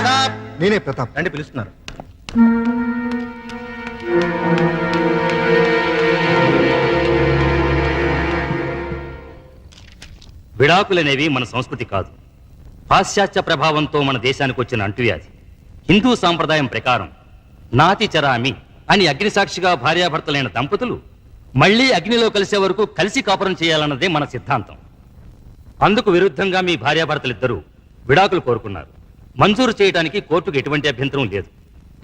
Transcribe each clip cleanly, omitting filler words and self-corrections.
ప్రతాప్. నేనే ప్రతాప్. రండి, పిలుస్తున్నారు. విడాకులనేవి మన సంస్కృతి కాదు. పాశ్చాత్య ప్రభావంతో మన దేశానికి వచ్చిన అంటువ్యాధి. హిందూ సాంప్రదాయం ప్రకారం నాతి చరామి అని అగ్నిసాక్షిగా భార్యాభర్తలైన దంపతులు మళ్లీ అగ్నిలో కలిసే వరకు కలిసి కాపురం చేయాలన్నదే మన సిద్ధాంతం. అందుకు విరుద్ధంగా మీ భార్యాభర్తలిద్దరూ విడాకులు కోరుకున్నారు. మంజూరు చేయడానికి కోర్టుకు ఎటువంటి అభ్యంతరం లేదు.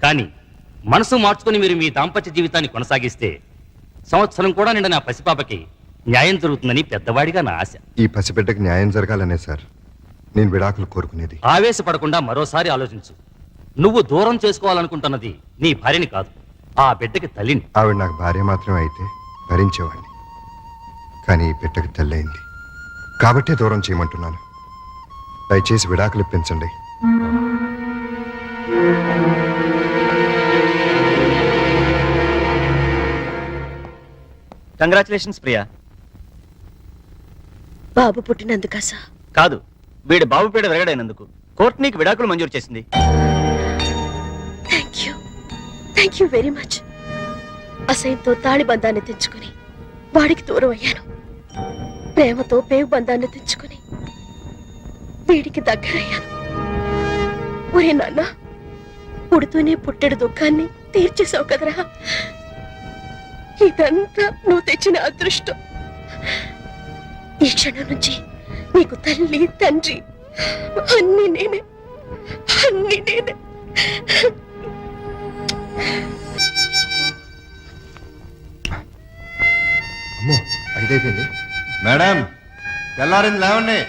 కానీ మనసు మార్చుకుని మీరు మీ దాంపత్య జీవితాన్ని కొనసాగిస్తే సంవత్సరం కూడా నిండిన నా పసిపాపకి న్యాయం జరుగుతుందని పెద్దవాడిగా నా ఆశ. ఈ పసిబిడ్డకి న్యాయం జరగాలనే సార్ నేను విడాకులు కోరుకునేది. ఆవేశపడకుండా మరోసారి ఆలోచించు. నువ్వు దూరం చేసుకోవాలనుకుంటున్నది నీ భార్యని కాదు, ఆ బిడ్డకి తల్లిని. ఆవిడ నాకు భార్య మాత్రమే అయితే భరించేవాడిని. కానీ ఈ బిడ్డకి తల్లయింది కాబట్టే దూరం చేయమంటున్నాను. దయచేసి విడాకులు ఇప్పించండి. కంగ్రాచులేషన్స్ ప్రియా. బాబు పుట్టినందుకా సార్? కాదు, వీడి బాబు పీడ విరగడైనందుకు కోర్టు నీకు విడాకులు మంజూరు చేసింది. Thank you very much. అసహ్యంతో తాళి బంధాన్ని తెచ్చుకుని వాడికి దూరం అయ్యాను. ప్రేమతో పేగు బంధాన్ని తెచ్చుకుని వీడికి దగ్గరయ్యాను. ఒరే నాన్న, పుడుతూనే పుట్టెడు దుఃఖాన్ని తీర్చేసావు కదరా. ఇదంతా నువ్వు తెచ్చిన అదృష్టం. ఈ క్షణం నుంచి నీకు తల్లి తండ్రి అన్ని నేనే. అమ్మో, అయిపోయింది. మేడం, తెల్లారింది, లేవండి.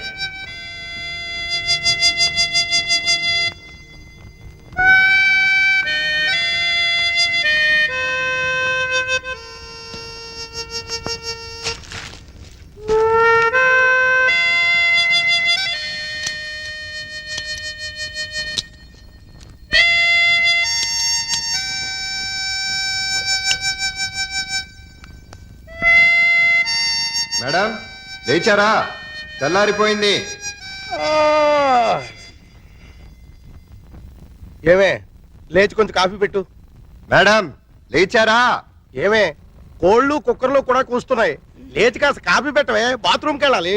మేడం, లేచారా? తెల్లారిపోయింది. ఏమే, లేచి కొంచెం కాఫీ పెట్టు. మేడం, లేచారా? ఏమే, కోళ్ళు కుక్కర్లు కూడా కూస్తున్నాయి. లేచి కాస్త కాఫీ పెట్టవే, బాత్రూమ్కి వెళ్ళాలి.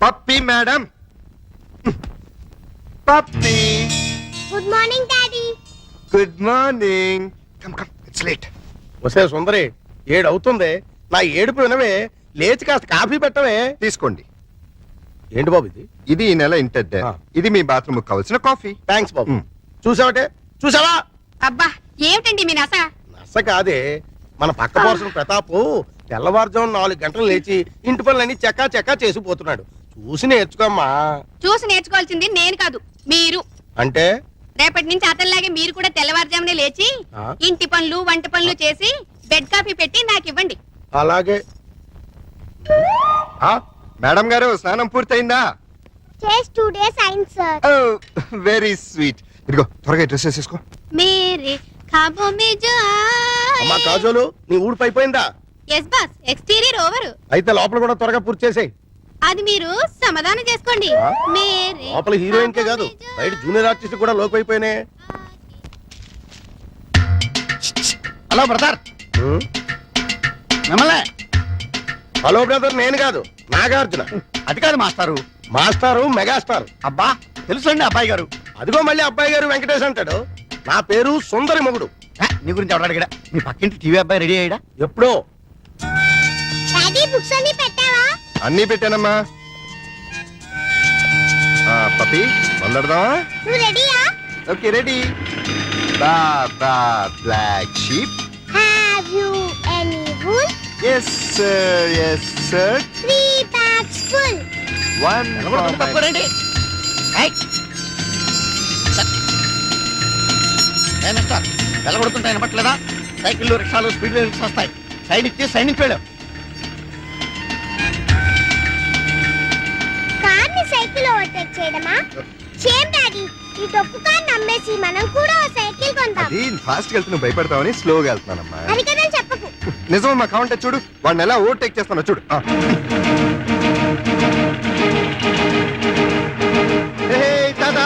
Puppy madam, puppy. Good morning daddy. Good morning. Come come, it's late. వసే సుందరి, 7 అవుతుంది. నా ఏడుపు వినవే, లేచి కాస్త కాఫీ పెట్టవే. తీసుకోండి. ఏంటి బాబు ఇది? ఇది ఈ నెల ఇంటద్దే. ఇది మీ బాత్రూమ్ కావాల్సిన కాఫీ. థ్యాంక్స్ బాబు. చూసావటే, చూసావా? అబ్బా, ఏమిటండి మీ నస? నస కాదే, మన పక్క పోర్సిన ప్రతాప్ తెల్లవారుజాము 4 గంటలు లేచి ఇంటి పనులన్నీ చెక్కా చెక్కా చేసిపోతున్నాడు. చూసి నేర్చుకోమ్మా. చూసి నేర్చుకోవాల్సింది నేను కాదు, మీరు. అంటే రేపటి నుంచి అతనిలాగే మీరు కూడా తెల్లవారుజామునే లేచి ఇంటి పనులు వంట పనులు చేసి బెడ్ కాఫీ పెట్టి నాకు ఇవ్వండి. అలాగే. మేడం గారు, స్నానం పూర్తయిందా? చేసి 2 days అయింది సార్. Very sweet. ఇదిగో త్వరగా డ్రెస్ వేసేసుకో. మేరే ఖాబో మే జో అమ్మా కాజోలు, నీ ఊడిపై అయిపోయిందా? Yes boss, exterior over. అయితే లోపల కూడా త్వరగా పూర్తి చేసేయ్. అది మీరు సమాధానం చేసుకోండి. మేరే లోపల హీరోయిన్ కే కాదు, బయట జూనియర్ ఆర్టిస్ట్ కూడా లోకి అయిపోయినాయి. Hello brother. మిమ్మల్ని. హలో బ్రదర్, నేను కాదు, నాగార్జున. అది కాదు మాస్టారు. మాస్టారు మెగాస్టార్. అబ్బా, తెలుసండి అబ్బాయి గారు. అదిగో మళ్ళీ అబ్బాయి గారు వెంకటేష్ అంటాడు. నా పేరు సుందరి మొగుడు. నీ గురించి ఎవరు అడిగాడా? మీ పక్కింటి టీవీ అబ్బాయి రెడీ అయ్యాడా? ఎప్పుడో. బుక్స్ అన్ని పెట్టావా? అన్నీ పెట్టానమ్మా. పప్పి, మొదలెడదామా? నువ్వు రెడీయా? Okay, ready. Baa baa black sheep. Have you any wool? Yes sir, yes sir. 3 bags full. One for my... తప్పుకోరండి. మిస్టర్, వెళ్ళగొడుతుంటే వినపట్లేదా? సైకిళ్ళు, రిక్షాలు, స్పీడ్ బ్రేకర్స్ వస్తాయి. సైడ్ ఇచ్చి సైడ్ నుంచి వెళ్ళాం. కార్ని సైకిల్ ఓవర్టేక్ చేయడమా? షేమ్ డాడీ, ఈ డొక్కు కార్ నమ్మేసి మనం కూడా ఓ సైకిల్ కొందాం. అది ఫాస్ట్ గా వెళ్తున్నా భయపడతావని స్లోగా వెళ్తున్నానమ్మా. అది కదా చెప్పకు. నిజమమ్మా, కావాలంటే చూడు, వాడిని ఎలా ఓవర్టేక్ చేస్తానో చూడు. టాటా.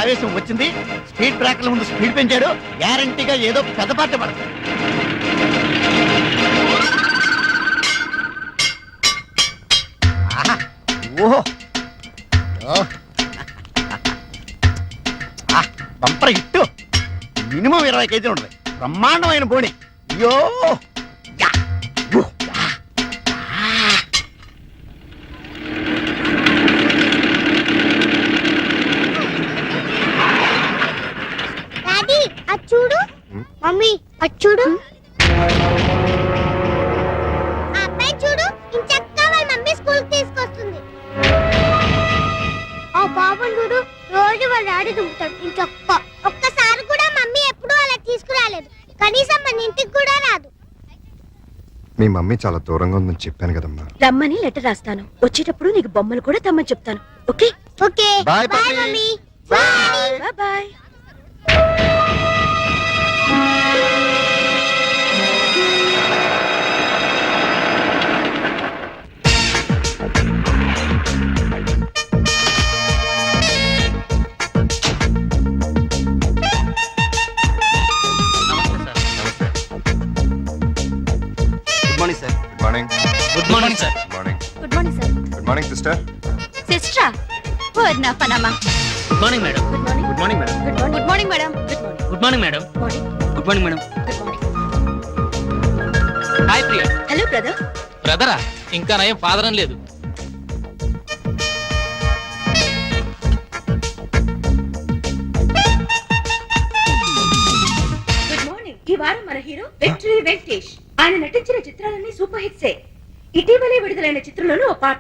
ఆవేశం వచ్చింది, స్పీడ్ బ్రేకర్ల ముందు స్పీడ్ పెంచాడు, గ్యారంటీగా ఏదో పెద్ద పాట పడుతుంది. ఆహా, ఓహో, బంపర్ హిట్, మినిమం 20 కేజీలు ఉంటుంది, బ్రహ్మాండమైన బోడి. అయ్యో యా, ఊ, యా, ఆ. డాడీ అది చూడు, మమ్మీ అది చూడు, ఆ అబ్బాయి చూడు, ఇంచక్కా వాళ్ళ మమ్మీ స్కూల్ తీసుకొస్తుంది. ఆ బాబు చూడు, రోజు వాళ్ళ డాడీ దుంపుతాడు ఇంచక్క. ఒక్కసారి కూడా మమ్మీ ఎప్పుడూ అలా తీసుకురాలేదు, కనీసం మన ఇంటికి కూడా రాదు. మీ మమ్మీ చాలా దూరంగా ఉందని చెప్పాను కదమ్మా. రమ్మని లెటర్ రాస్తాను, వచ్చేటప్పుడు నీకు బొమ్మలు కూడా తెమ్మని చెప్తాను. Okay okay Bye, bye puppy. Mummy. Bye. Bye bye. Good morning sir. Good morning. Good morning sir. Good morning. Good morning sir. Good morning sister. సిస్టరా? ఓ నా పనమ్మా. Good morning madam. Good morning. Good morning madam. Good morning madam. Good morning. Good morning madam. Morning. Good morning madam. Good morning. Hi Priya. Hello brother. బ్రదరా? ఇంకా నయం father అని లేదు. Good morning. ఈ వారం మన హీరో విక్టరీ వెంకటేష్. ఆయన నటించిన చిత్రాలన్నీ సూపర్ హిట్సే. ఇటీవలే విడుదలైన చిత్రంలోనూ ఓ పాట.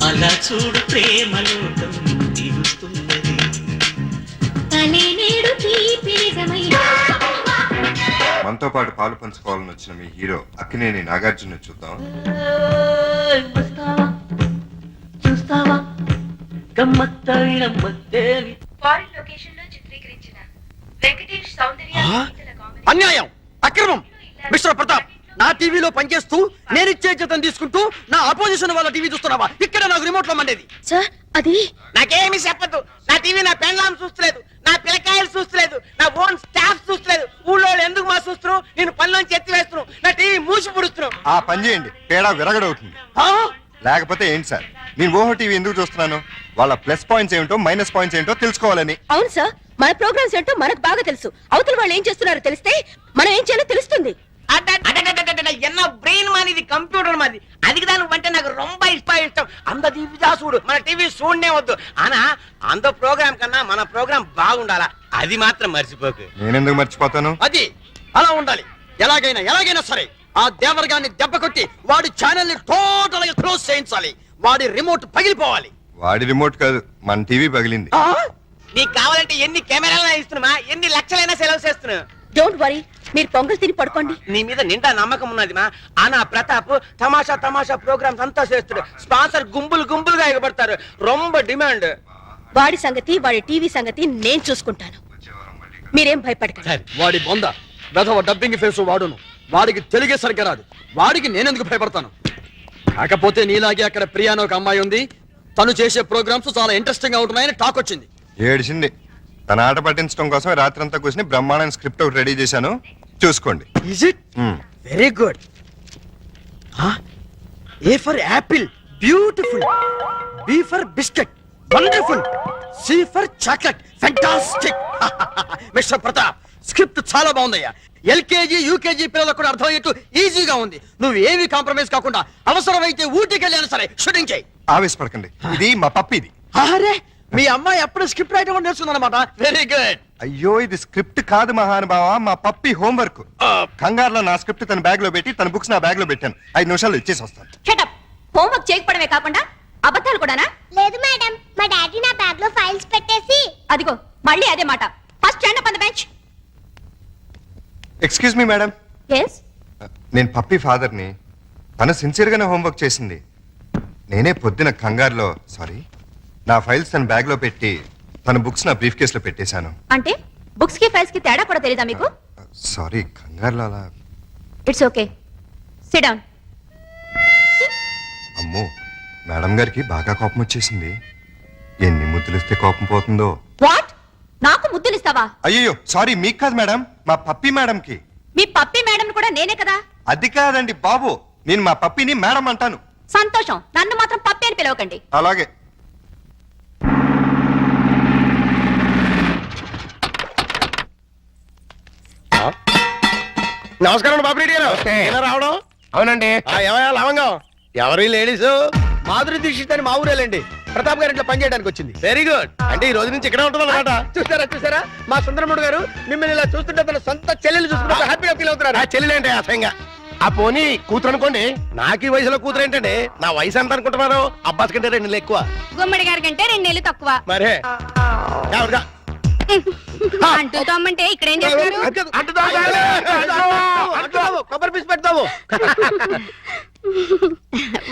అలా చూడు ప్రేమలోకం తీరుస్తున్నది. మనతో పాటు పాలు పంచుకోవాలని వచ్చిన మీ హీరో అక్కినేని నాగార్జున చూద్దాం. చూస్తావా గమ్మత్తైన మత్తేవి. ఫారిన్ లొకేషన్ లో చిత్రీకరించిన వెంకటేష్ సౌందర్య అన్యాయం, అక్రమం. మిస్టర్ ప్రతాప్, నా టీవీలో పనిచేస్తూ నేనిచ్చే జీతం తీసుకుంటూ నా అపోజిషన్ వాళ్ళ టీవీ చూస్తున్నావా? ఇక్కడ నాకు రిమోట్ లో మండేది. సార్ అది నాకేమి చెప్పదు. నా టీవీ నా పెండ్లాం చూస్తలేదు, నా పిల్లకాయలు చూస్తలేదు, నా ఓన్ స్టాఫ్ చూస్తలేదు. ఊళ్ళో ఎందుకు మా చూస్తున్నావు? నేను పనిలోంచి ఎత్తి వేస్తున్నావు, నా టీవీ మూసి పుడుస్తున్నావు. ఆ పని చేయండి, తేడా విరగడవుతుంది. లేకపోతే ఏంటి సార్, నేను ఓహో టీవీ ఎందుకు చూస్తున్నాను? వాళ్ళ ప్లస్ పాయింట్స్ ఏమిటో మైనస్ పాయింట్స్ ఏంటో తెలుసుకోవాలని. అవును సార్, మన ప్రోగ్రామ్స్ ఏంటో మనకు బాగా తెలుసు. అవతల వాళ్ళు ఏం చేస్తున్నారో తెలిస్తే మనం ఏం చేయాలో తెలుస్తుంది. என்ன பிரெயின் மாதிரி இது கம்ப்யூட்டர் மாதிரி அதுக்கு தான் வந்து నాకు ரொம்ப ఇష్టం. అంత టీవీ చూడు, మన టీవీ చూడనే వద్దు. ఆనా అంత ప్రోగ్రామ్ కన్నా మన ప్రోగ్రామ్ బాగుండాలా, అది మాత్రం మర్చిపోకు. నేనెందుకు మర్చిపోతాను? అది అలా ఉండాలి. ఎలాగైనా సరే ఆ దేవరగాన్ని దెబ్బ కొట్టి వాడి ఛానల్ ని టోటల్ గా క్లోజ్ చేయించాలి. వాడి రిమోట్ పగిలిపోవాలి. వాడి రిమోట్ కాదు, మన టీవీ పగిలింది. నీకు కావాలంటే ఎన్ని కెమెరాలైనా ఇస్తున్నా, ఎన్ని లక్షలైనా సెలవు చేస్తున్నా. డోంట్ వరీ, మీరు పొంగల్ తిని పడుకోండి. నీ మీద నిండా నమ్మకం ఉన్నది మా. ఆనా ప్రతాప్ తమాషా ప్రోగ్రామ్స్ అంతా చేస్తాడు. స్పాన్సర్ గుంపులుగా ఎగబడతారు. రొంబ డిమాండ్. వాడి సంగతి, వాడి టీవీ సంగతి నేను చూసుకుంటాను. మీరేం భయపడకండి. వాడి బొంద వెధవ డబ్బింగ్ ఫేస్ వాడును. వాడికి తెలుగే సరిగ్గా రాదు. వాడికి నేనెందుకు భయపడతాను? కాకపోతే నీలాగే అక్కడ ప్రియానో ఒక అమ్మాయి ఉంది. తను చేసే ప్రోగ్రామ్స్ చాలా ఇంట్రెస్టింగ్ గా ఉంటున్నాయని టాక్ వచ్చింది. ఏడిసింది. తన ఆట పట్టించడం కోసం రాత్రంతా కూర్చుని బ్రహ్మాండ స్క్రిప్ట్ ఒకటి రెడీ చేశాను, చూసుకోండి. Is it? Very good. A for apple, beautiful. B for biscuit, wonderful. C for chocolate, fantastic. Mr. Pratap, script చాలా బాగుందయ్యా. ఎల్కేజీ యూకేజీ పిల్లలకు కూడా అర్థమయ్యేట్టు ఈజీగా ఉంది. నువ్వు ఏమి కాంప్రమైజ్ కాకుండా అవసరమైతే ఊటీకి వెళ్ళాను సరే షూటింగ్ చేయి. ఆవేశపడకండి, ఇది మా పప్పిది. అరే, మీ అమ్మాయి అప్పుడు స్క్రిప్ట్ రైటర్ కూడా నేర్చుకుందన్నమాట. Very good. అయ్యో, ఇది స్క్రిప్ట్ కాదు మహానుభావ, మా పప్పి హోంవర్క్. కంగారులో నా స్క్రిప్ట్ తన బ్యాగ్ లో పెట్టి తన బుక్స్ నా బ్యాగ్ లో పెట్టాను. 5 నిమిషాల్లో ఇచ్చేసి వస్తాను. షటప్. హోంవర్క్ చేయకపోవడమే కాకుండా అబద్ధాలు కూడానా? లేదు మేడం, మా డాడీ నా బ్యాగ్ లో ఫైల్స్ పెట్టేసి. అదిగో మళ్ళీ అదే మాట. First stand up on the bench. Excuse me madam, yes నేను పప్పి ఫాదర్ని. తను సిన్సియర్గానే హోంవర్క్ చేసింది. నేనే పొద్దున కంగారులో నా ఫైల్స్ తన బ్యాగ్ లో పెట్టి తన బుక్స్ నా బ్రీఫ్ కేస్ లో పెట్టేశాను. అంటే బుక్స్ కి ఫైల్స్ కి తేడా కూడా తెలీదా మీకు? సారీ, కంగారులో అలా. It's okay, SIT down. అమ్మో, మేడం గారికి బాగా కోపం వచ్చేసింది. ఎన్ని ముద్దులిస్తే కోపం పోతుందో. వాట్? నాకు ముద్దులిస్తావా? అయ్యో సారీ మీకు కాదు మేడం, మా పప్పి మేడంకి. మీ పప్పి మేడం కూడా నేనే కదా. అది కాదండి బాబు, నేను మా పప్పిని మేడం అంటాను. సంతోషం, నన్ను మాత్రం పప్పి అని పిలవకండి. అలాగే. నమస్కారం బాబురెడ్డి గారు. ఏనా రావడం? అవునండి. ఏమయ్యా లవంగం? ఎవరి లేడీస్? మాధురి దీక్షిత్ అని మా ఊరేలండి. ప్రతాప్ గారి ఇంట్లో పనిచేయడానికి వచ్చింది. Very good. అంటే ఈ రోజు నుంచి ఇక్కడే ఉంటుంది అనమాట. చూసారా మా సుందరముడు గారు మిమ్మల్ని ఇలా చూస్తుంటే తన సొంత చెల్లెలు చూసుకుంటే హ్యాపీగా ఫీల్ అవుతున్నారు. ఆ చెల్లెలేంటి అసహ్యంగా? ఆ పోనీ కూతురు అనుకోండి. నాకు ఈ వయసులో కూతురు ఏంటండి? నా వయసు ఎంత అనుకుంటున్నారు? అబ్బాస్ కంటే 2 నెలలు ఎక్కువ. గుమ్మడి గారి కంటే 2 నెలలు తక్కువ. మరే ఎవరుగా? అంటూ తమ్మంటే ఇక్కడ ఏం చేస్తారు? కొబ్బరి పీస్ పెడతావు.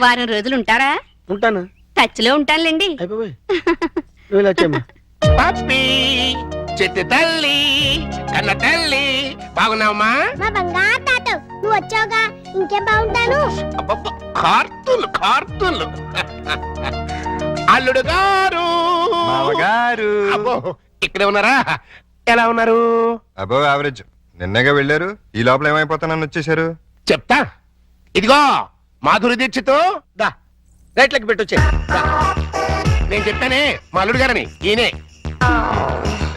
వారం రోజులు ఉంటారా? ఉంటాను. టచ్ లో ఉంటానులేండి. అయిపోయి నువ్వు ఇలా వచ్చేమ్మా. పప్పి చెట్టు తల్లి కన్న తల్లి బాగున్నావమ్మా? మా బంగారు తాత నువ్వు వచ్చావుగా, ఇంకేం బాగుంటాను. కార్తూన్లు అల్లుడు గారు మామగారు. అబ్బో ఇక్కడే ఉన్నారా? ఎలా ఉన్నారు? అబో యావరేజ్. నిన్నగా వెళ్ళారు, ఈ లోపల ఏమైపోతానని వచ్చేసారు. చెప్తా. ఇదిగో మాధురి దీక్షిత్. దా రైట్లకి పెట్టొచ్చే. నేను చెప్పానే మా అల్లుడు గారని. ఈయనే.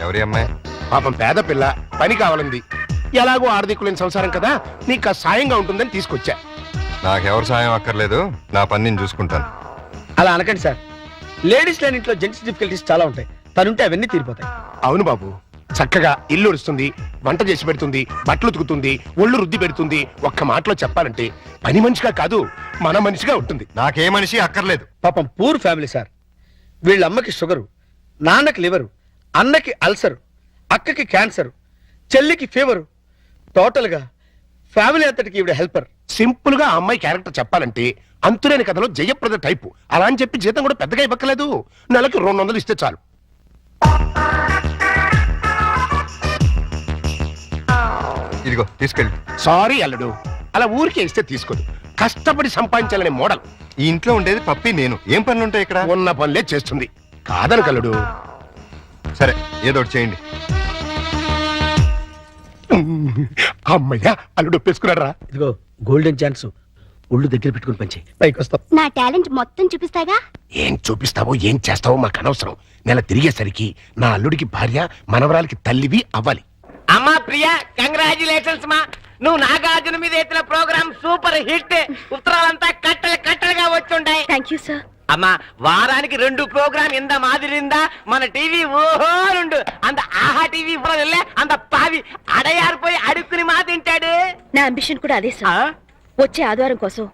ఎవరి అమ్మాయి? పాపం పేద పిల్ల, పని కావాలంది. ఎలాగో ఆర్థికులేని సంసారం కదా, నీకు సాయంగా ఉంటుందని తీసుకొచ్చా. నాకెవరు సాయం అక్కర్లేదు, నా పని నేను చూసుకుంటాను. అలా అనకండి సార్. లేడీస్ లేని ఇంట్లో జెంట్స్ డిఫికల్టీస్ చాలా ఉంటాయి. తనుంటే అవన్నీ తీరిపోతాయి. అవును బాబు, చక్కగా ఇల్లు ఉడుస్తుంది, వంట చేసి పెడుతుంది, బట్టలు ఉతుకుతుంది, ఒళ్ళు రుద్ది పెడుతుంది. ఒక్క మాటలో చెప్పాలంటే పని మనిషిగా కాదు, మన మనిషిగా ఉంటుంది. నాకే మనిషి అక్కర్లేదు. పాపం పూర్ ఫ్యామిలీ సార్. వీళ్ళ అమ్మకి షుగరు, నాన్నకి లివరు, అన్నకి అల్సరు, అక్కకి క్యాన్సర్, చెల్లికి ఫీవరు. టోటల్ గా ఫ్యామిలీ అంతటికి ఈవిడ హెల్పర్. సింపుల్ గా ఆ అమ్మాయి క్యారెక్టర్ చెప్పాలంటే అంతులేని కథలో జయప్రద టైపు. అలా అని చెప్పి జీతం కూడా పెద్దగా ఇవ్వక్కలేదు. నెలకి 200 ఇస్తే చాలు. ఇదిగో తీసుకెళ్ళి. సారీ అల్లుడు, అలా ఊరికే ఇస్తే తీసుకోదు. కష్టపడి సంపాదించాలనే మోడల్. ఈ ఇంట్లో ఉండేది పప్పి నేను. ఏం పనులు ఉంటాయి ఇక్కడ? ఉన్న పనులే చేస్తుంది. కాదని కల్లుడు. సరే ఏదో ఒకటి చేయండి. అమ్మయ్యా, అల్లుడు ఒప్పేసుకున్నారా? ఇదిగో గోల్డెన్ ఛాన్స్. ఒళ్ళు దగ్గర పెట్టుకుని పంచి పైకి వస్తాం. నా టాలెంట్ మొత్తం చూపిస్తాగా. ఏం చూపిస్తావో ఏం చేస్తావో మాకు అనవసరం. నెల తిరిగేసరికి నా అల్లుడికి భార్య, మనవరాలకి తల్లివి అవ్వాలి. అమ్మా ప్రియా, కంగ్రాచులేషన్స్ మా. నువ్వు నాగార్జున మీద ఎత్తిన ప్రోగ్రామ్ సూపర్ హిట్. ఉత్తరాలంతా కట్టలుగా వచ్చుంటాయి. Thank you sir. అమ్మా వారానికి 2 ప్రోగ్రామ్ ఇంద మాదిరిందా మన టీవీ ఓహో 2 అంత ఆహా టీవీ అంత పావి అడయారిపోయి అడుక్కుని మా తింటాడు. నా అంబిషన్ కూడా అదే సార్. వచ్చే ఆదివారం కోసం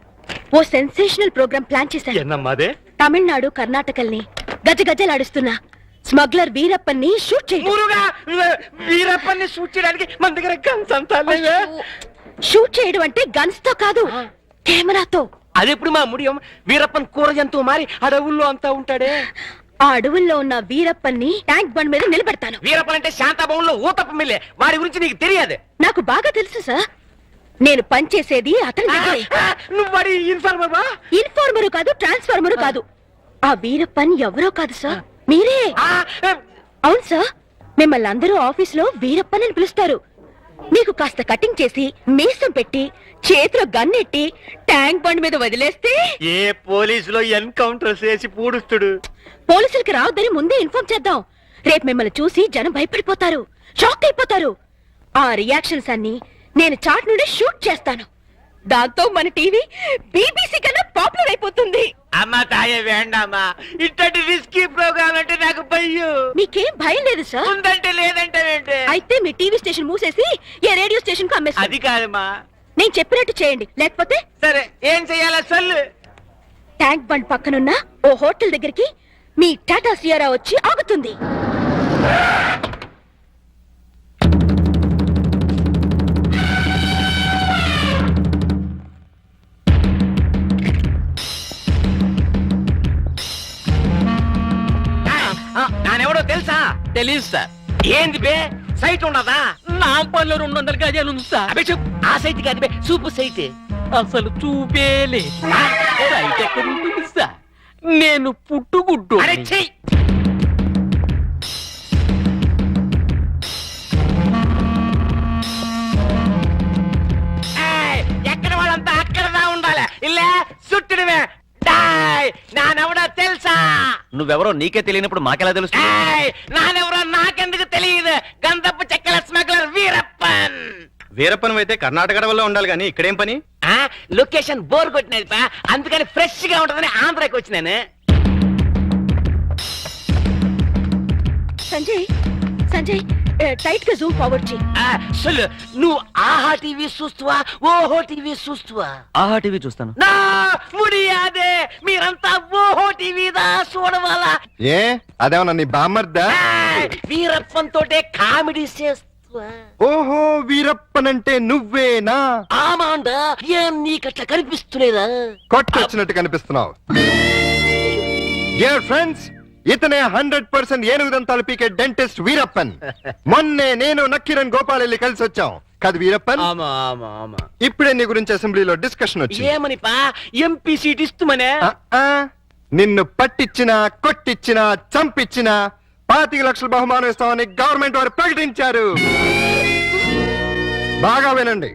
ఓ సెన్సేషనల్ ప్రోగ్రామ్ ప్లాన్ చేశాను. తమిళనాడు, కర్ణాటకల్ని గజగజలాడుస్తున్న స్మగ్లర్ వీరప్పన్ని షూట్ చేయండి. వీరప్పన్ని షూట్ చేయడానికి మన దగ్గర గన్స్ అంతా లేవే. షూట్ చేయడం అంటే గన్స్ తో కాదు, కెమెరాతో. అదెప్పుడు మా ముడియం? వీరప్పన్ కూర జంతువు మారి అడవుల్లో అంతా ఉంటాడే. ఆ అడవుల్లో ఉన్న వీరప్పన్ని ట్యాంక్ బండ్ మీద నిలబెడతాను. వీరప్పన్ అంటే శాంతాభవన్లో ఊతప్ప మిల్లే. వాడి గురించి నీకు తెలియదు? నాకు బాగా తెలుసు సార్. నేను పనిచేసేది అతని దగ్గరే. నువ్వు వాడి ఇన్ఫార్మర్? ఇన్ఫార్మరు కాదు, ట్రాన్స్ఫార్మరు కాదు. ఆ వీరప్పన్ ఎవరో కాదు సార్, మీరే. అవును సార్, మిమ్మల్ని అందరూ ఆఫీస్ లో వీరప్పన్ అని పిలుస్తారు. మీకు కాస్త కటింగ్ చేసి మీసం పెట్టి చేతిలో గన్నెట్టి ట్యాంక్ బండ్ మీద వదిలేస్తే ఏ పోలీసులో ఎన్కౌంటర్ చేసి పూడుస్తుడు. పోలీసులకి రావద్దని ముందే ఇన్ఫార్మ్ చేద్దాం. రేపు మిమ్మల్ని చూసి జనం భయపడిపోతారు, షాక్ అయిపోతారు. ఆ రియాక్షన్స్ అన్ని నేను చాట్ నుండి షూట్ చేస్తాను. దాంతో మన టీవీ బీబీసీ కన్నా పాపులర్ అయిపోతుంది. అమ్మా తాయే వేండామా, ఇట్టటి రిస్కీ ప్రోగ్రామ్ అంటే నాకు భయం. మీకేం భయం లేదు సార్? ఉందంటే లేదంటే అయితే మీ టీవీ స్టేషన్ మూసేసి ఏ రేడియో స్టేషన్ కు అమ్మేస్తాను. అది కాదమ్మా, నేను చెప్పినట్టు చేయండి, లేకపోతే సరే ఏం చెయ్యాలా సొల్లు. ట్యాంక్ బండ్ పక్కనున్న ఓ హోటల్ దగ్గరికి మీ టాటా సియారా వచ్చి ఆగుతుంది. నానెవడో తెలుసా? తెలీదు సార్. ఏంది బే, సైట్ ఉండదా? నాంపల్లిలో 200 గజాలు ఉంది సార్. అబే చెప్పు, ఆ సైట్ కాదు బే, సూపు సైట్. అసలు చూపేలే. సైట్ ఎక్కడ ఉంటుంది సార్? నేను పుట్టుగుడ్డు. అరే చెయ్యి. నువ్వెవరో నీకే తెలియనప్పుడు మాకెలా తెలుస్తుంది? ఏయ్, నానెవరో నాకెందుకు తెలియదు. గంధపు చెక్కల స్మగ్లర్ వీరప్పన్. వీరప్పన్ అయితే కర్ణాటక వల్ల ఉండాలి కానీ ఇక్కడేం పని? లొకేషన్ బోర్ కొట్టినది పా, అందుకని ఫ్రెష్ గా ఉంటుందని ఆంధ్రాకి వచ్చినాను. సంజయ్ సంజయ్ టైట్ గా జూమ్ ఫార్వర్డ్ చేయి. సొల్లు, నువ్వు ఆహా టీవీ చూస్తువా, ఓహో టీవీ చూస్తువా? ఆహా టీవీ చూస్తాను. నా ముడియాదే, మీరంతా ఓహో టీవీదా చూడవాలా? ఏ అదేమన్నా నీ బామ్మర్దా? వీరప్పన్ తోటే కామెడీ చేస్తువా? ఓహో వీరప్పనంటే నువ్వేనా? ఆమాండా, ఏం నీకట్లా కనిపిస్తులేదా? కొట్టొచ్చినట్టు కనిపిస్తున్నావు. డియర్ ఫ్రెండ్స్, ఇతనే 100% ఏనుగు దంతాలు పీకే డెంటిస్ట్ వీరప్పన్. మొన్నే నేను నక్కిరణ్ గోపాల్ వెళ్ళి కలిసి వచ్చాం కాదు వీరప్పన్? ఇప్పుడే నీ గురించి అసెంబ్లీలో డిస్కషన్ వచ్చి ఏమని పా, ఎంపీ సీట్ ఇస్తుమనే? నిన్ను పట్టించినా కొట్టించినా చంపిచ్చినా 25 లక్షల బహుమానం ఇస్తామని గవర్నమెంట్ వారు ప్రకటించారు. బాగా వినండి,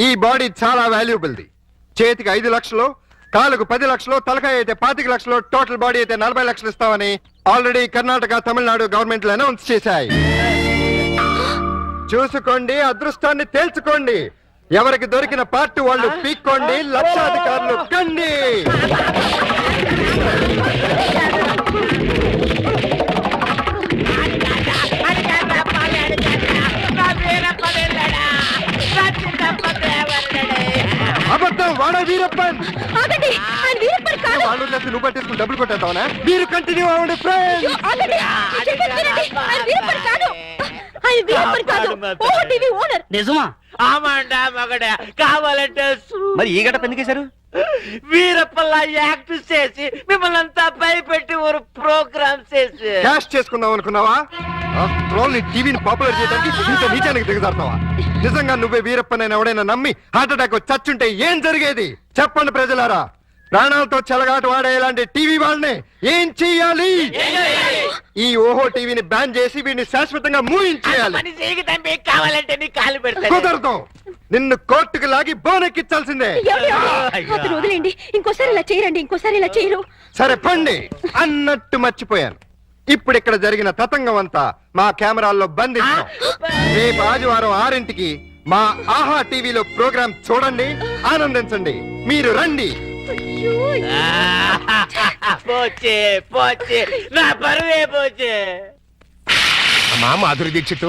ఈ బాడీ చాలా వాల్యుబుల్ది. చేతికి 5 లక్షలు, కాలుకు 10 లక్షలు, తలకాయ అయితే 25 లక్షలు, టోటల్ బాడీ అయితే 40 లక్షలు ఇస్తామని ఆల్రెడీ కర్ణాటక, తమిళనాడు గవర్నమెంట్లు అనౌన్స్ చేశాయి. చూసుకోండి, అదృష్టాన్ని తేల్చుకోండి. ఎవరికి దొరికిన పార్ట్ వాళ్ళు పీక్కోండి, లక్షాధికారులు కండి. అబద్ధం, వాడా వీరప్పన్. ఆగండి, ఆయన వీరప్పన్ కాదు. వాళ్ళు నువ్వు పట్టేసుకుని డబ్బులు కొట్టేస్తావునా? మీరు కంటిన్యూ అవ్వండి ఫ్రెండ్స్. ఆగండి, నేను చెప్పేది వినండి. ఆయన వీరప్పన్ కాదు, ఆయన వీరప్పన్ కాదు, ఓహో టీవీ ఓనర్. నిజమా? ఆమాండా మగడా, కావాలంటే మరి ఈ గడప ఎందుకు వేశారు? వీరప్పల్లా యాక్ట్ చేసి మిమ్మల్ని అంతా భయపెట్టి ఒక ప్రోగ్రామ్ చేసి క్యాష్ చేసుకుందాం అనుకున్నావా? ఆఫ్టర్ నీ టీవీని పాపులర్ చేయడానికి ఇంత నీచానికి దిగజారుతావా? నిజంగా నువ్వే వీరప్పనని ఎవడైనా నమ్మి హార్ట్ అటాక్ చచ్చుంటే ఏం జరిగేది చెప్పండి ప్రజలారా. ప్రాణాలతో చెలగాటు వాడే ఇలాంటి టీవీ వాళ్ళని ఏం చెయ్యాలి? ఈ ఓహో టీవీని బ్యాన్ చేసి వీడిని శాశ్వతంగా మూయించేయాలి. పని చేయకి తంపి, కావాలంటే నీ కాలు పెడతాను. కుదరదు, నిన్ను కోర్టుకు లాగి బోనెక్కించాల్సిందే. అతను వదిలేండి, ఇంకోసారి ఇలా చేయరండి, ఇంకోసారి ఇలా చేయరు. సరే పండి, అన్నట్టు మర్చిపోయాను. ఇప్పుడు ఇక్కడ జరిగిన తతంగం అంతా మా కెమెరాల్లో బంధిస్తాం. రేపు ఆదివారం 6ంటికి మా ఆహా టీవీలో ప్రోగ్రాం చూడండి, ఆనందించండి. మీరు రండి. పోచే పోచే, నా పరువే పోచే. అమ్మా మాధురి దీక్షిత్,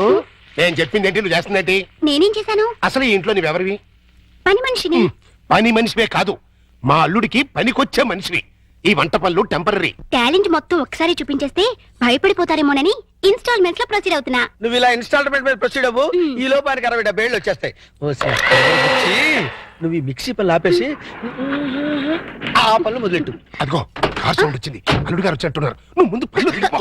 నేను చెప్పింది ఏంటి, నువ్వు చేస్తుందేంటి? నేనేం చేశాను? అసలు ఈ ఇంట్లో నువ్వెవరివి? పని మనిషిని. పని మనిషివే కాదు, మా అల్లుడికి పనికొచ్చే మనిషివి. ఈ వంట పనులు టెంపరరీ. టాలెంట్ మొత్తం ఒకసారి చూపించేస్తే భయపడిపోతారేమోనని ఇన్స్టాల్మెంట్స్ లో ప్రొసీడ్ అవుతున్నా. నువ్వు ఇలా ఇన్స్టాల్మెంట్ మీద ప్రొసీడ్ అవ్వు, ఈ లోపానికి 60-70 ఏళ్ళు వచ్చేస్తాయి. నువ్వు ఈ మిక్సీ పనులు ఆపేసి ఆ పనులు మొదలెట్టు. అదిగో కార్ సౌండ్ వచ్చింది, అల్లుడు గారు వచ్చేట్టున్నారు. నువ్వు ముందు పనులు వెళ్ళిపో.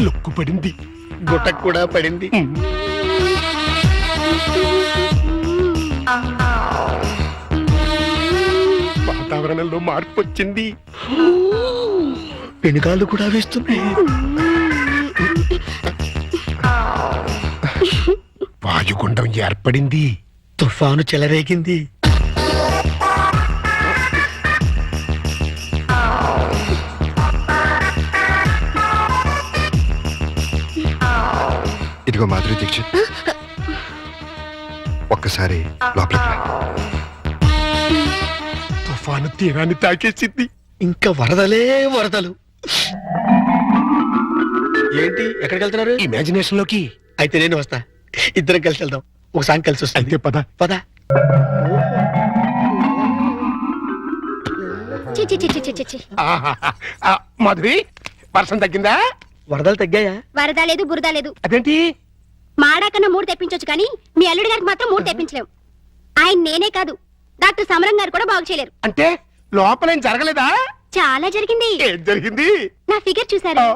లుక్కు పడింది, గుట్టకు కూడా పడింది. వాతావరణంలో మార్పు వచ్చింది. పెనుగాళ్ళు కూడా వేస్తున్నాయి. వాయుగుండం ఏర్పడింది. తుఫాను చెలరేగింది. ఇదిగో మాధురి దీక్షిత్, ఒక్కసారి లోపలికి రా. తుఫాను తీరాన్ని తాకేసింది. ఇంకా వరదలే వరదలు. ఏంటి, ఎక్కడికి వెళ్తున్నారు? ఇమాజినేషన్ లోకి. అయితే నేను వస్తా, ఇద్దరం కలిసి వెళ్దాం. ఒక సాంగ్ కలిసి వస్తా. అయితే పద పద. చి చి చి చి చి చి. మాధురి, వర్షం తగ్గిందా? వరదలు తగ్గాయా? వరద లేదు, బురద లేదు. అదేంటి? మాడాకన్నా 3 తెప్పించొచ్చు కానీ మీ అల్లుడి గారికి మాత్రం 3 తెప్పించలేవు. ఆయన నేనే కాదు, డాక్టర్ సమరం గారు కూడా బాగు చేయలేరు. అంటే లోపలేం జరగలేదా? చాలా జరిగింది. ఏం జరిగింది? నా ఫిగర్ చూసారు,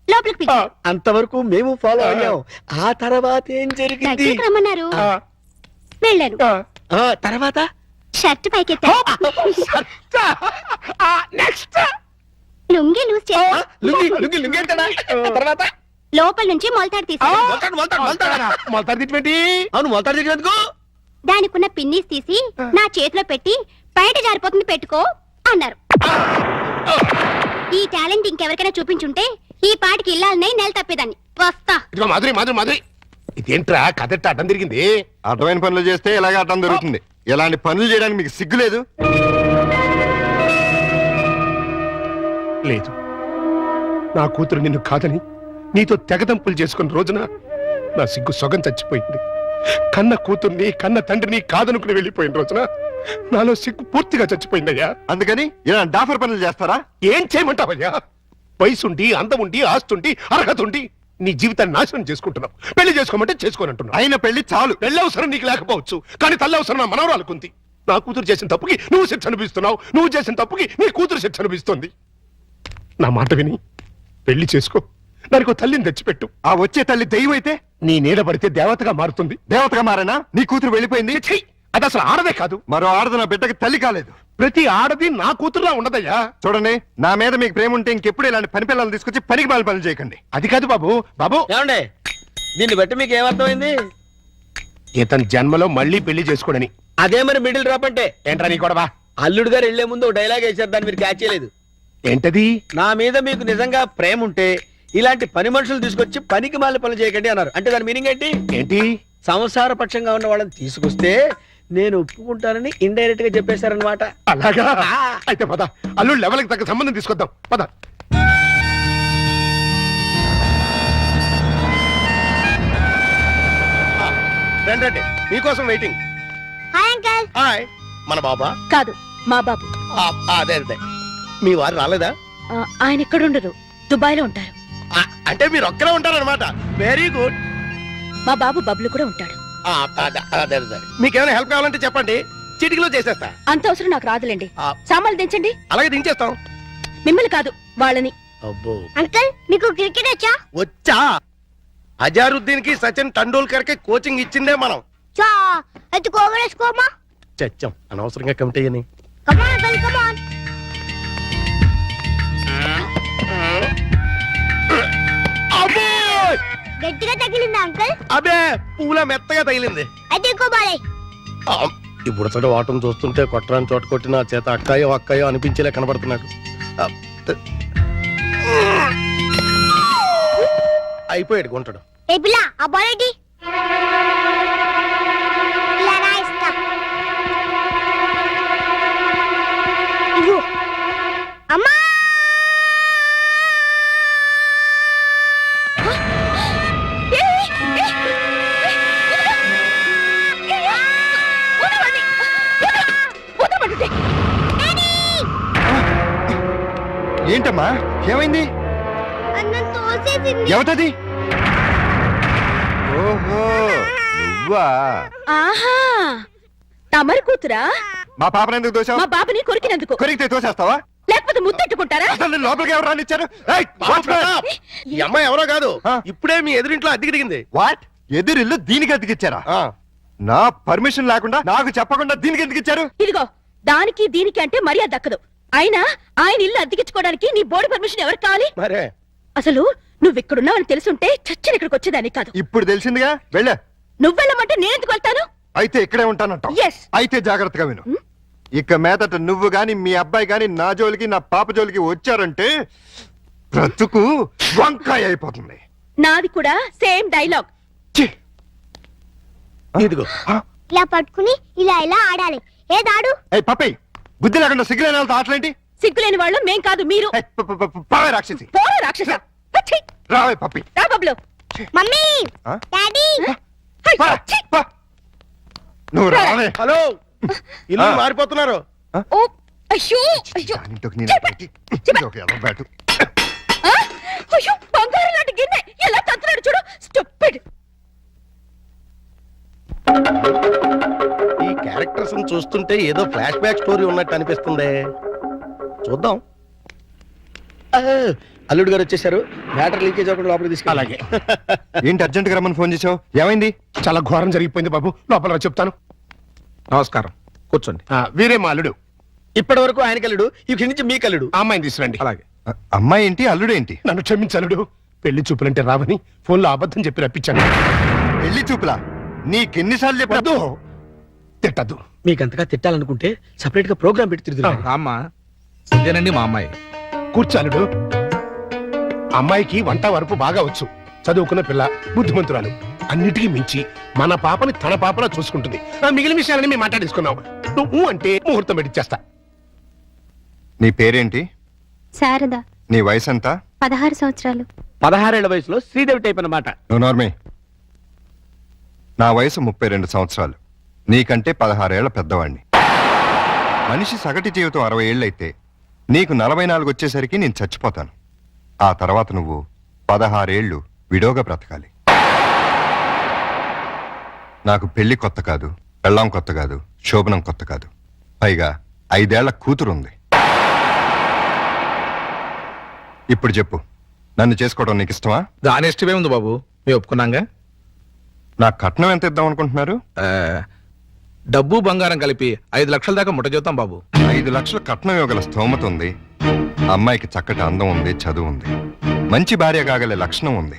లోపలికి పిలిచి అంతవరకు మేము ఫాలో అయ్యాం. ఆ తర్వాత ఏం జరిగింది? దగ్గరికి రమ్మన్నారు, వెళ్ళాను. తర్వాత షర్ట్ పైకెత్తా. నెక్స్ట్ లుంగి లూజ్ చేస్తా లుంగి ఏంటడా? తర్వాత లోపల నుంచి మొలతాడు తీసి మొలతాడు తిట్టి అవును మొలతాడు తిట్టినందుకు దానికున్న పిన్నీస్ తీసి నా చేతిలో పెట్టి బయట జారిపోతుంది పెట్టుకో అన్నారు. ఈ టాలెంట్ ఇంకెవరికైనా చూపించుంటే ఈ పాటికి ఇల్లాలనే నెల తప్పేదాన్ని. వస్తా. ఇదిగో మాధురి ఇదేంట్రా కదెట్ట అడ్డం తిరిగింది? అర్థమైన పనులు చేస్తే ఇలాగే అర్థం దొరుకుతుంది. ఇలాంటి పనులు చేయడానికి మీకు సిగ్గు లేదు? లేదు, నా కూతురు నిన్ను కాదని నీతో తెగదంపులు చేసుకున్న రోజున నా సిగ్గు సొగం చచ్చిపోయింది. కన్న కూతుర్ని కన్న తండ్రిని కాదనుకుని వెళ్ళిపోయిన రోజున నాలో సిగ్గు పూర్తిగా చచ్చిపోయిందయ్యా. అందుకని ఇలా డాఫర్ పనులు చేస్తారా? ఏం చేయమంటావయ్యా? వయసుండి అందముండి ఆస్తుండి అర్హత ఉండి నీ జీవితాన్ని నాశనం చేసుకుంటున్నావు. పెళ్లి చేసుకోమంటే చేసుకోనంటున్నావు. అయిన పెళ్లి చాలు. పెళ్లి అవసరం నీకు లేకపోవచ్చు, కానీ తల్లి అవసరం నా మనవరాలకుంది. నా కూతురు చేసిన తప్పుకి నువ్వు శిక్ష అనిపిస్తున్నావు, నువ్వు చేసిన తప్పుకి నీ కూతురు శిక్ష అనిపిస్తుంది. నా మాట విని పెళ్లి చేసుకో, దానికి ఓ తల్లిని తెచ్చిపెట్టు. ఆ వచ్చే తల్లి దెయ్యం అయితే నీ నీడ పడితే దేవతగా మారుతుంది. దేవతగా మారేనా? నీ కూతురు వెళ్ళిపోయింది. ఛీ! అది అసలు ఆడదే కాదు. మరో ఆడది నా బిడ్డకి తల్లి కాలేదు. ప్రతి ఆడది నా కూతురులా ఉండదయ్యా. చూడండి, నా మీద మీకు ప్రేమ ఉంటే ఇంకెప్పుడు ఇలాంటి పని పిల్లలు తీసుకొచ్చి పనికి మాలి పనులు చేయకండి. అది కాదు బాబు. ఏమండే దీన్ని బట్టి మీకు ఏమర్థమైంది? ఇతని జన్మలో మళ్ళీ పెళ్లి చేసుకోడని. అదే మరి మిడిల్ డ్రాప్ అంటే ఏంట్రా నీ గొడవ? అల్లుడు గారు వెళ్లే ముందు ఒక డైలాగ్ వేశారు, దాన్ని మీరు క్యాచ్ చేయలేదు. ఏంటది? నా మీద మీకు నిజంగా ప్రేమ ఉంటే ఇలాంటి పని మనుషులు తీసుకొచ్చి పనికి మాలి పనులు చేయకండి అన్నారు. అంటే దాని మీనింగ్ ఏంటి? ఏంటి? సంసార పక్షంగా ఉన్న వాళ్ళని తీసుకొస్తే నేను ఒప్పుకుంటానని ఇండైరెక్ట్ గా చెప్పేశారనమాట. అలాగా? అయితే పద, అల్లుడు లెవెల్కి తగ్గ సంబంధం తీసుకొద్దాం. పద. రండి, మీకోసం వెయిటింగ్. Hi uncle. హాయ్. మన బాబా? కాదు, మా బాబు. అదే మీ వారు రాలేదా? ఆయన ఎక్కడ ఉండరు, దుబాయ్ లో ఉంటారు. అంటే మీరు ఒక్కరే ఉంటారనమాట. Very good. మా బాబు బబ్లు కూడా ఉంటాడు. అదే మీకేమైనా హెల్ప్ కావాలంటే చెప్పండి, చిటికలో చేసేస్తా. అంత అవసరం నాకు రాదులేండి. సామాన్లు దించండి. అలాగే దించేస్తాం. మిమ్మల్ని కాదు, వాళ్ళని. అబ్బో, అంకల్ మీకు క్రికెట్ వచ్చా? వచ్చా. అజారుద్దీన్ కి సచిన్ టెండూల్కర్ కి కోచింగ్ ఇచ్చిందే మనం. చా అయితే కోగలేసుకోమా. చచ్చాం అనవసరంగా కమిటీ అని. కమాన్ అంకల్ కమాన్. గట్టిగా తగిలిందా అంకల్? అబే పూల మెత్తగా తగిలింది. అయితే ఎక్కువ బాలే. ఇప్పుడు అసలు వాటం చూస్తుంటే కొట్టరాని చోట కొట్టి నా చేత అక్కాయో అక్కాయో అనిపించేలా కనబడుతున్నాడు. అయిపోయాడు గుంటడు. ఏ పిల్ల ఆ బాల్ ఏంటి? ఇలా రాయిస్తా. ఇదిగో. అమ్మా ఏంటమ్మా, ఏమైంది? అన్నం తోసేసింది. ఎవతది? ఓహో, నువ్వా? ఆహా, తమరి కూతురా? మా పాపను ఎందుకు దోశావు? మా బాబుని కొరికినందుకు. కొరికితే తోసేస్తావా? లేకపోతే ముద్దెట్టుకుంటారా? అసలు లోపలికి ఎవరు రానిచ్చారు? ఈ అమ్మాయి ఎవరో కాదు, ఇప్పుడే మీ ఎదురింట్లో అద్దెకి దిగింది. వాట్? ఎదురిల్లు దీనికి అద్దెకిచ్చారా? నా పర్మిషన్ లేకుండా నాకు చెప్పకుండా దీనికి ఎందుకు ఇచ్చారు? ఇదిగో, దానికి దీనికి అంటే మర్యాద దక్కదు. అయినా ఆయన ఇల్లు అద్దెకించుకోవడానికి నీ బోర్డు పర్మిషన్ ఎవరికి కావాలి? మరే అసలు నువ్వు ఇక్కడున్నావని తెలుసుంటే చచ్చిన ఇక్కడికి వచ్చేదాన్ని కాదు. ఇప్పుడు తెలిసిందిగా, వెళ్ళా. నువ్వెళ్ళమంటే నేను ఎందుకు వెళ్తాను? అయితే ఇక్కడే ఉంటానంట. Yes. అయితే జాగ్రత్తగా విను. ఇక మీదట నువ్వు గాని మీ అబ్బాయి గాని నా జోలికి నా పాప జోలికి వచ్చారంటే బ్రతుకు వంకాయ అయిపోతుంది. నాది కూడా సేమ్ డైలాగ్. ఇదిగో ఇలా పట్టుకుని ఇలా ఇలా ఆడాలి. ఏదాడు? ఏ పప్పి, బుద్ధి లేకుండా సిగ్గులేని వాళ్ళతో ఆటలేంటి? సిగ్గులేని వాళ్ళు మేం కాదు, మీరు. పావే రాక్షసి. పోరా రాక్షస. ఛీ! రావే పప్పి. రా బబ్లు. మమ్మీ ఆ? డాడీ హై, పా, ఛీ! పా. నువ్వు రావే. హలో, ఇల్లు మారిపోతున్నారు. ఓ, అయ్యో, అయ్యో. దానింటోకి నేను చెప్పండి. ఇదొక ఎర్ర బ్యాటు. ఆ? అయ్యో, బంగారం లాంటి గిన్నె ఎలా తంతున్నాడు చూడు. స్టూపిడ్. ఈ క్యారెక్టర్స్ చూస్తుంటే ఏదో ఫ్లాష్ బ్యాక్ స్టోరీ ఉన్నట్టు అనిపిస్తుంది. చూద్దాం. అల్లుడు గారు వచ్చేసారు. మ్యాటర్ లీకేజ్ అవ్వకుండా లోపలికి తీసుకెళ్ళి. అలాగే. ఏంటి అర్జెంట్ గా రమ్మని ఫోన్ చేసావు? ఏమైంది? చాలా ఘోరం జరిగిపోయింది బాబు, లోపల చెప్తాను. నమస్కారం, కూర్చోండి. వీరే మా అల్లుడు. ఇప్పటి వరకు ఆయన కల్లుడు, ఇక్కడి నుంచి మీ కల్లుడు. ఆ అమ్మాయిని తీసుకురండి. అలాగే. అమ్మాయి ఏంటి అల్లుడేంటి? నన్ను క్షమించలుడు. పెళ్లి చూపులంటే రావని ఫోన్లో అబద్ధం చెప్పి రప్పించాను. పెళ్లి చూపులా? నీకెన్నిసార్లు చెప్పదు? తిట్టద్దు. మీకంతగా తిట్టాలనుకుంటే సెపరేట్ గా ప్రోగ్రామ్ పెట్టి తిరుగుతున్నా. అమ్మా ఇదేనండి మా అమ్మాయి. కూర్చాలుడు. అమ్మాయికి వంట వరపు బాగా వచ్చు, చదువుకున్న పిల్ల, బుద్ధిమంతురాలు. అన్నిటికీ మించి మన పాపని తన పాపలా చూసుకుంటుంది. మిగిలిన విషయాలని మేము మాట్లాడేసుకున్నాం. నువ్వు అంటే ముహూర్తం పెట్టిచ్చేస్తా. నీ పేరేంటి? శారద. నీ వయసు ఎంత? 16 సంవత్సరాలు. 16 ఏళ్ల వయసులో శ్రీదేవి టైప్ అన్నమాట. నార్మే. నా వయసు 32 సంవత్సరాలు. నీకంటే 16 ఏళ్ల పెద్దవాణ్ణి. మనిషి సగటు జీవితం 60 ఏళ్ళైతే నీకు 44 వచ్చేసరికి నేను చచ్చిపోతాను. ఆ తర్వాత నువ్వు 16 ఏళ్ళు విడోగా బ్రతకాలి. నాకు పెళ్లి కొత్త కాదు, పెళ్ళాం కొత్త కాదు, శోభనం కొత్త కాదు. పైగా 5 ఏళ్ల కూతురుంది. ఇప్పుడు చెప్పు, నన్ను చేసుకోవడం నీకు ఇష్టమా? దాని ఇష్టమే ఉంది బాబు, మేము ఒప్పుకున్నాగా. నా కట్నం ఎంత ఇద్దాం అనుకుంటున్నారు? డబ్బు బంగారం కలిపి 5 లక్షల దాకా ముట్ట చూద్దాం బాబు. 5 లక్షల కట్నం ఇవ్వగల స్తోమత ఉంది. అమ్మాయికి చక్కటి అందం ఉంది, చదువు ఉంది, మంచి భార్య కాగలే లక్షణం ఉంది.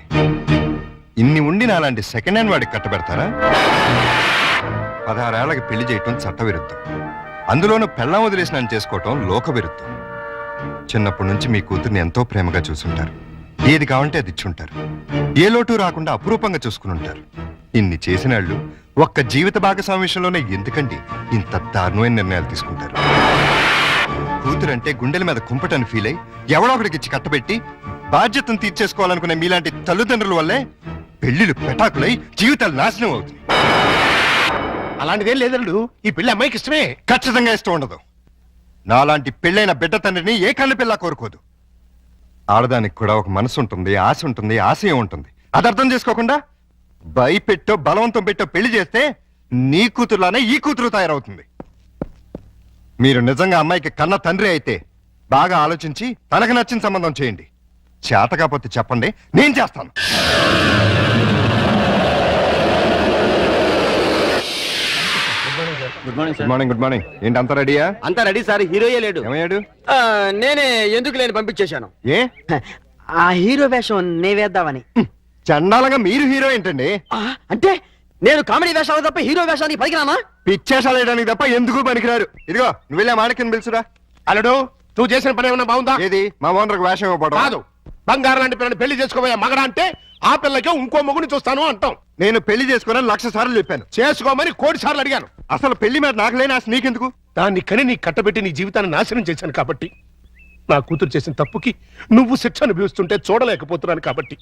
ఇన్ని ఉండి నాలాంటి సెకండ్ హ్యాండ్ వాడికి కట్టబెడతారా? 16 ఏళ్ళకి పెళ్లి చేయటం చట్టవిరుద్ధం. అందులోనూ పెళ్ళాం వదిలేసి నన్ను చేసుకోవటం లోక విరుద్ధం. చిన్నప్పటి నుంచి మీ కూతుర్ని ఎంతో ప్రేమగా చూసుంటారు. ఏది కావంటే అది ఇచ్చుంటారు. ఏ లోటు రాకుండా అపురూపంగా చూసుకుని ఉంటారు. ఇన్ని చేసినాళ్ళు ఒక్క జీవిత భాగస్వామి విషయంలోనే ఎందుకండి ఇంత దారుణమైన నిర్ణయాలు తీసుకుంటారు? కూతురంటే గుండెల మీద కుంపటని ఫీల్ అయి ఎవడో ఒకడికి ఇచ్చి కట్టబెట్టి బాధ్యతను తీర్చేసుకోవాలనుకునే మీలాంటి తల్లిదండ్రుల వల్లే పెళ్లిళ్ళు పెటాకులై జీవితాలు నాశనం అవుతుంది. అలాంటిదేం లేదల్లుడు. ఈ పెళ్లి అమ్మాయికి ఇష్టమే. ఖచ్చితంగా ఇష్టం ఉండదు. నాలాంటి పెళ్ళైన బిడ్డ తండ్రిని ఏ కళ్ళు పిల్ల కోరుకోదు. ఆడదానికి కూడా ఒక మనసు ఉంటుంది, ఆశ ఉంటుంది, ఆశయం ఉంటుంది. అది అర్థం చేసుకోకుండా భయపెట్టో బలవంతం పెట్టో పెళ్లి చేస్తే నీ కూతురులానే ఈ కూతురు తయారవుతుంది. మీరు నిజంగా అమ్మాయికి కన్న తండ్రి అయితే బాగా ఆలోచించి తనకు నచ్చిన సంబంధం చేయండి. చేత కాకపోతే చెప్పండి, నేను చేస్తాను. Good morning good morning. Good morning. ఏంటి అంతా రెడీయా? అంతా రెడీ సార్. హీరోయే లేడు. ఏమయ్యాడు? నేనే ఎందుకు లేని పంపించేశాను. ఏ ఆ హీరో వేషం నే వేద్దామని. చండాలంగా మీరు హీరో ఏంటండి? అంటే నేను కామెడీ వేషాలు తప్ప హీరో వేషానికి పలికినానా? పిచ్చేషాలు వేయడానికి తప్ప ఎందుకు పనికిరారు. ఇదిగో నువ్వు వెళ్ళా మాణిక్యం పిలుచురా. అల్లుడు, నువ్వు చేసిన పని ఏమన్నా బాగుందా? ఏది మా ఓనర్కి వేషం ఇవ్వబడదు. కాదు, బంగారం లాంటి పిల్లని పెళ్లి చేసుకోబోయే మగడా అంటే ఆ పిల్లకే ఇంకో మొగుని చూస్తాను అంటాం. నేను పెళ్లి చేసుకోనని 1,00,000 సార్లు చెప్పాను. చేసుకోమని 1,00,000 సార్లు అడిగాను. అసలు పెళ్లి మీద నాకు లేని ఆశ నీకెందుకు? దాన్ని కని నీ కట్టబెట్టి నీ జీవితాన్ని నాశనం చేశాను కాబట్టి. నా కూతురు చేసిన తప్పుకి నువ్వు శిక్ష అనుభవిస్తుంటే చూడలేకపోతున్నాను కాబట్టి.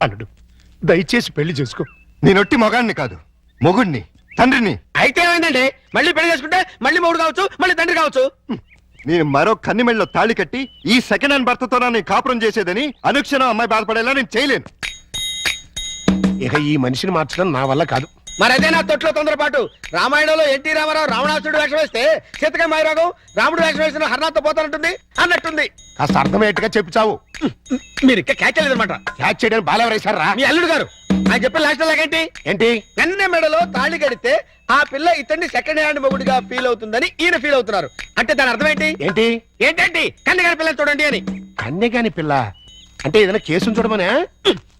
అల్లుడు, దయచేసి పెళ్లి చేసుకో. నేనొట్టి మగాడిని కాదు, మొగుడిని, తండ్రిని. అయితే ఏమైందండి? మళ్ళీ పెళ్లి చేసుకుంటే మళ్ళీ మొగుడు కావచ్చు, మళ్ళీ తండ్రి కావచ్చు. నేను మరో కన్నిమెళ్ళలో తాళి కట్టి ఈ సెకండ్ హ్యాండ్ భర్తతో నేను కాపురం చేసేదని అనుక్షణం అమ్మాయి బాధపడేలా నేను చేయలేను. ఇక ఈ మనిషిని మార్చడం నా వల్ల కాదు. మరి అదే నా తొట్లో తొందరపాటు. రామాయణంలో ఎన్టీ రామారావు రావణాసుడు వేషం వేస్తే సీతక మాయరాగం రాముడు వేషం వేసిన హర్నాథ్తో పోతానంటుంది అన్నట్టుంది. కాస్త అర్థమయ్యేట్టుగా చెప్పు చావు. మీరు ఇంకా క్యాచ్ చేయలేదన్నమాట. క్యాచ్ చేయడానికి బాలెవరేశారా? మీ అల్లుడు గారు. ఆయన చెప్పిన లాస్ట్ లాగేంటి? ఏంటి? కన్నె మెడలో తాళి కడితే ఆ పిల్ల ఇతన్ని సెకండ్ హ్యాండ్ మొగుడిగా ఫీల్ అవుతుందని ఈయన ఫీల్ అవుతున్నారు. అంటే దాని అర్థం ఏంటి? ఏంటి? ఏంటంటే కన్నె గారి పిల్లలు చూడండి అని. కన్యగాని పిల్ల అంటే ఏదైనా కేసును చూడమనే?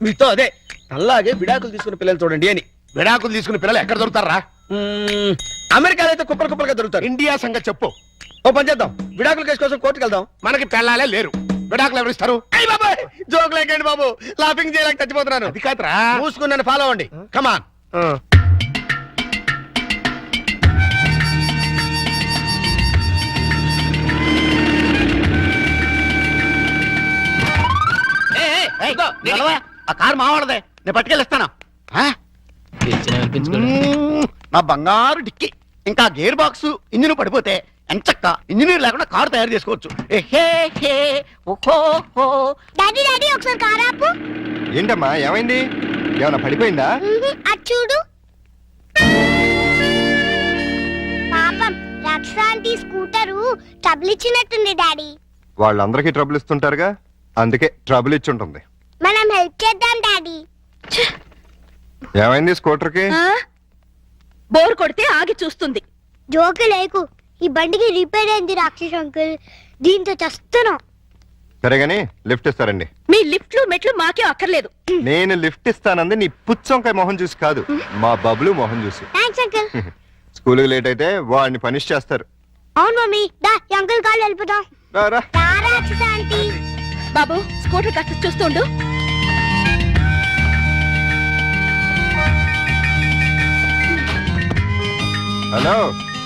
మీతో అదే అలాగే విడాకులు తీసుకున్న పిల్లలు చూడండి అని. విడాకులు తీసుకున్న పిల్లలు ఎక్కడ దొరుకుతారా? అమెరికాలో అయితే కుప్పలు కుప్పలుగా దొరుకుతారు. ఇండియా సంగతి చెప్పు. ఓ పని చేద్దాం, విడాకుల కేసు కోసం కోర్టుకు వెళ్దాం. మనకి పెళ్ళాలే లేరు, విడాకులు ఎవరు ఇస్తారు? అయ్యి బాబాయ్, జోక్ లేకండి బాబు, లాఫింగ్ చేయలేక చచ్చిపోతున్నాను. అది కాదురా. మూసుకుని నన్ను ఫాలో అవ్వండి. కమాన్. ఆ కారు మావాడదే, నేను పట్టుకెళ్ళిస్తాను. నా బంగారు డిక్కి ఇంకా గేర్ బాక్స్ ఇంజిన్ పడిపోతే ఎంచక్క ఇంజనీర్ లేకుండా కారు తయారు చేసుకోవచ్చు. డాడీ డాడీ ఒకసారి కారు ఆపు. ఏంటమ్మా ఏమైంది? ఏమన్నా పడిపోయిందా? అది చూడు. పాపం రక్షాంటి స్కూటరు ట్రబుల్ ఇచ్చినట్టుంది డాడీ. వాళ్ళందరికీ ట్రబుల్ ఇస్తుంటారుగా, అందుకే ట్రబుల్ ఇచ్చి ఉంటుంది. మనం హెల్ప్ చేద్దాం డాడీ. ఏమైంది స్కూటర్కి? బోర్ కొడితే ఆగి చూస్తుంది. జోకు లేకు, ఈ బండికి రిపేర్ అయింది రాక్షస్ అంకుల్, దీంతో చస్తున్నాం. సరే గానీ లిఫ్ట్ ఇస్తారండి. మీ లిఫ్ట్లు మెట్లు మాకే అక్కర్లేదు. నేను లిఫ్ట్ ఇస్తానంది నీ పుచ్చొంకాయ మొహం చూసి కాదు, మా బబ్లు మొహం చూసి. Thanks uncle. స్కూల్కి లేట్ అయితే వాడిని పనిష్ చేస్తారు. అవును మమ్మీ, దా ఈ అంకుల్ కాళ్ళు వెళ్ళిపోదాం. రారా. తారా అక్షిత ఆంటీ. బాబు స్కూటర్ కాస్త చూస్తుండు. హలో,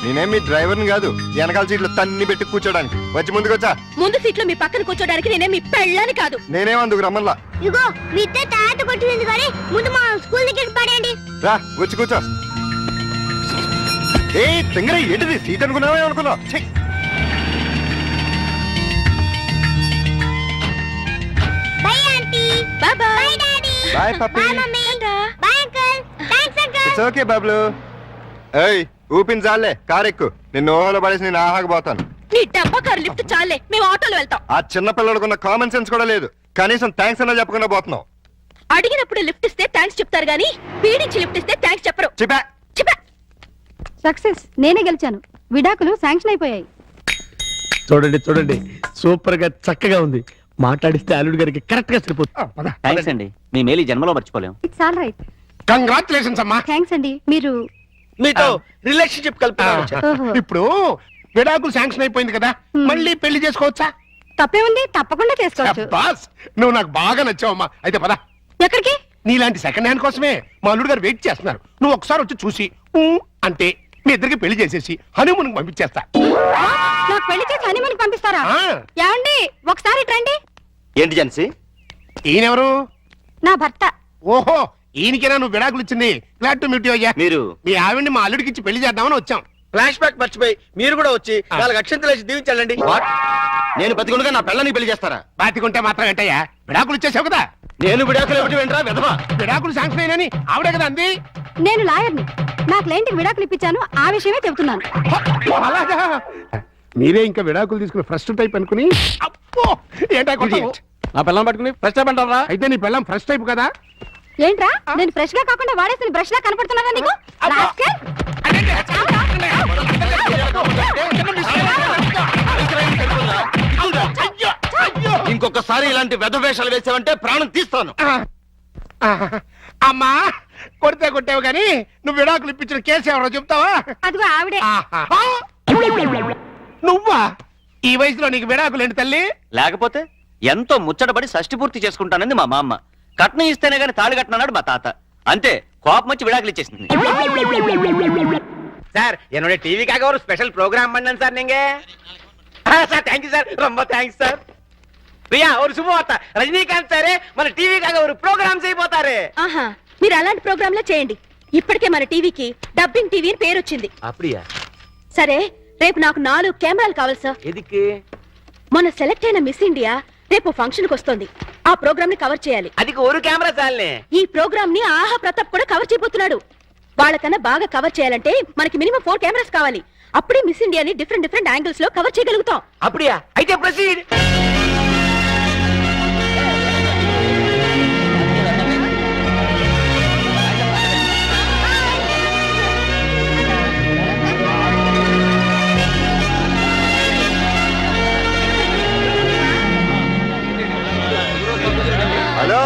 నేనేం మీ డ్రైవర్ని కాదు, వెనకాల సీట్లు తన్ని పెట్టి కూర్చోడానికి. వచ్చి ముందుకొచ్చా. ముందు సీట్లో మీ పక్కన కూర్చోడానికి నేనే మీ పెళ్ళాని కాదు. నేనేం అందుకు రమ్మల్లా. ఇగో మీ ఇద్దరు తాత కొట్టింది కానీ ముందు మా స్కూల్ దగ్గర పడండి. రా వచ్చి కూర్చో. ఏ తింగర ఏంటిది, సీట్ అనుకున్నావే అనుకున్నావు. Bye aunty. Bye bye. Bye daddy. Bye Pappi. Bye mummy. Bye uncle. Thanks uncle. It's okay Bablu. ఏయ్ ఊపిన చాలే, కార్ ఎక్కు. నిన్ను ఓహోలో పడేసి నేను ఆహాకపోతాను. నీ డబ్బా కారు లిఫ్ట్ చాలే, మేము ఆటోలో వెళ్తాం. ఆ చిన్న పిల్లడుకున్న కామన్ సెన్స్ కూడా లేదు. కనీసం థ్యాంక్స్ అన్నా చెప్పకుండా పోతున్నావు. అడిగినప్పుడు లిఫ్ట్ ఇస్తే థ్యాంక్స్ చెప్తారు గానీ పీడించి లిఫ్ట్ ఇస్తే థ్యాంక్స్ చెప్పరు. చెప్పా. సక్సెస్, నేనే గెలిచాను. విడాకులు శాంక్షన్ అయిపోయాయి. చూడండి చూడండి, సూపర్ గా చక్కగా ఉంది. మాట్లాడిస్తే అల్లుడు గారికి కరెక్ట్ గా సరిపోతుంది. థ్యాంక్స్ అండి, మీ మేలు జన్మలో మర్చిపోలేం. It's all right. కంగ్రాచులేషన్స్ అమ్మా. థ్యాంక్స్ అండి. మీరు మీతో రిలేషన్షిప్ కలుపుతున్నారు. ఓహో. ఇప్పుడు విడాకులు శాంక్షన్ అయిపోయింది కదా, మళ్ళీ పెళ్లి చేసుకోవచ్చా? తప్పే ఉంది, తప్పకుండా చేసుకోవచ్చు. బాస్, నువ్వు నాకు బాగా నచ్చావమ్మా. అయితే పద. ఎక్కడికి? నీలాంటి సెకండ్ హ్యాండ్ కోసమే మా అల్లుడు గారు వెయిట్ చేస్తున్నారు. నువ్వు ఒకసారి వచ్చి చూసి ఊ అంటే మీ ఇద్దరికి పెళ్లి చేసేసి హనీమూన్ పంపించేస్తా. నాకు పెళ్లి చేసి హనీమూన్ పంపిస్తారా? ఆ. ఏమండి ఒకసారి రండి. ఏంటి జన్సీ? ఈయనెవరు? నా భర్త. ఓహో, ఈయనకేనా నువ్వు విడాకులు ఇచ్చింది? గ్లాడ్ టు మీట్ యు అయ్యా. మీరు మీ ఆవిడ్ని మా అల్లుడికి ఇచ్చి పెళ్లి చేద్దామని వచ్చాం. ఫ్లాష్ బ్యాక్ మర్చిపోయి మీరు కూడా వచ్చి వాళ్ళకి అక్షంతలు వేసి దీవించాలండి. నేను బతికుండగా నా పిల్లని పెళ్లి చేస్తారా? బాతికుంటే మాత్రం ఏంటయ్యా, విడాకులు ఇచ్చేసావు కదా. నేను విడాకులు ఏమిటి వెంటరా విధవా? విడాకులు శాంక్షన్ అయినని ఆవిడే కదా అంది. నేను లాయర్ని. నా క్లయింట్కి విడాకులు ఇప్పించాను, ఆ విషయమే చెబుతున్నాను. అలాగా? మీరే ఇంకా విడాకులు తీసుకుని ఫస్ట్ టైప్ అనుకుని అప్పో ఏంటా కొట్టావు? నా పిల్లలు పట్టుకుని ఫస్ట్ టైం అంటారా? అయితే నీ పెళ్ళం ఫస్ట్ టైప్ కదా. ఏంట్రా, నేను ఫ్రెష్ గా కాకుండా వాడేసిన బ్రష్ లా కనపడుతున్నారా నీకు? రాస్కెల్. ఇంకొకసారి ఇలాంటి వెధవేషాలు వేసావంటే ప్రాణం తీస్తాను. అమ్మా, కొడితే కొట్టావు కానీ నువ్వు విడాకులు ఇప్పించిన కేసు ఎవరో చెప్తావా? అదిగో ఆవిడే. నువ్వా? ఈ వయసులో నీకు విడాకులు ఏంటి తల్లి? లేకపోతే ఎంతో ముచ్చటపడి షష్టి పూర్తి చేసుకుంటానంది మా మామ. కట్నం ఇస్తేనే గానీ తాళి కట్టనన్నాడు మా తాత. అంతే, కోపం వచ్చి విడాకులు ఇచ్చేసింది. சார் என்னோட டிவிக்காக ஒரு ஸ்பெஷல் ப்ரோக்ராம் பண்ணேன் சார் நீங்க. சார் தேங்க்யூ சார், ரொம்ப தேங்க்ஸ் சார். ప్రియా ஒரு శుభవార్త, రజనీకాంత్ సారే మన టీవీకాగా ఒక ప్రోగ్రామ్ చేయబోతారు. ఆహా, మీరు అలాంటి ప్రోగ్రాంలే చేయండి. ఇప్పటికే మన టీవీకి డబ్బింగ్ టీవీ అని పేరు వచ్చింది. அப்படியா? సరే, రేపు నాకు 4 కెమెరాలు కావాలి సార్. ఎదికి? మొన్న సెలెక్ట్ అయిన మిస్ ఇండియా రేపు ఫంక్షన్ కి వస్తుంది. ఆ ప్రోగ్రామ్ ని కవర్ చేయాలి. అదికి ఒక కెమెరా చాలే. ఈ ప్రోగ్రామ్ ని ఆహా ప్రతాప్ కూడా కవర్ చేయబోతున్నాడు. వాళ్ళకన్నా బాగా కవర్ చేయాలంటే మనకి మినిమం 4 కెమెరాస్ కావాలి. అప్పుడే మిస్ ఇండియాని డిఫరెంట్ యాంగిల్స్ లో కవర్ చేయగలుగుతాం. அப்படியா? అయితే ప్రొసీడ్. హలో,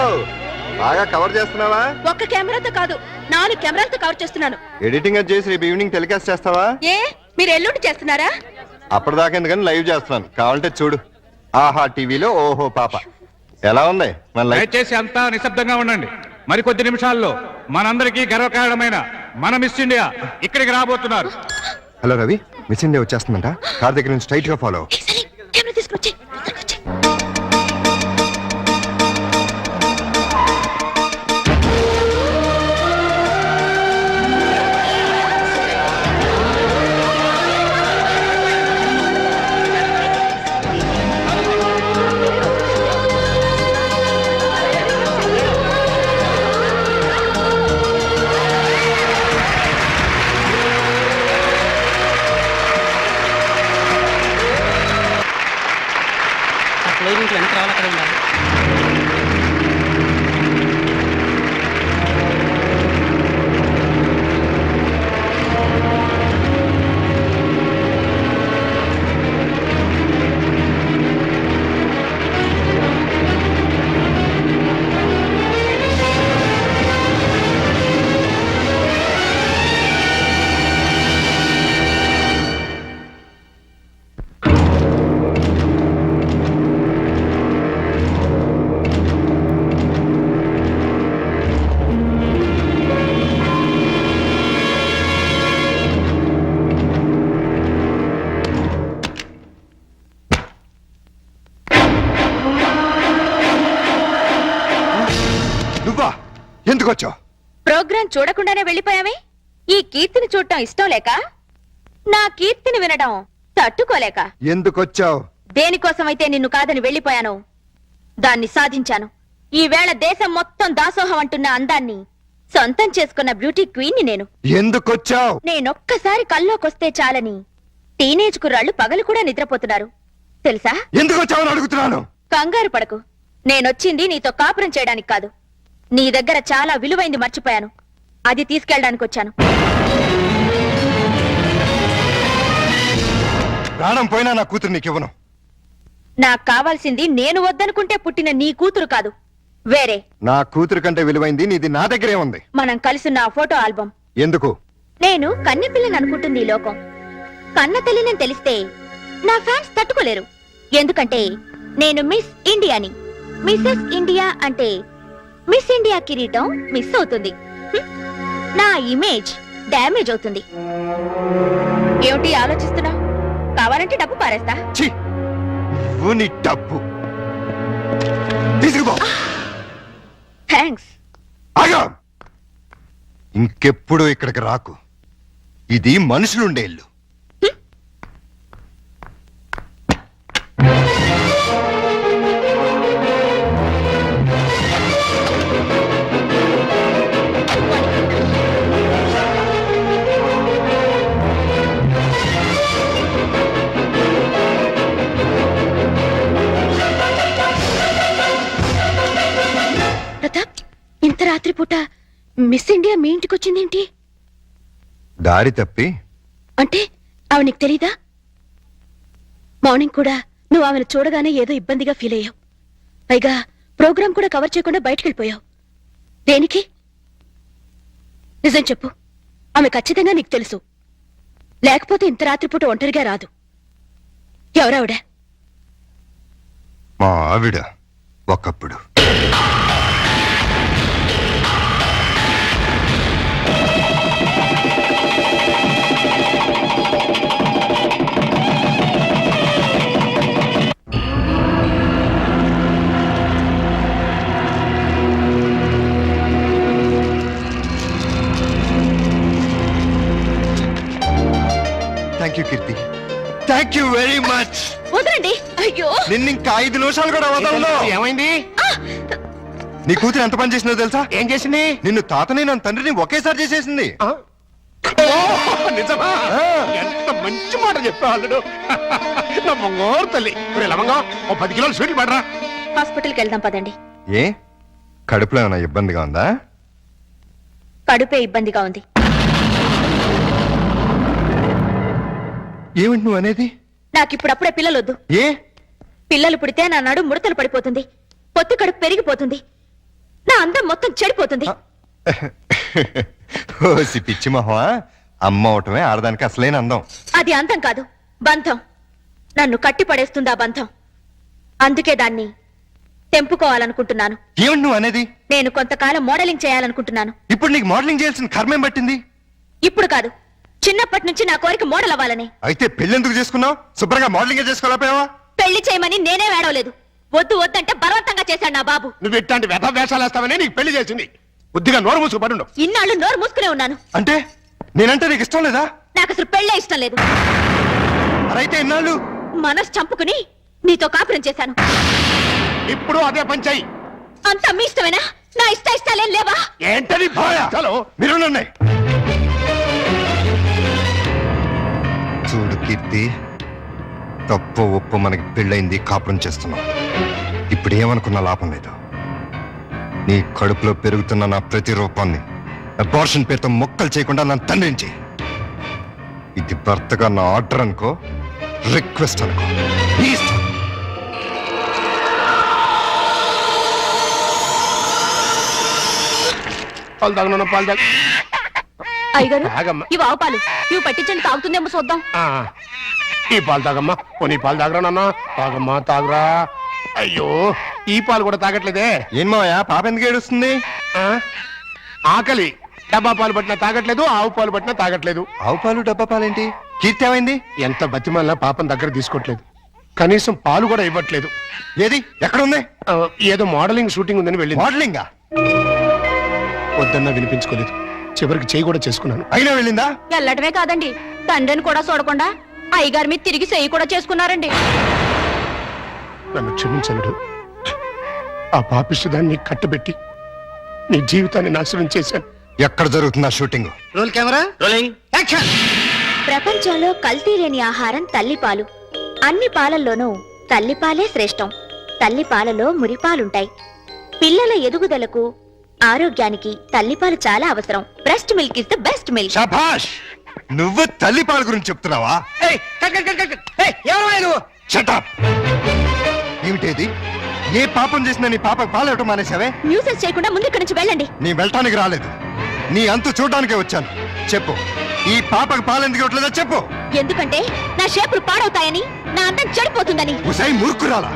బాగా కవర్ చేస్తున్నావా? ఒక్క కెమెరాతో కాదు, 4 కెమెరాలతో కవర్ చేస్తున్నాను. ఎడిటింగ్ అది చేసి రేపు ఈవినింగ్ టెలికాస్ట్ చేస్తావా? ఏ, మీరు ఎల్లుండి చేస్తున్నారా? అప్పటిదాకా ఎందుకని లైవ్ చేస్తున్నాను, కావాలంటే చూడు. ఆహా టీవీలో ఓహో పాప. ఎలా ఉంది మన లైవ్? దయచేసి అంతా నిశ్శబ్దంగా ఉండండి. మరికొద్ది నిమిషాల్లో మనందరికీ గర్వకారణమైన మన మిస్ ఇండియా ఇక్కడికి రాబోతున్నారు. హలో రవి, మిస్ ఇండియా వచ్చేస్తుందంట. కార్ దగ్గర నుంచి స్ట్రైట్ గా ఫాలో. కెమెరా తీసుకొచ్చి. ఎందుకు వచ్చావు? ప్రోగ్రాం చూడకుండానే వెళ్ళిపోయామే. ఈ కీర్తిని చూడటం ఇష్టం లేక, నా కీర్తిని వినడం తట్టుకోలేక. ఎందుకు వచ్చావు? దేనికోసమైతే నిన్ను కాదని వెళ్ళిపోయాను, దాన్ని సాధించాను. ఈవేళ దేశం మొత్తం దాసోహం అంటున్న అందాన్ని సొంతం చేసుకున్న బ్యూటీ క్వీన్ ని నేను. ఎందుకు వచ్చావు? నేనొక్కసారి కల్లోకొస్తే చాలని టీనేజ్ కుర్రాళ్ళు పగలు కూడా నిద్రపోతున్నారు తెలుసా? ఎందుకు వచ్చావని అడుగుతున్నాను. కంగారు పడకు, నేనొచ్చింది నీతో కాపురం చేయడానికి కాదు. నీ దగ్గర చాలా విలువైంది మర్చిపోయాను, అది తీసుకెళ్ళడానికి వచ్చాను. ప్రాణం పోయినా నా కూతురు నీకివ్వను. నాకు కావాల్సింది నేను వద్దనుకుంటే పుట్టిన నీ కూతురు కాదు, వేరే. నా కూతురు కంటే విలువైంది నీది నా దగ్గరే ఉంది. మనం కలిసిన ఆ ఫోటో ఆల్బమ్. ఎందుకు? నేను కన్నెపిల్లని అనుకుంటుంది ఈ లోకం. కన్న తల్లిని తెలిస్తే నా ఫ్యాన్స్ తట్టుకోలేరు. ఎందుకంటే నేను మిస్ ఇండియాని. మిస్సెస్ ఇండియా అంటే మిస్ ఇండియా కిరీటం మిస్ అవుతుంది, నా ఇమేజ్ డ్యామేజ్ అవుతుంది. ఏమిటి ఆలోచిస్తున్నావు? కావాలంటే డబ్బు పారేస్తా. నువ్వు నీ డబ్బు తీసుకుపో. థ్యాంక్స్. ఆగా, ఇంకెప్పుడు ఇక్కడికి రాకు. ఇది మనుషులుండే ఇల్లు. ప్రతాప్, ఇంత రాత్రిపూట మిస్ ఇండియా మీ ఇంటికి వచ్చిందేంటి? దారి తప్పి అంటే ఆమె నీకు తెలీదా? మార్నింగ్ కూడా నువ్వు ఆమెను చూడగానే ఏదో ఇబ్బందిగా ఫీల్ అయ్యావు. పైగా ప్రోగ్రాం కూడా కవర్ చేయకుండా బయటికి వెళ్ళిపోయావు. దేనికి? నిజం చెప్పు, ఆమె ఖచ్చితంగా నీకు తెలుసు. లేకపోతే ఇంత రాత్రిపూట ఒంటరిగా రాదు. ఎవరావిడ? మా ఆవిడ ఒకప్పుడు. Thank you Keerthi, thank you very much. వదలండి. అయ్యో, నిన్ను ఇంకా 5 నిమిషాలు కూడా వదలను. ఏమైంది? నీ కూతురు ఎంత పని చేసిందో తెలుసా? ఏం చేసింది? నిన్ను తాతని నన్ను తండ్రిని ఒకేసారి చేసేసింది. నిజమా? ఎంత మంచి మాట చెప్పావు అల్లుడు. నా బంగారు తల్లి. లవంగా ఓ 10 కిలోలు స్వీట్లు పడరా. హాస్పిటల్కి వెళ్దాం పదండి. ఏ కడుపులో ఏమైనా ఇబ్బందిగా ఉందా? కడుపే ఇబ్బందిగా ఉంది. ఏమిటి నువ్వు అనేది? నాకిప్పుడప్పుడే పిల్లలొద్దు. ఏ? పిల్లలు పుడితే నా నడు ముడతలు పడిపోతుంది, పొత్తి కడుపు పెరిగిపోతుంది, నా అందం మొత్తం చెడిపోతుంది. ఓసి పిచ్చి మొహమా, అమ్మ అవటమే ఆడదానికి అసలైన అందం. అది అందం కాదు, బంధం. నన్ను కట్టి పడేస్తుంది ఆ బంధం. అందుకే దాన్ని తెంపుకోవాలనుకుంటున్నాను. ఏమిటి నువ్వు అనేది? నేను కొంతకాలం మోడలింగ్ చేయాలనుకుంటున్నాను. ఇప్పుడు నీకు మోడలింగ్ చేయాల్సిన కర్మేం పట్టింది? ఇప్పుడు కాదు, చిన్నప్పటి నుంచి నా కోరిక మోడల్ అవ్వాలని. అయితే పెళ్ళెందుకు చేసుకున్నావు? శుభ్రంగా మోడలింగ్ చేసుకోలేకపోయావా? పెళ్లి చేయమని నేనే వేడవలేదు, వద్దు వద్దంటే బలవంతంగా చేశాడు నా బాబు. నువ్వు ఇట్లాంటి వ్యధ వేషాలు వేస్తావని నీకు పెళ్లి చేసింది. బుద్ధిగా నోరు మూసుకు పడుండు. ఇన్నాళ్ళు నోరు మూసుకునే ఉన్నాను. అంటే నేనంటే నీకు ఇష్టం లేదా? నాకు అసలు పెళ్ళే ఇష్టం లేదు. అయితే ఇన్నాళ్ళు మనసు చంపుకుని నీతో కాపురం చేశాను. ఇప్పుడు అదే పంచాయి. అంతా మీ ఇష్టమేనా? నా ఇష్టాలేం లేవా? ఏంటది భయ? చలో మీరు చూడు కీర్తి, తప్పు ఒప్పు మనకి పెళ్ళైంది, కాపురం చేస్తున్నాం. ఇప్పుడు ఏమనుకున్న లాభం లేదు. నీ కడుపులో పెరుగుతున్న నా ప్రతి రూపాన్ని అబార్షన్ పేరుతో మొక్కలు చేయకుండా నన్ను తండ్రించి. ఇది భర్తగా నా ఆర్డర్ అనుకో, రిక్వెస్ట్ అనుకో. పాలు తాగను, పాలు తాగ. అయ్యగారు, తాగమ్మా. ఇవి ఆవు పాలు, ఇవి పట్టించండి, తాగుతుందేమో చూద్దాం. ఈ పాలు తాగమ్మా. పోనీ పాలు తాగరా నాన్న. తాగమ్మా, తాగరా. అయ్యో, ఈ పాలు కూడా తాగట్లేదే. ఏం మావయ్య, పాప ఎందుకు ఏడుస్తుంది? ఆకలి. డబ్బా పాలు పట్టినా తాగట్లేదు, ఆవు పాలు పట్టినా తాగట్లేదు. ఆవు పాలు డబ్బా పాలేంటి? కీర్తి ఏమైంది? ఎంత బతిమాలినా పాపం దగ్గర తీసుకోవట్లేదు. కనీసం పాలు కూడా ఇవ్వట్లేదు. ఏది ఎక్కడ ఉంది? ఏదో మోడలింగ్ షూటింగ్ ఉందని వెళ్ళింది. మోడలింగా? వద్దన్నా వినిపించుకోలేదు. చివరికి చేయి కూడా చేసుకున్నాను. అయినా వెళ్ళిందా? వెళ్ళటమే కాదండి, తండ్రిని కూడా చూడకుండా అయ్యగారి మీద తిరిగి చెయ్యి కూడా చేసుకున్నారండి. నన్ను క్షమించలుడు. ఆ పాపిష్టిదాన్ని కట్టబెట్టి నీ జీవితాన్ని నాశనం చేశాను. ఎక్కడ జరుగుతుందా shooting? Roll camera rolling. Action. ప్రపంచంలో కల్తీ లేని ఆహారం తల్లిపాలు. అన్ని పాలల్లోనూ తల్లిపాలే శ్రేష్టం. తల్లిపాలలో మురిపాలుంటాయి. పిల్లల ఎదుగుదలకు ఆరోగ్యానికి తల్లిపాలు చాలా అవసరం. Breast milk is the best milk. శభాష్! నువ్వు తల్లిపాల గురించి చెప్తున్నావా? ఏమిటేది? ఏ పాపం చేసినా నీ పాప పాలవటం మానేసావే? న్యూసెన్స్ చేయకుండా ముందు ఇక్కడి నుంచి వెళ్ళండి. నీ వెళ్ళటానికి రాలేదు, నీ అంతు చూడడానికే వచ్చాను. చెప్పు, ఈ పాపకు పాలెందుకు ఇవ్వట్లేదో చెప్పు. ఎందుకంటే నా షేపులు పాడవుతాయని, నా అందం చెడిపోతుందని. ఉసై మూర్ఖురాలా!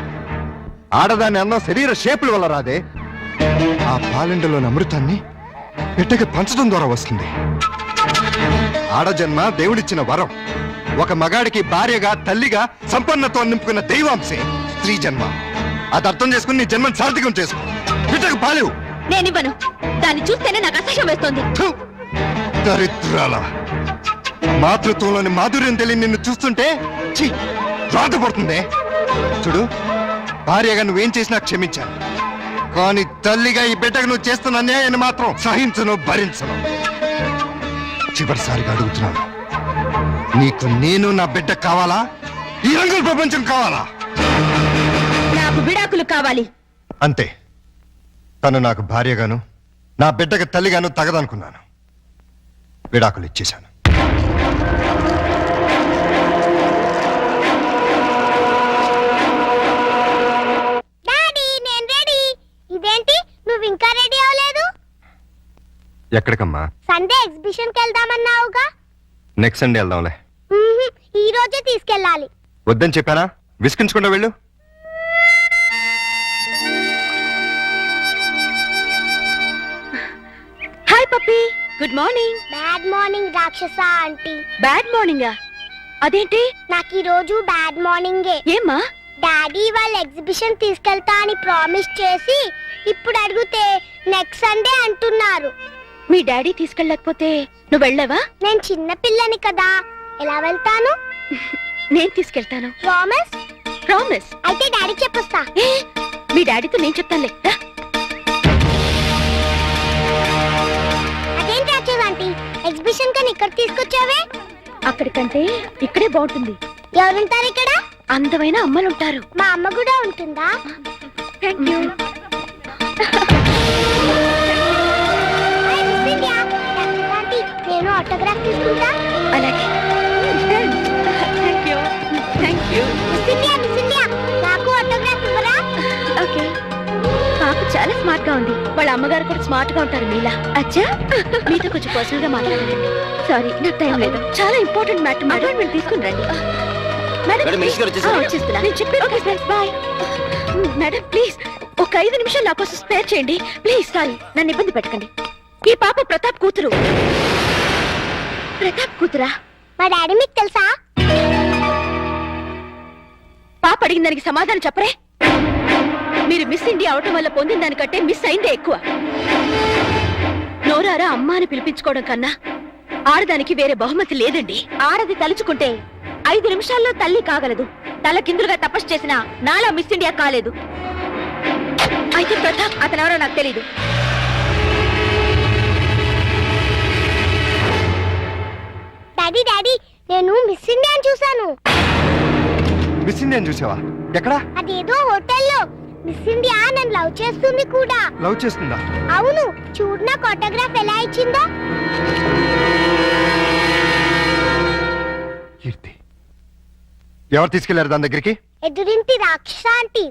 ఆడదాని అందం శరీర షేపుల వల్ల రాదే. ఆ పాలెండలోని అమృతాన్ని బిడ్డకి పంచడం ద్వారా వస్తుంది. ఆడజన్మ దేవుడిచ్చిన వరం. ఒక మగాడికి భార్యగా, తల్లిగా సంపన్నతో నింపుకున్న దైవాంశే స్త్రీ జన్మ. అది అర్థం చేసుకుని నీ జన్మను సార్థకం చేసుకో. బిడ్డకు పాలేవు. నేనివ్వను. దాన్ని చూస్తేనే నాకు అసహ్యం వేస్తోంది. దరిద్రాల! మాతృత్వంలోని మాధుర్యం తెలియని నిన్ను చూస్తుంటే రాధపడుతుందే. చూడు, భార్యగా నువ్వేం చేసినా క్షమించాను, కానీ తల్లిగా ఈ బిడ్డకు నువ్వు చేస్తున్న అన్యాయాన్ని మాత్రం సహించను, భరించను. చివరిసారిగా అడుగుతున్నాను, నీకు నేను నా బిడ్డ కావాలా? ఈ రంగుల ప్రపంచం కావాలా? నాకు విడాకులు కావాలి. అంతే. తను నాకు భార్యగాను, నా బిడ్డకు తల్లిగాను తగదనుకున్నాను. విడాకులు ఇచ్చేశాను. ఇదేంటి, నువ్వు ఇంకా రెడీ అవ్వలేదు? ఎక్కడికమ్మా? సండే ఎగ్జిబిషన్ కి వెళ్దామన్నావుగా. నెక్స్ట్ సండే వెళ్దాంలే. ఈ రోజే తీసుకెళ్ళాలి. వద్దని చెప్పానా? విసిగించకుండా వెళ్ళు. Hi puppy, good morning. Bad morning రాక్షస ఆంటీ. బ్యాడ్ మార్నింగా? అదేంటి? నాకు ఈ రోజు బ్యాడ్ మార్నింగే. ఏమ్మా? డాడీ వాళ్ళ ఎగ్జిబిషన్ తీసుకెళ్తా అని ప్రామిస్ చేసి ఇప్పుడు అడిగితే నెక్స్ట్ సండే అంటున్నారు. మీ డాడీ తీసుకెళ్ళకపోతే నువ్వు వెళ్ళావా? నేను చిన్న పిల్లని కదా, ఎలా వెళ్తాను? నేను తీసుకెళ్తాను. ప్రామిస్? ప్రామిస్. అయితే డాడీ చెప్పొస్తా. మీ డాడీతో నేను చెప్తానులే. అదేం రాక్షస ఆంటీ, ఎగ్జిబిషన్ కని ఇక్కడ తీసుకొచ్చావే? అక్కడికంటే ఇక్కడే బాగుంటుంది. ఎవరుంటారు ఇక్కడ? అందమైన అమ్మలుంటారు. మా అమ్మ కూడా ఉంటుందా? Thank you. నేను ఆటోగ్రాఫ్ తీసుకుంటా. అలాగే. Thank you. Thank you. నాకు ఆటోగ్రాఫ్ ఇవ్వరా? ఓకే. పాప చాలా స్మార్ట్ గా ఉంది. వాళ్ళ అమ్మగారు కూడా స్మార్ట్ గా ఉంటారు మీలా. అచ్చా, మీతో కొంచెం పర్సనల్ గా మాట్లాడండి. సారీ, నాకు టైం లేదు. చాలా ఇంపార్టెంట్ మ్యాటర్. అపాయింట్మెంట్ తీసుకుని రండి. మేడం, వచ్చేస్తున్నా. నేను చెప్పాను. Okay sir, bye. Madam please ఒక 5 నిమిషాలు నా కోసం స్పేర్ చేయండి ప్లీజ్. సారీ, నన్ను ఇబ్బంది పెట్టకండి. ఈ పాప ప్రతాప్ కూతురు. ప్రతాప్ కూతురా? మా డాడీ మీకు తెలుసా? పాప అడిగిన దానికి సమాధానం చెప్పరే. మీరు మిస్ ఇండియా అవటం వల్ల పొందిన దానికంటే మిస్ అయిందే ఎక్కువ. నోరారా అమ్మ అని పిలిపించుకోవడం కన్నా ఆడదానికి వేరే బహుమతి లేదండి. ఆడది తలుచుకుంటే 5 నిమిషాల్లో తల్లి కాగలదు. తల కిందులుగా తపస్సు చేసినా నాలా మిస్ ఇండియా కాలేదు. అయితే ప్రతాప్ అతనెవరో నాకు తెలీదు. డాడీ డాడీ, నేను మిస్ ఇండియాని చూశాను. మిస్ ఇండియన్ చూసావా? ఎక్కడా? అదేదో హోటల్లో. మిస్ ఇండియా నన్ను లవ్ చేస్తుంది కూడా. లవ్ చేస్తుందా? అవును, చూడు నాకు ఆటోగ్రాఫ్ ఎలా ఇచ్చిందో. కీర్తి, ఎవరు తీసుకెళ్లారు దాని దగ్గరికి? ఎదురింటి రాక్షస ఆంటీ.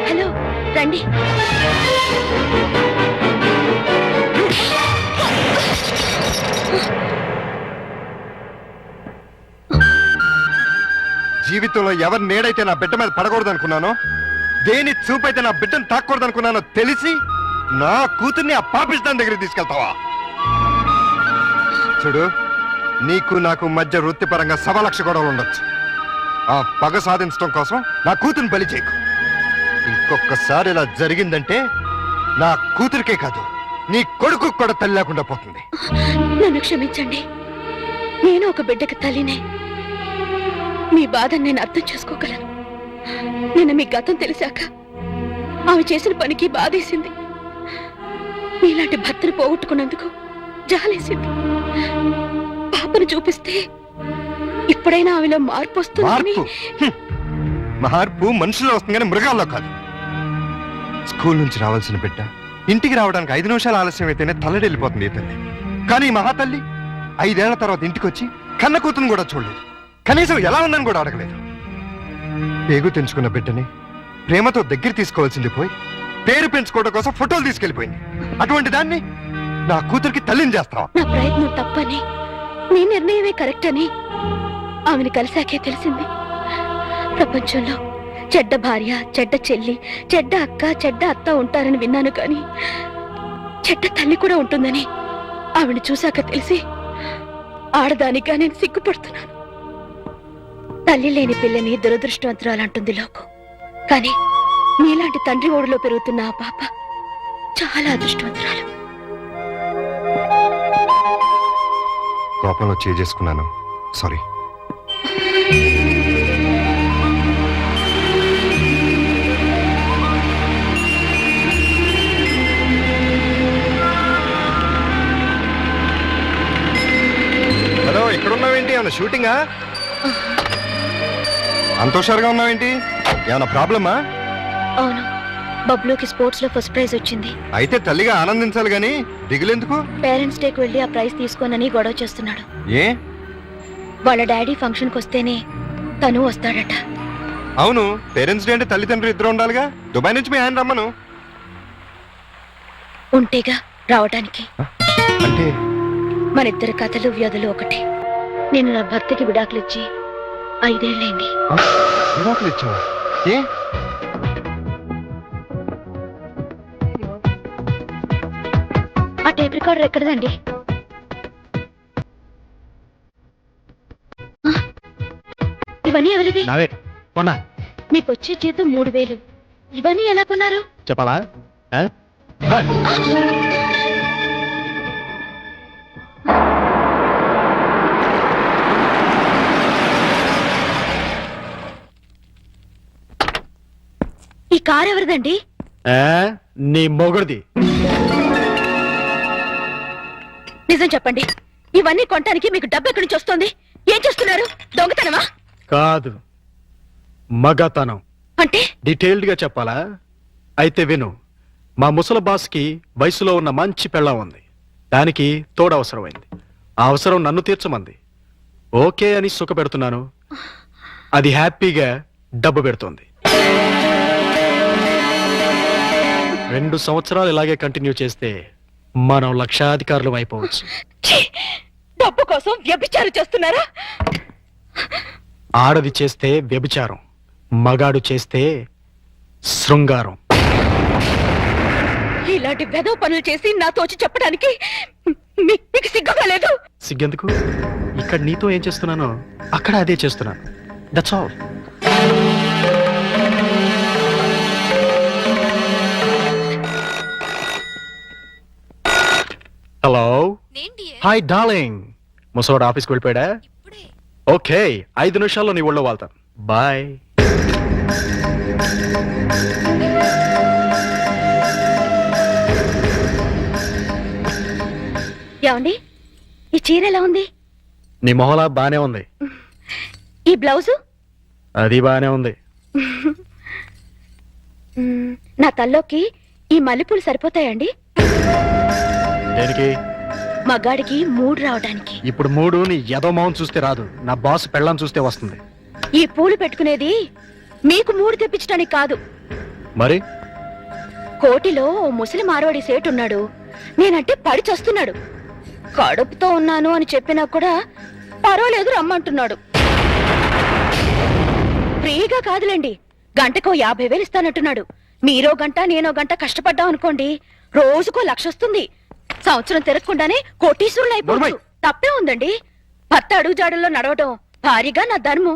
హలో, రండి. జీవితంలో ఎవరి నేడైతే నా బిడ్డ మీద పడకూడదు అనుకున్నానో, దేని చూపైతే నా బిడ్డను తాకూడదు అనుకున్నానో తెలిసి నా కూతుర్ని ఆ పాపిస్తాన్ దగ్గరికి తీసుకెళ్తావా? చూడు, నీకు నాకు మధ్య వృత్తిపరంగా 1,00,000 గొడవలు ఉండొచ్చు, ఆ పగ సాధించడం కోసం నా కూతురుని బలి చేయకు. ఇంకొకసారి ఇలా జరిగిందంటే నా కూతురికే కాదు నీ కొడుకు కూడా తల్లి లేకుండా పోతుంది. నన్ను క్షమించండి, నేను ఒక బిడ్డకి తల్లినే. మీ బాధను నేను అర్థం చేసుకోగలను. నిన్న మీ గతం తెలిసాక ఆమె చేసిన పనికి బాధేసింది. మీలాంటి భర్తను పోగొట్టుకున్నందుకు జాలేసింది. పాపను చూపిస్తే ఇప్పుడైనా ఆమెలో మార్పు వస్తుంది. మార్పు మనుషుల్లో వస్తుంది కానీ మృగాల్లో కాదు. స్కూల్ నుంచి రావాల్సిన బిడ్డ ఇంటికి రావడానికి 5 నిమిషాలు ఆలస్యం అయితేనే తల్లడిల్లిపోతుంది ఈ తల్లి. కానీ ఈ మహాతల్లి 5 ఏళ్ల తర్వాత ఇంటికి వచ్చి కన్న కూతురుని కూడా చూడలేదు. కనీసం ఎలా ఉందని కూడా అడగలేదు. పేగు తెంచుకున్న బిడ్డని ప్రేమతో దగ్గర తీసుకోవాల్సింది పోయి పేరు పెంచుకోవడం కోసం ఫోటోలు తీసుకెళ్లిపోయింది. అటువంటి దాన్ని నా కూతురికి తల్లిని చేస్తావా? నా ప్రయత్నం తప్పని, మీ నిర్ణయమే కరెక్ట్ అని ఆమెను కలిసాకే తెలిసింది. ప్రపంచంలో చెడ్డ భార్య, చెడ్డ చెల్లి, చెడ్డ అక్క, చెడ్డ అత్త ఉంటారని విన్నాను, కానీ చెడ్డ తల్లి కూడా ఉంటుందని ఆమెను చూశాక తెలిసి ఆడదానిగా నేను సిగ్గుపడుతున్నాను. తల్లి లేని పిల్లని దురదృష్టవంతురాలంటుంది లోకం. కానీ మీలాంటి తండ్రి ఓడిలో పెరుగుతున్న ఆ పాప చాలా అదృష్టవంతురాలు. కోపంలో చేసుకున్నాను, సారీ. హలో, ఇక్కడ ఉన్నావేంటి? ఏమన్నా షూటింగా? అంత హుషారుగా ఉన్నావేంటి? ఏమన్నా ప్రాబ్లమా? అవును, బబ్లూకి స్పోర్ట్స్ లో ఫస్ట్ ప్రైజ్ వచ్చింది. అయితే తల్లిగా ఆనందించాలి గాని దిగులెందుకు? పేరెంట్స్ డేకి వెళ్ళి ఆ ప్రైజ్ తీసుకోనని గొడవ చేస్తున్నాడు. ఏ? వాళ్ళ డాడీ ఫంక్షన్కి వస్తేనే తను వస్తాడట. అవును, పేరెంట్స్ డే అంటే తల్లిదండ్రులు ఇద్దరు ఉండాలిగా. దుబాయ్ నుంచి మీ ఆయన రమ్మను. ఉంటేగా రావడానికి. అంటే మన ఇద్దరి కథలు వ్యాధులు ఒకటే. నేను నా భర్తకి విడాకులిచ్చి 5 ఏళ్ళైంది. విడాకులు ఇచ్చావా? ఏ? ఆ టేప్ రికార్డర్ ఎక్కడదండి? ఇవన్నీ ఎవరివి? నావే కొన్నా. మీకు వచ్చే జీతం 3000. ఇవన్నీ ఎలా కొన్నారు? చెప్పాలా? ఈ కార్ ఎవరిదండి? నీ మొగుడిది. నిజం చెప్పండి, ఇవన్నీ కొనడానికి మీకు డబ్బు ఎక్కడి నుంచి వస్తుంది? ఏం చేస్తున్నారు? దొంగతనమా? కాదు, మగతనం. అంటే డీటెయిల్డ్ గా చెప్పాలా? అయితే విను. మా ముసలి బాస్కి వయసులో ఉన్న మంచి పెళ్ళం ఉంది. దానికి తోడు అవసరమైంది. ఆ అవసరం నన్ను తీర్చమంది. ఓకే అని సుఖ పెడుతున్నాను. అది హ్యాపీగా డబ్బు పెడుతోంది. 2 సంవత్సరాలు ఇలాగే కంటిన్యూ చేస్తే మనం లక్షాధికారులు అయిపోవచ్చు. డబ్బు కోసం వ్యభిచారం చేస్తున్నారా? ఆడది చేస్తే వ్యభిచారం, మగాడు చేస్తే శృంగారం. ఇలాంటి వెధవ పనులు చేసి నాతో వచ్చి చెప్పడానికి మీకు సిగ్గుగా లేదు? సిగ్గెందుకు? ఇక్కడ నీతో ఏం చేస్తున్నానో అక్కడ అదే చేస్తున్నాను. That's all. Hello, hi darling. ముసవాడు ఆఫీస్కి వెళ్ళిపోయాడా? ఓకే, 5 నిమిషాల్లో నీ ఒళ్ళో వాళ్తాను. బాయ్. ఏమండి, ఈ చీర ఎలా ఉంది? నీ మొహలా బానే ఉంది. ఈ బ్లౌజు? అది బానే ఉంది. నా తల్లోకి ఈ మల్లెపూలు సరిపోతాయండి? దేనికి? మగాడికి మూడు రావడానికి. ఇప్పుడు మూడు నీ ఎదో మౌన్ చూస్తే రాదు, నా బాస్ పెళ్ళం చూస్తే వస్తుంది. ఈ పూలు పెట్టుకునేది మీకు మూడు తెప్పించడానికి కాదు. మరి కోటిలో ఓ ముసలి మారవాడి సేటు ఉన్నాడు. నేనంటే పడి చస్తున్నాడు. కడుపుతో ఉన్నాను అని చెప్పినా కూడా పర్వాలేదు రమ్మంటున్నాడు. ఫ్రీగా కాదులేండి, గంటకో 50,000 ఇస్తానంటున్నాడు. మీరో గంట నేనో గంట కష్టపడ్డాం అనుకోండి, రోజుకో 1,00,000 వస్తుంది. సంవత్సరం తిరగకుండానే కోటీశ్వరులు అయిపోవచ్చు. తప్పే ఉందండి. భర్త అడుగుజాడల్లో నడవటం భారీగా నా ధర్మం.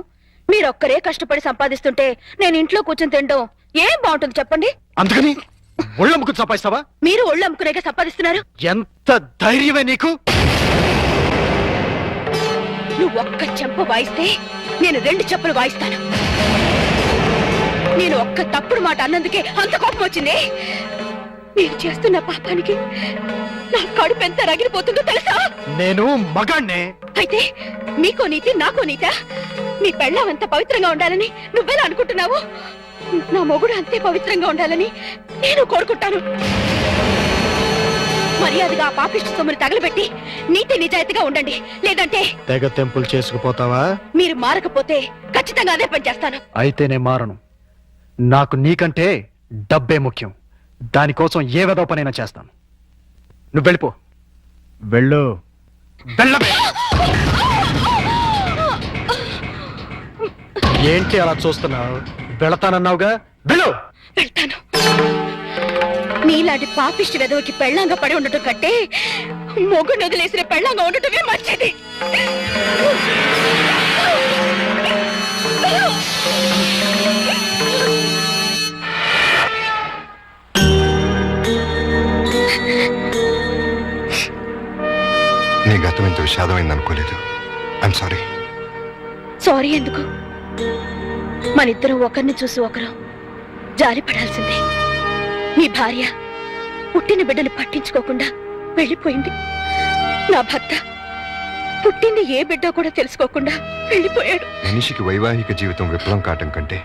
మీరొక్కరే కష్టపడి సంపాదిస్తుంటే నేను ఇంట్లో కూర్చొని తినడం ఏం బాగుంటుంది చెప్పండి? అందుకని ఒళ్ళమ్ముకు సంపాదిస్తావా? మీరు ఒళ్ళు అమ్ముకునేగా సంపాదిస్తున్నారు. ఎంత ధైర్యమే నీకు? నువ్వు ఒక్క చెంప వాయిస్తే నేను 2 చెంపలు వాయిస్తాను. నేను ఒక్క తప్పుడు మాట అన్నందుకే అంత కోపం వచ్చింది. నేను చేస్తున్న పాపానికి నా కడుపు ఎంత రగిలిపోతుందో తెలుసా? నేను మగాణ్ణే. అయితే మీకో నీతి నాకో నీతా? నీ పెళ్ళాం అంత పవిత్రంగా ఉండాలని నువ్వెలా అనుకుంటున్నావు? నా మొగుడు అంతే పవిత్రంగా ఉండాలని నేను కోరుకుంటాను. మర్యాదగా ఆ పాపిష్టి సొమ్ముని తగలబెట్టి నీతి నిజాయితీగా ఉండండి. లేదంటే తెగ తెంపులు చేసుకుపోతావా? మీరు మారకపోతే ఖచ్చితంగా అదే పని చేస్తాను. అయితే నేను మారను. నాకు నీకంటే డబ్బే ముఖ్యం. దానికోసం ఏ వెధవ పనైనా చేస్తాను. నువ్వు వెళ్ళిపో. వెళ్ళు. వెళ్ళవే. ఏంటి అలా చూస్తున్నావు? వెళతానన్నావుగా, వెళ్ళు. వెళ్తాను. నీలాంటి పాపిష్టి వెదవకి పెళ్ళంగా పడి ఉండటం కంటే మొగుడు వదిలేసిన పెళ్ళంగా ఉండటమే మంచిది. నీ గతం ఇంత విషాదమైంది అనుకోలేదు. I'm sorry. సారీ ఎందుకు? మనిద్దరం ఒకరిని చూసి ఒకరు జాలి పడాల్సిందే. మీ భార్య పుట్టిన బిడ్డను పట్టించుకోకుండా వెళ్ళిపోయింది. నా భర్త పుట్టింది ఏ బిడ్డ కూడా తెలుసుకోకుండా వెళ్ళిపోయాడు. మనిషికి వైవాహిక జీవితం విప్లవం కావటం కంటే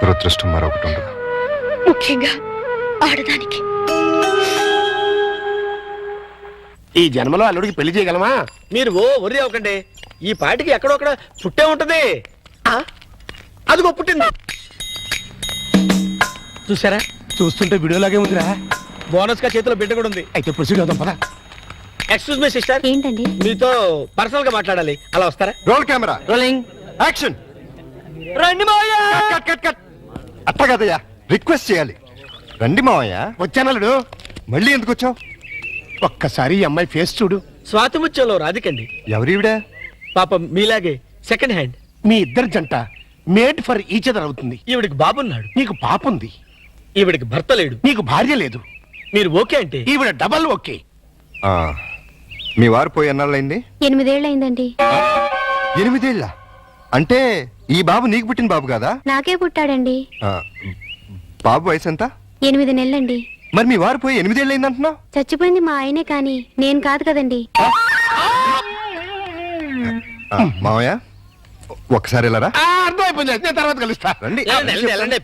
దురదృష్టం మరొకటి ఉండదు. ముఖ్యంగా ఆడదానికి. ఈ జన్మలో అల్లుడికి పెళ్లి చేయగలమా? మీరు ఒర్రి అవ్వకండి. ఈ పాటికి ఎక్కడొక్కడ పుట్టే ఉంటది. అదిగో పుట్టింది. చూసారా? చూస్తుంటే వీడియోలాగే ఉందిరా. బోనస్ గా చేతిలో బిడ్డ కూడా ఉంది. అయితే ప్రొసీడ్ అవుదాం పద. Excuse me sister. ఏంటండి? మీతో పర్సనల్ గా మాట్లాడాలి. అలా వస్తారా? Roll camera rolling action. రండి మావయ్య. Cut cut cut. అట్లా కదయ్యా, రిక్వెస్ట్ చేయాలి. రండి మావయ్య. వచ్చానల్లుడు. మళ్ళీ ఎందుకు వచ్చావు? ఒక్కసారి ఈ అమ్మాయి ఫేస్ చూడు. స్వాతిముత్యంలో రాధికండి. ఎవరివిడా? పాపం మీలాగే సెకండ్ హ్యాండ్. మీ ఇద్దరి జంట మేడ్ ఫర్ ఈచ్ అదర్ అవుతుంది. ఈవిడికి బాబున్నాడు. నీకు పాప ఉంది. ఈవిడికి భర్త లేడు. నీకు భార్య లేదు. మీరు ఓకే అంటే ఈవిడ డబల్ ఓకే. మీ వారు పోయి ఎన్నాళ్ళైంది? 8 ఏళ్ళైందండి. 8 ఏళ్ళ? అంటే ఈ బాబు నీకు పుట్టిన బాబు కాదా? నాకే పుట్టాడండి. బాబు వయసు ఎంత? 8 నెలలండి. మరి మీ వారు పోయి 8 ఏళ్ళైంది అంటున్నావు? చచ్చిపోయింది మా ఆయనే కానీ నేను కాదు కదండి. మావయ్య ఒకసారి వెళ్ళరా. అర్థమైపోయింది. నేను తర్వాత కలుస్తా. రండి.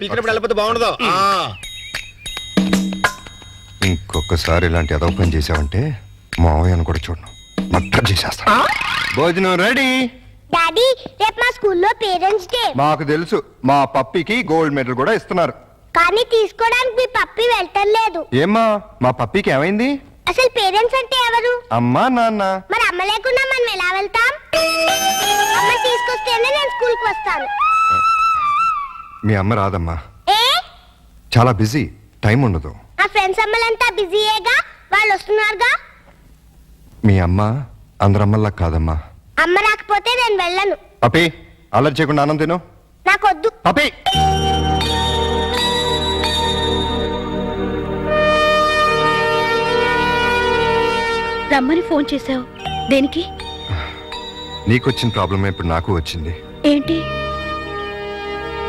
పిలిచినప్పుడు వెళ్ళిపోతే బాగుండదు. ఇంకొకసారి ఇలాంటి అదవ పని చేసావంటే మావయ్యను కూడా చూడను, మర్డర్ చేసేస్తా. భోజనం రెడీ. డాడీ రేపు మా స్కూల్లో పేరెంట్స్ డే. మాకు తెలుసు, మా పప్పికి గోల్డ్ మెడల్ కూడా ఇస్తున్నారు. కానీ తీసుకోవడానికి మీ పప్పి వెళ్ళలేదు. ఏమ్మా మా పప్పికి ఏమైంది? అసలు పేరెంట్స్ అంటే ఎవరు? అమ్మా నాన్న. మరి అమ్మ లేకుండా మనం ఎలా వెళ్తాం? అమ్మ తీసుకొస్తేనే నేను స్కూల్కి వస్తాను. మీ అమ్మ రాదమ్మా, ఏ? చాలా బిజీ, టైం ఉండదు. ఆ ఫ్రెండ్స్ అమ్మలంతా బిజీయేగా, వాళ్ళు వస్తున్నారుగా. మీ అమ్మ అందరమ్మల్లా కాదమ్మా. అమ్మ రాకపోతే నేను వెళ్ళను. పప్పి అల్లరి చేయకుండా ఆనంద్ తిను. నాకొద్దు. పప్పి రమ్మని ఫోన్ చేశావు దేనికి? నీకొచ్చిన ప్రాబ్లమే ఇప్పుడు నాకు వచ్చింది. ఏంటి?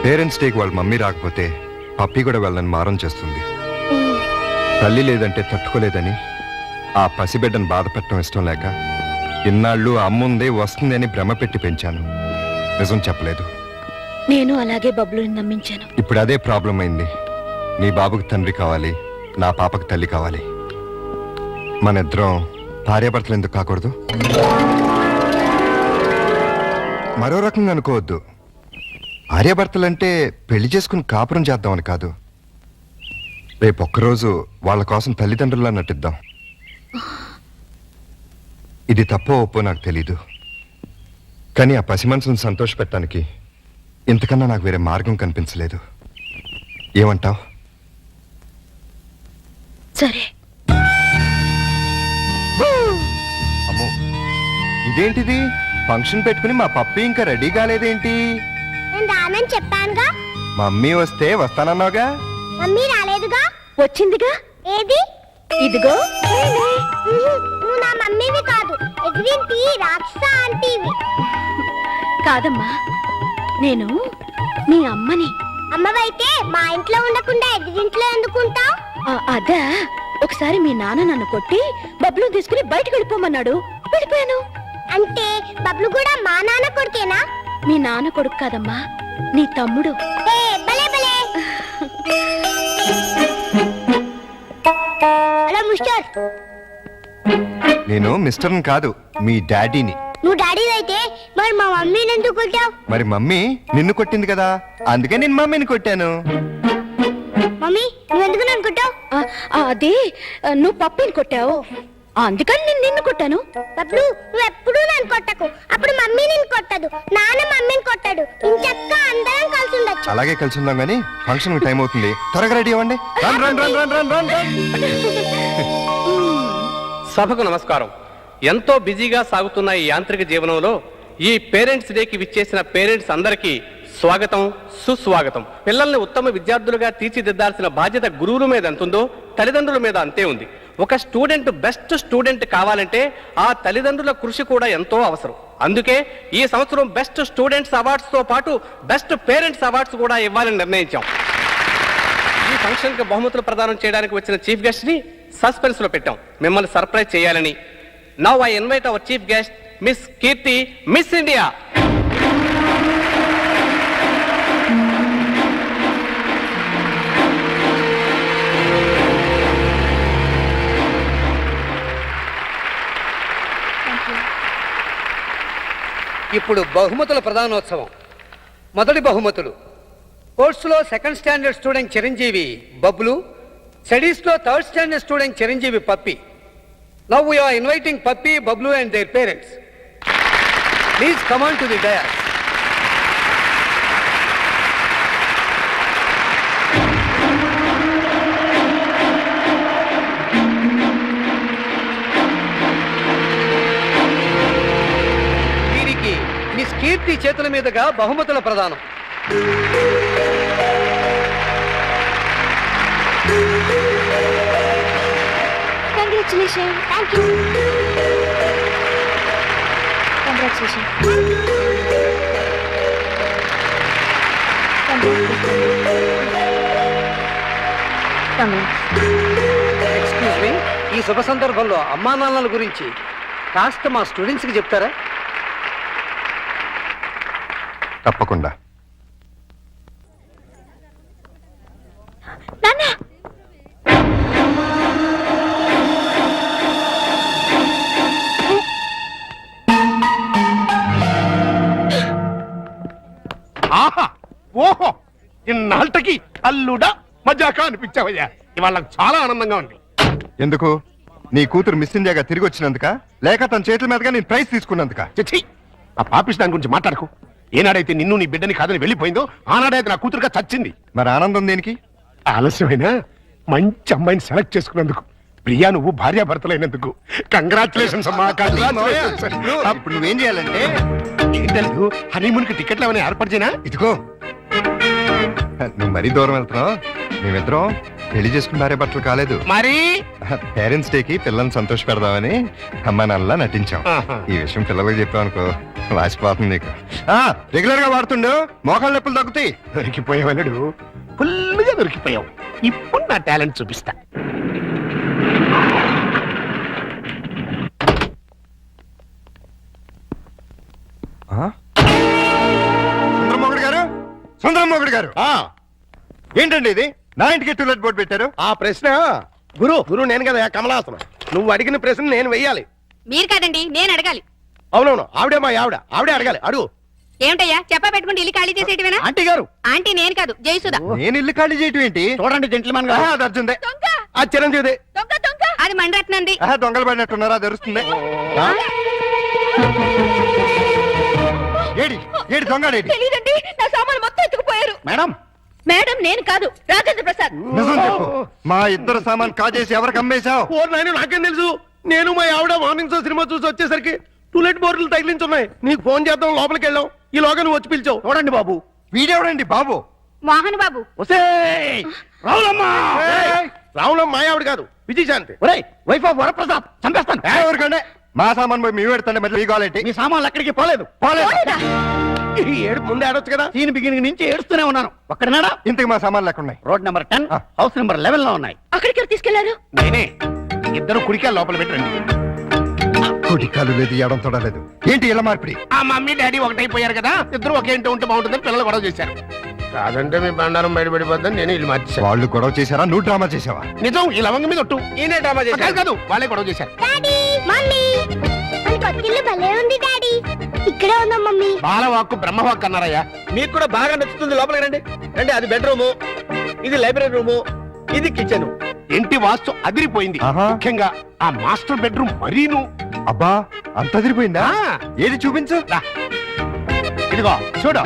పేరెంట్స్ డేకి వాళ్ళ మమ్మీ రాకపోతే పప్పి కూడా వెళ్ళని మారం చేస్తుంది. తల్లి లేదంటే తట్టుకోలేదని ఆ పసిబిడ్డను బాధ పెట్టడం ఇష్టం లేక ఇన్నాళ్ళు అమ్ముందే వస్తుంది అని భ్రమ పెట్టి పెంచాను. నిజం చెప్పలేదు. నేను అలాగే బబ్లుని నమ్మించాను. ఇప్పుడు అదే ప్రాబ్లం అయింది. నీ బాబుకి తండ్రి కావాలి, నా పాపకి తల్లి కావాలి. మన ఇద్దరం భార్యాభర్తలు ఎందుకు కాకూడదు? మరో రకంగా అనుకోవద్దు. భార్యాభర్తలంటే పెళ్లి చేసుకుని కాపురం చేద్దామని కాదు. రేపు ఒక్కరోజు వాళ్ళ కోసం తల్లిదండ్రుల్లా నటిద్దాం. ఇది తప్పో ఒప్పో నాకు తెలీదు, కానీ ఆ పసి మనసును సంతోషపెట్టడానికి ఇంతకన్నా నాకు వేరే మార్గం కనిపించలేదు. ఏమంటావ్? సరే. అమ్మో, ఇదేంటిది? ఫంక్షన్ పెట్టుకుని మా పప్పి ఇంకా రెడీ కాలేదేంటి? నేను రానని చెప్పానుగా. మమ్మీ వస్తే వస్తానన్నావుగా. మమ్మీ రాలేదుగా. వచ్చిందిగా. ఏది? ఇదిగో. నువ్వు నా మమ్మీవి కాదు, ఎగ్జింటి రాక్షస ఆంటీవి. కాదమ్మా, నేను నీ అమ్మని. అమ్మవైతే మా ఇంట్లో ఉండకుండా ఎగ్జింట్లో ఎందుకుంటావు? అదా, ఒకసారి మీ నాన్న నన్ను కొట్టి బబ్లు తీసుకుని బయటకు వెళ్ళిపోమన్నాడు, వెళ్ళిపోయాను. అంటే బబ్లు కూడా మా నాన్న కొడుకేనా? మీ నాన్న కొడుకు కాదమ్మా, నీ తమ్ముడు. భలే భలే. Hello mister. నేను మిస్టర్ని కాదు, మీ డాడీని. నువ్వు డాడీ అయితే మరి మా మమ్మీని ఎందుకు కొట్టావు? మరి మమ్మీ నిన్ను కొట్టింది కదా, అందుకే నేను మమ్మీని కొట్టాను. మమ్మీ నువ్వెందుకు నన్ను కొట్టావు? అదే నువ్వు పప్పిని కొట్టావు, అందుకని నేను నిన్ను కొట్టాను. బబ్లు నువ్వు ఎప్పుడూ నన్ను కొట్టకు, అప్పుడు మమ్మీ నిన్ను కొట్టదు, నాన్న మమ్మీని కొట్టాడు. ఇంచక్క అందరం కలిసి ఉండొచ్చు. అలాగే కలిసి ఉందాం గానీ ఫంక్షన్ టైం అవుతుంది, త్వరగా రెడీ అవ్వండి. Run run run run run run run. సభకు నమస్కారం. ఎంతో బిజీగా సాగుతున్న ఈ యాంత్రిక జీవనంలో ఈ పేరెంట్స్ డేకి విచ్చేసిన పేరెంట్స్ అందరికీ స్వాగతం, సుస్వాగతం. పిల్లల్ని ఉత్తమ విద్యార్థులుగా తీర్చిదిద్దాల్సిన బాధ్యత గురువుల మీద ఎంతుందో తల్లిదండ్రుల మీద అంతే ఉంది. ఒక స్టూడెంట్ బెస్ట్ స్టూడెంట్ కావాలంటే ఆ తల్లిదండ్రుల కృషి కూడా ఎంతో అవసరం. అందుకే ఈ సంవత్సరం బెస్ట్ స్టూడెంట్స్ అవార్డ్స్ తో పాటు బెస్ట్ పేరెంట్స్ అవార్డ్స్ కూడా ఇవ్వాలని నిర్ణయించాం. ఈ ఫంక్షన్ కి బహుమతులు ప్రదానం చేయడానికి వచ్చిన చీఫ్ గెస్ట్ ని సస్పెన్స్ లో పెట్టాం, మిమ్మల్ని సర్ప్రైజ్ చేయాలని. Now I invite our chief guest miss Keerthi, miss India. ఇప్పుడు బహుమతుల ప్రధానోత్సవం. మొదటి బహుమతులు: స్పోర్ట్స్లో second standard student Chiranjeevi Bablu, స్టడీస్లో third standard student Chiranjeevi puppy. Now we are inviting Pappi, Bablu and their parents. Please come on to the dais. వీరికి miss కీర్తి చేతుల మీదుగా బహుమతుల ప్రదానం. Congratulations. Thank you. Congratulations. Excuse me, ఈ శుభ సందర్భంలో అమ్మా నాన్నల గురించి కాస్త మా స్టూడెంట్స్ కి చెప్తారా? తప్పకుండా. ఆహా, ఓహో, ఇన్నాళ్ళకి అల్లుడా మజాకా అనిపించావయ్యా. ఇవాళ చాలా ఆనందంగా ఉంది. ఎందుకు? నీ కూతురు మిస్ ఇండియాగా తిరిగి వచ్చినందుక, లేక తన చేతుల మీదుగా నేను ప్రైజ్ తీసుకున్నందుక? చిచ్చి, ఆ పాపిస్ దాని గురించి మాట్లాడకు. ఏనాడైతే నిన్ను నీ బిడ్డని కాదని వెళ్ళిపోయిందో ఆనాడైతే నా కూతురుగా చచ్చింది. మరి ఆనందం దేనికి? ఆలస్యమైనా మంచి అమ్మాయిని సెలెక్ట్ చేసుకున్నందుకు. ప్రియా, నువ్వు భార్యాభర్తలైనందుకు కంగ్రాచులేషన్స్ అమ్మా. ఇప్పుడు నువ్వేం చేయాలంటే, ఏంటల్లు, హనీమూన్ కి టికెట్లు ఏమైనా ఏర్పాటు చేయనా? ఇదిగో, నువ్వు మరీ దూరం వెళ్తున్నావు. మేమిద్దరం పెళ్లి చేసుకున్న భార్యాభర్తలు కాలేదు. మరి పేరెంట్స్ డేకి పిల్లల్ని సంతోష పెడదామని అమ్మా నాన్నలా నటించాం. ఈ విషయం పిల్లలకు చెప్పామనుకో వాసిపోతుంది నీకు. రెగ్యులర్ గా వాడుతుండు, మోకాళ్ళ నొప్పులు తగ్గుతాయి. దొరికిపోయావల్లుడు, ఫుల్గా దొరికిపోయావు. ఇప్పుడు నా టాలెంట్ చూపిస్తా. సుందరమోగుడు గారు, సుందరమోగుడు గారు, ఏంటండి ఇది? నా ఇంటికి టూలెట్ బోర్డు పెట్టారు. ఆ ప్రశ్న గురు నేను కదా కమలాసనం. నువ్వు అడిగిన ప్రశ్న నేను వెయ్యాలి. మీరు కాదండి, నేను అడగాలి. అవునవును, ఆవిడే మా ఆవిడే అడగాలి. అడుగు. ఏమిటయ్యా చెప్పా పెట్టుకుంటే ఇల్లు ఖాళీ చేసేటివేనా? ఆంటీ గారు. ఆంటీ నేను కాదు, జయసుధ. నేను ఇల్లు ఖాళీ చేయటం ఏంటి? చూడండి జెంట్లమెన్ గారు, అది అర్జుందే, ఆ చిరంజీవి, అది మణిరత్నంది. దొంగలు పడినట్టున్నారా? తెలుస్తుంది. ఏడి ఏడి దొంగడేడి? తెలీదండి, నా సామాను మొత్తం ఎత్తుకుపోయారు. మేడం మేడం నేను కాదు, రాజేంద్ర ప్రసాద్. నిజం చెప్పు, మా ఇద్దరు సామాన్ కాజేసి ఎవరికి అమ్మేశావు? నాకేం తెలుసు. నేను మా ఆవిడ మార్నింగ్ షో సినిమా చూసి వచ్చేసరికి టూలెట్ బోర్డులు తగిలించున్నాయి. నీకు ఫోన్ చేద్దాం లోపలికి వెళ్ళాం. ఈ లోగా నువ్వు వచ్చి పిలిచావు. చూడండి బాబు. వీడెవడండి బాబు? మోహన్ బాబు. వస్తే రావులమ్మా. రావులమ్మ మాయావిడ కాదు, విజయశాంతి. ఒరేయ్, వైఫ్ ఆఫ్ వరప్రసాద్ చంపేస్తాను. ఎవరికంటే మా సామాన్ పోయి మీ పెడతాండి, మళ్ళీ మీ కావాలంటే. మీ సామాన్లు ఎక్కడికి పోలేదు. ఈ ఏడు ముందే ఆడొచ్చు కదా. సీన్ బిగినింగ్ నుంచి ఏడుస్తూనే ఉన్నాను. ఒక్కడనాడా? ఇంతకు మా సామాన్లు ఎక్కడ ఉన్నాయి? రోడ్ నెంబర్ 10, హౌస్ నెంబర్ 11 లో ఉన్నాయి. అక్కడికి ఎవరు తీసుకెళ్లారు? నేనే. ఇద్దరు కుడికాయలు లోపల పెట్టండి. కుటికాలు లేదు, ఎడం తొడలేదు. ఏంటి ఇలా మార్పిడి? ఆ మమ్మీ డాడీ ఒకటైపోయారు కదా, ఇద్దరు ఒకే ఇంటి ఉంటే బాగుంటుందని పిల్లలు గొడవ చేశారు. కాదంటే మీ బండారం బయటపడిపోద్దని నేను ఇల్లు మార్చేశాను. వాళ్ళు గొడవ చేశారా, నువ్వు డ్రామా చేసావా? నిజం, ఈ లవంగ మీద ఒట్టు. ఈయనే డ్రామా చేశారు. కాదు, వాళ్ళే గొడవ చేశారు. డాడీ మమ్మీ మన కొత్తిల్లు భలే ఉంది డాడీ. ఇక్కడే ఉందాం మమ్మీ. బాలవాక్కు బ్రహ్మవాక్కు అన్నారయ్యా. మీకు కూడా బాగా నచ్చుతుంది. లోపలికి రండి. రండి. అది బెడ్రూము, ఇది లైబ్రరీ రూము, ఇది కిచెన్. ఇంటి వాస్తు అదిరిపోయింది. ముఖ్యంగా ఆ మాస్టర్ బెడ్రూమ్ మరీను. అబ్బా, అంత అదిరిపోయిందా? ఏది చూపించు. ఇదిగో చూడు.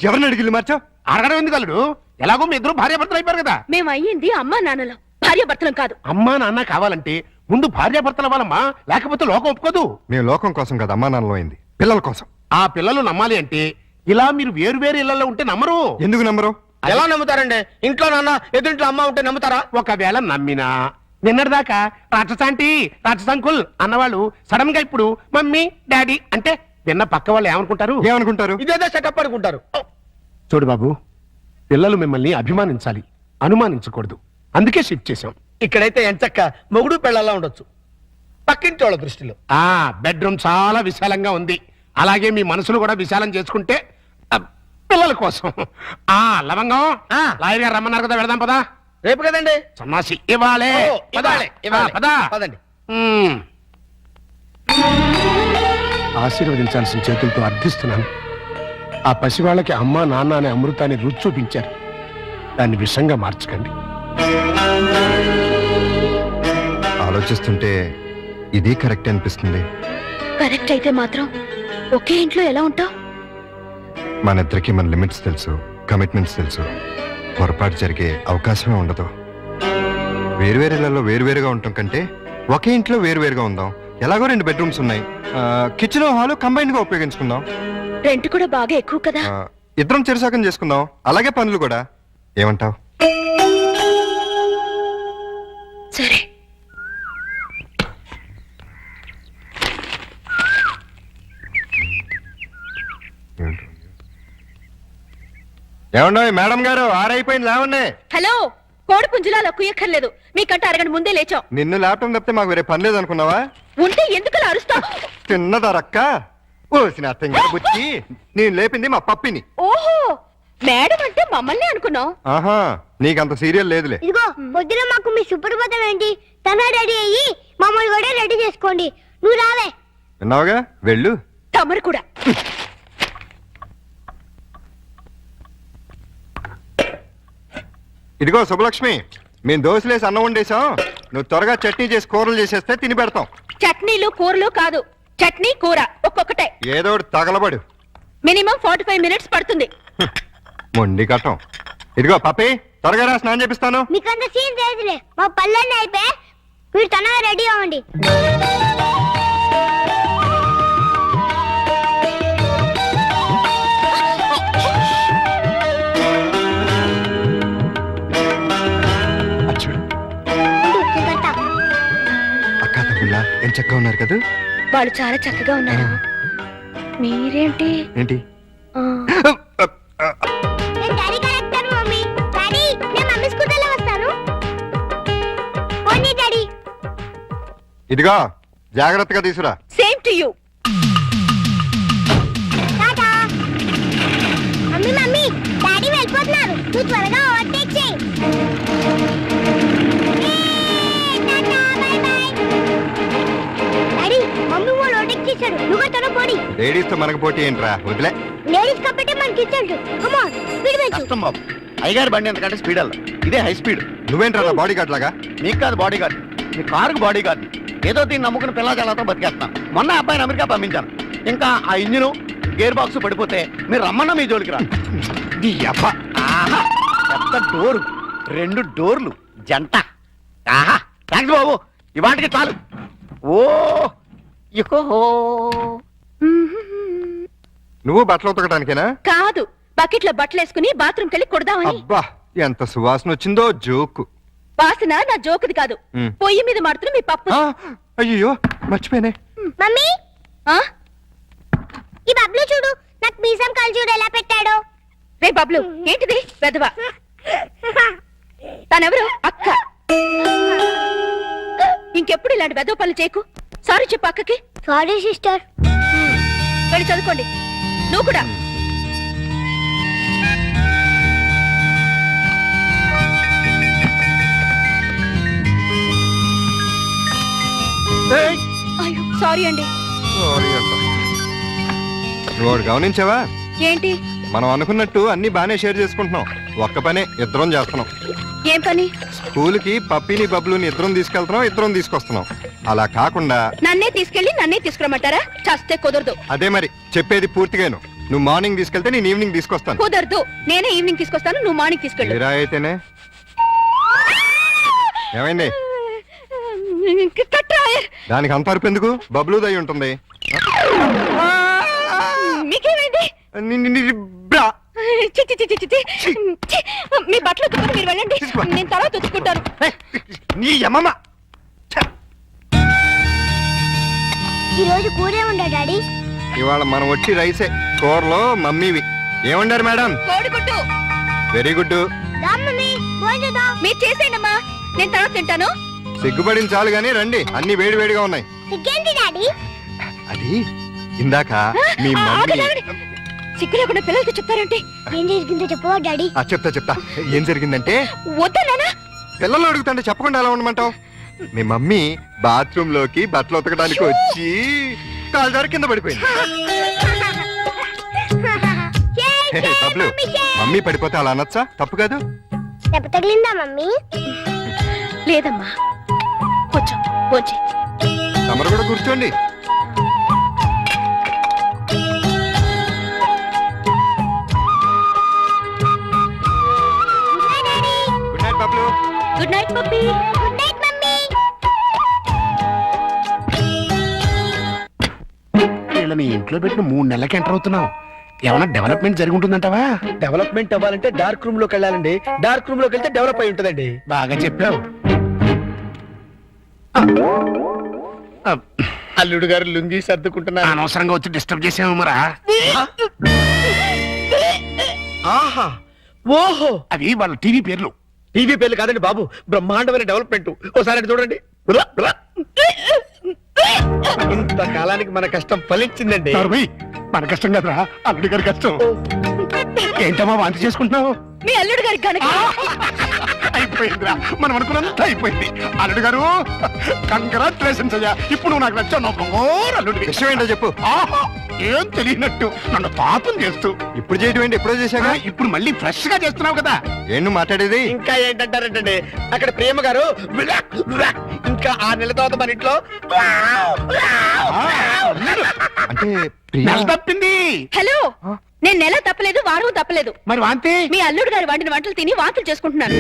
ఎవరిని అడిగి మార్చావు? అడగడం ఎందుకు అల్లుడు? ఎలాగో మీ ఇద్దరు భార్యాభర్తలు అయిపోయారు కదా. మేము అయ్యింది అమ్మా నాన్నలం, భార్యాభర్తలం కాదు. అమ్మా నాన్న కావాలంటే ముందు భార్యాభర్తలు అవ్వాలమ్మా, లేకపోతే లోకం ఒప్పుకోదు. మేము లోకం కోసం కదా అమ్మా నాన్నలో అయింది, పిల్లల కోసం. ఆ పిల్లలు నమ్మాలి అంటే ఇలా మీరు వేరు వేరు ఇళ్లలో ఉంటే నమ్మరు. ఎందుకు నమ్మరు? ఎలా నమ్ముతారండి? ఇంట్లో నాన్న ఎదురింట్లో అమ్మ ఉంటే నమ్ముతారా? ఒకవేళ నమ్మినా నిన్నటిదాకా రాక్షసాంటి రాక్షసాంకుల్ అన్నవాళ్ళు సడన్ గా ఇప్పుడు మమ్మీ డాడీ అంటే విన్న పక్క వాళ్ళు ఏమనుకుంటారు? ఇదేదో సెటప్ అనుకుంటారు. చూడు బాబు, పిల్లలు మిమ్మల్ని అభిమానించాలి, అనుమానించకూడదు. అందుకే షిఫ్ట్ చేశాం. ఇక్కడైతే ఎంచక్క మొగుడు పెళ్ళలా ఉండొచ్చు. పక్కింటి వాళ్ళ దృష్టిలో బెడ్రూమ్ చాలా విశాలంగా ఉంది. అలాగే మీ మనసులు కూడా విశాలం చేసుకుంటే పిల్లల కోసం. లవంగం లాయర్ గారు రమ్మన్నారు కదా, వెళదాం పదా. రేపు కదండి సన్నాసి. ఇవ్వాలే పదండి. ఆశీర్వదించాల్సిన చేతులతో అర్థిస్తున్నాను. ఆ పసివాళ్ళకి అమ్మా నాన్న అనే అమృతాన్ని రుచి చూపించారు. దాన్ని విషంగా మార్చకండి. ఆలోచిస్తుంటే ఇది కరెక్ట్ అనిపిస్తుంది. కరెక్ట్ అయితే మాత్రం ఒకే ఇంట్లో ఎలా ఉంటావు? మన ఇద్దరికి మన లిమిట్స్ తెలుసు, కమిట్మెంట్స్ తెలుసు. పొరపాటు జరిగే అవకాశమే ఉండదు. వేరువేరేలలో వేరువేరుగా ఉండటం కంటే ఒకే ఇంట్లో వేరువేరుగా ఉందాం. ఎలాగో 2 బెడ్రూమ్స్ ఉన్నాయి. కిచెన్ హాల్ కంబైన్ గా ఉపయోగించుకుందాం. రెంట్ కూడా బాగా ఎక్కువ కదా. ఇద్దరం చెరుసాకం చేసుకుందాం. అలాగే పనులు కూడా. ఏమంటావ్? సరే. ఏమన్నా మేడం గారు, ఆరైపోయింది లేవండి. హలో, కోడి పుంజులా కుయ్యక్కర్లేదు. మీకంటే అరగంట ముందే లేచాం. నిన్ను ల్యాప్టాప్ తప్పితే మాకు వేరే పని లేదు అనుకున్నావా? ఉంటే ఎందుకు అరుస్తావు? తిన్నదరక్క ఓసిన బుచ్చి. నేను లేపింది మా పప్పిని. ఓహో, మేడం అంటే మమ్మల్ని అనుకున్నావు. ఆహా, నీకంత సీరియల్ లేదులే. ఇదిగో పొద్దున మాకు మీ సుప్రభాతం ఏంటి? తన రెడీ అయ్యి మమ్మల్ని కూడా రెడీ చేసుకోండి. నువ్వు రావే. విన్నావుగా, వెళ్ళు. తమరు కూడా. ఇదిగో శుభలక్ష్మి, మేము దోశలేసి అన్నం వండేసాం. నువ్వు త్వరగా చట్నీ చేసి కూరలు చేసేస్తే తిని పెడతాం. చట్నీలు కూరలు కాదు, చట్నీ కూర ఒక్కొక్కటే. ఏదో ఒకటి తగలబడు. మినిమం 45 మినిట్స్ పడుతుంది. మొండి కట్టం. ఇదిగో పప్పి, త్వరగా రా, స్నానం చేపిస్తాను. మీకంత సీన్ లేదులే. మా పల్లెన్ని అయిపోయి మీరు తనగా రెడీ అవ్వండి. అక్క తమ్ముళ్ళ ఏం చక్కగా ఉన్నారు కదా? వాళ్ళు చాలా చక్కగా ఉన్నారు. మీరేంటి? ఏంటి? ఇదిగో జాగ్రత్తగా తీసురా. Same to you. Mummy mummy daddy వెళ్ళిపోతున్నారు. నువ్వు త్వరగా ఓవర్టేక్ చేయి. డాడీ మమ్మీ వాళ్ళు ఓవర్టేక్ చేశారు. నువ్వు తన పోడి. లేడీస్ తో మనకు పోటీ ఏంట్రా, వదిలే. లేడీస్ కాబట్టి మనకి ఇచ్చాడు. కమ్ ఆన్, స్పీడ్ పెంచు. కష్టం బాబు, అయ్యగారి బండి ఎంతకంటే స్పీడ్ అల్ల. ఇదే హై స్పీడ్. నువ్వేంట్రా బాడీ గార్డ్ లాగా? నీకు కాదు బాడీ గార్డ్, మీ కారుకు బాడీ గార్డ్. ఏదో దీన్ని నమ్ముకుని పిల్లజాలతో బతికేస్తాను. మొన్న అబ్బాయిని అమెరికా పంపించాను. ఇంకా ఆ ఇంజిన్ గేర్ బాక్స్ పడిపోతే మీరు రమ్మన్నా మీ జోలికి రా. పెద్ద డోరు, 2 డోర్లు జంట. ఆహా, థ్యాంక్స్ బాబు ఇవాటికి చాలు. ఓ ఇకో నువ్వు బట్టలు ఉతకడానికేనా? కాదు, బకెట్ లో బట్టలు వేసుకుని బాత్రూమ్ కెళ్ళి కొడదామని. అబ్బా ఎంత సువాసన వచ్చిందో. జోకు వాసన నా జోకుది కాదు, పొయ్యి మీద మాడుతున్న మీ పప్పు. అయ్యో మర్చిపోయానే. మమ్మీ ఈ బబ్లు చూడు, నాకు మీసం కళ్ళు చూడు ఎలా పెట్టాడో. రే బబ్లు, ఏంటిది పెద్దవా? తనెవరు? అక్క. ఇంకెప్పుడు ఇలాంటి వెదవ పనులు చేయకు. సారీ చెప్పు అక్కకి. Sorry sister. వెళ్ళి చదువుకోండి. నువ్వు కూడా. అయ్యో సారీ అండి. సారీ అంట. నువ్వు ఒకటి గమనించావా? ఏంటి? మనం అనుకున్నట్టు అన్ని బానే షేర్ చేసుకుంటున్నాం. ఒక్క పనే ఇద్దరం చేస్తున్నాం. ఏం పని? స్కూల్ కి పప్పిని బబ్లుని ఇద్దరం తీసుకెళ్తున్నాం, ఇద్దరం తీసుకొస్తున్నాం. అలా కాకుండా నన్నే తీసుకెళ్ళి నన్నే తీసుకురమ్మంటారా? చస్తే కుదరదు. అదే మరి చెప్పేది పూర్తిగాను. నువ్వు మార్నింగ్ తీసుకెళ్తే నేను ఈవినింగ్ తీసుకొస్తాను. కుదరదు. నేనే ఈవినింగ్ తీసుకొస్తాను, నువ్వు మార్నింగ్ తీసుకెళ్ళు. మీరా అయితేనే. ఏమైంది? దానికి అంత అరుపు ఎందుకు? బబ్లు దయ్యి ఉంటుంది. మీకేమైంది? మీ బట్టలు ఉతుకుని మీరు వెళ్ళండి, నేను తర్వాత ఉతుక్కుంటాను. నీ అమ్మమ్మ. ఈ రోజు కూరే ఉండా డాడీ. ఇవాళ మనం వచ్చి రైసే. కూరలో మమ్మీవి. ఏమండారు మేడం? కోడిగుడ్డు. Very good. మీరు చేసేయండమ్మా, నేను తర్వాత తింటాను. సిగ్గుపడిన చాలు గానీ రండి, అన్ని వేడి వేడిగా ఉన్నాయి. అది ఇందాక మీ మమ్మీ. సిగ్గు లేకుండా పిల్లలతో చెప్తారంటే. ఏం జరిగిందో చెప్పవా డాడీ? చెప్తా. ఏం జరిగిందంటే, వద్దనా? పిల్లలు అడుగుతుంటే చెప్పకుండా ఎలా ఉండమంటావు? మీ మమ్మీ బాత్రూమ్ లోకి బట్టలు ఉతకడానికి వచ్చి కాలు జారి కింద పడిపోయింది. బబ్లు, మమ్మీ పడిపోతే అలా అనొచ్చా? తప్పు కాదు. దెబ్బ తగిలిందా మమ్మీ? లేదమ్మా, కొంచెం భోంచే. తమరు కూడా కూర్చోండి. Good night Bablu. Good night puppy. Good night mummy. వీళ్ళని ఇంట్లో పెట్టిన 3 నెలలకి ఎంటర్ అవుతున్నావు. ఏమైనా డెవలప్మెంట్ జరిగి ఉంటుందంటావా? డెవలప్మెంట్ అవ్వాలంటే డార్క్ రూమ్ లోకి వెళ్ళాలండి. డార్క్ రూమ్ లోకి వెళ్తే డెవలప్ అయి ఉంటుందండి. బాగా చెప్పావు. అల్లుడు గారు లుంగి సర్దుకుంటున్నారు. అనవసరంగా వచ్చి డిస్టర్బ్ చేసాము మరా. ఆహా, ఓహో, అవి వాళ్ళ టీవీ పేర్లు. టీవీ పేర్లు కాదండి బాబు, బ్రహ్మాండమైన డెవలప్మెంట్. ఓసారి అటు చూడండి. ఇంతకాలానికి మన కష్టం ఫలించిందండి. మన కష్టం కదరా, అల్లుడి గారి కష్టం. ఏంటమ్మా వాంతి చేసుకుంటున్నావు? మీ అల్లుడు గారికి కనుక అయిపోయిందిరా, మనం అనుకున్నంత అయిపోయింది. అల్లుడు గారు కంగ్రాచులేషన్స్ అయ్యా. ఇప్పుడు నువ్వు నాకు నచ్చావు. అల్లుడి విషయం ఏంటో చెప్పు. ఏం తెలియనట్టు నన్ను పాపం చేస్తూ. ఇప్పుడు చేయడం ఏంటి? ఎప్పుడో చేశాక ఇప్పుడు మళ్ళీ ఫ్రెష్ గా చేస్తున్నావు కదా. ఏంటి మాట్లాడేది? ఇంకా ఏంటంటారంటే అక్కడ ప్రేమ గారు ఇంకా 6 నెలల తర్వాత మన ఇంట్లో అంటే నెల తప్పింది. హలో, నేను నెల తప్పలేదు, వారం తప్పలేదు. మరి వాంతి? మీ అల్లుడు గారు వండిన వంటలు తిని వాంతులు చేసుకుంటున్నాను.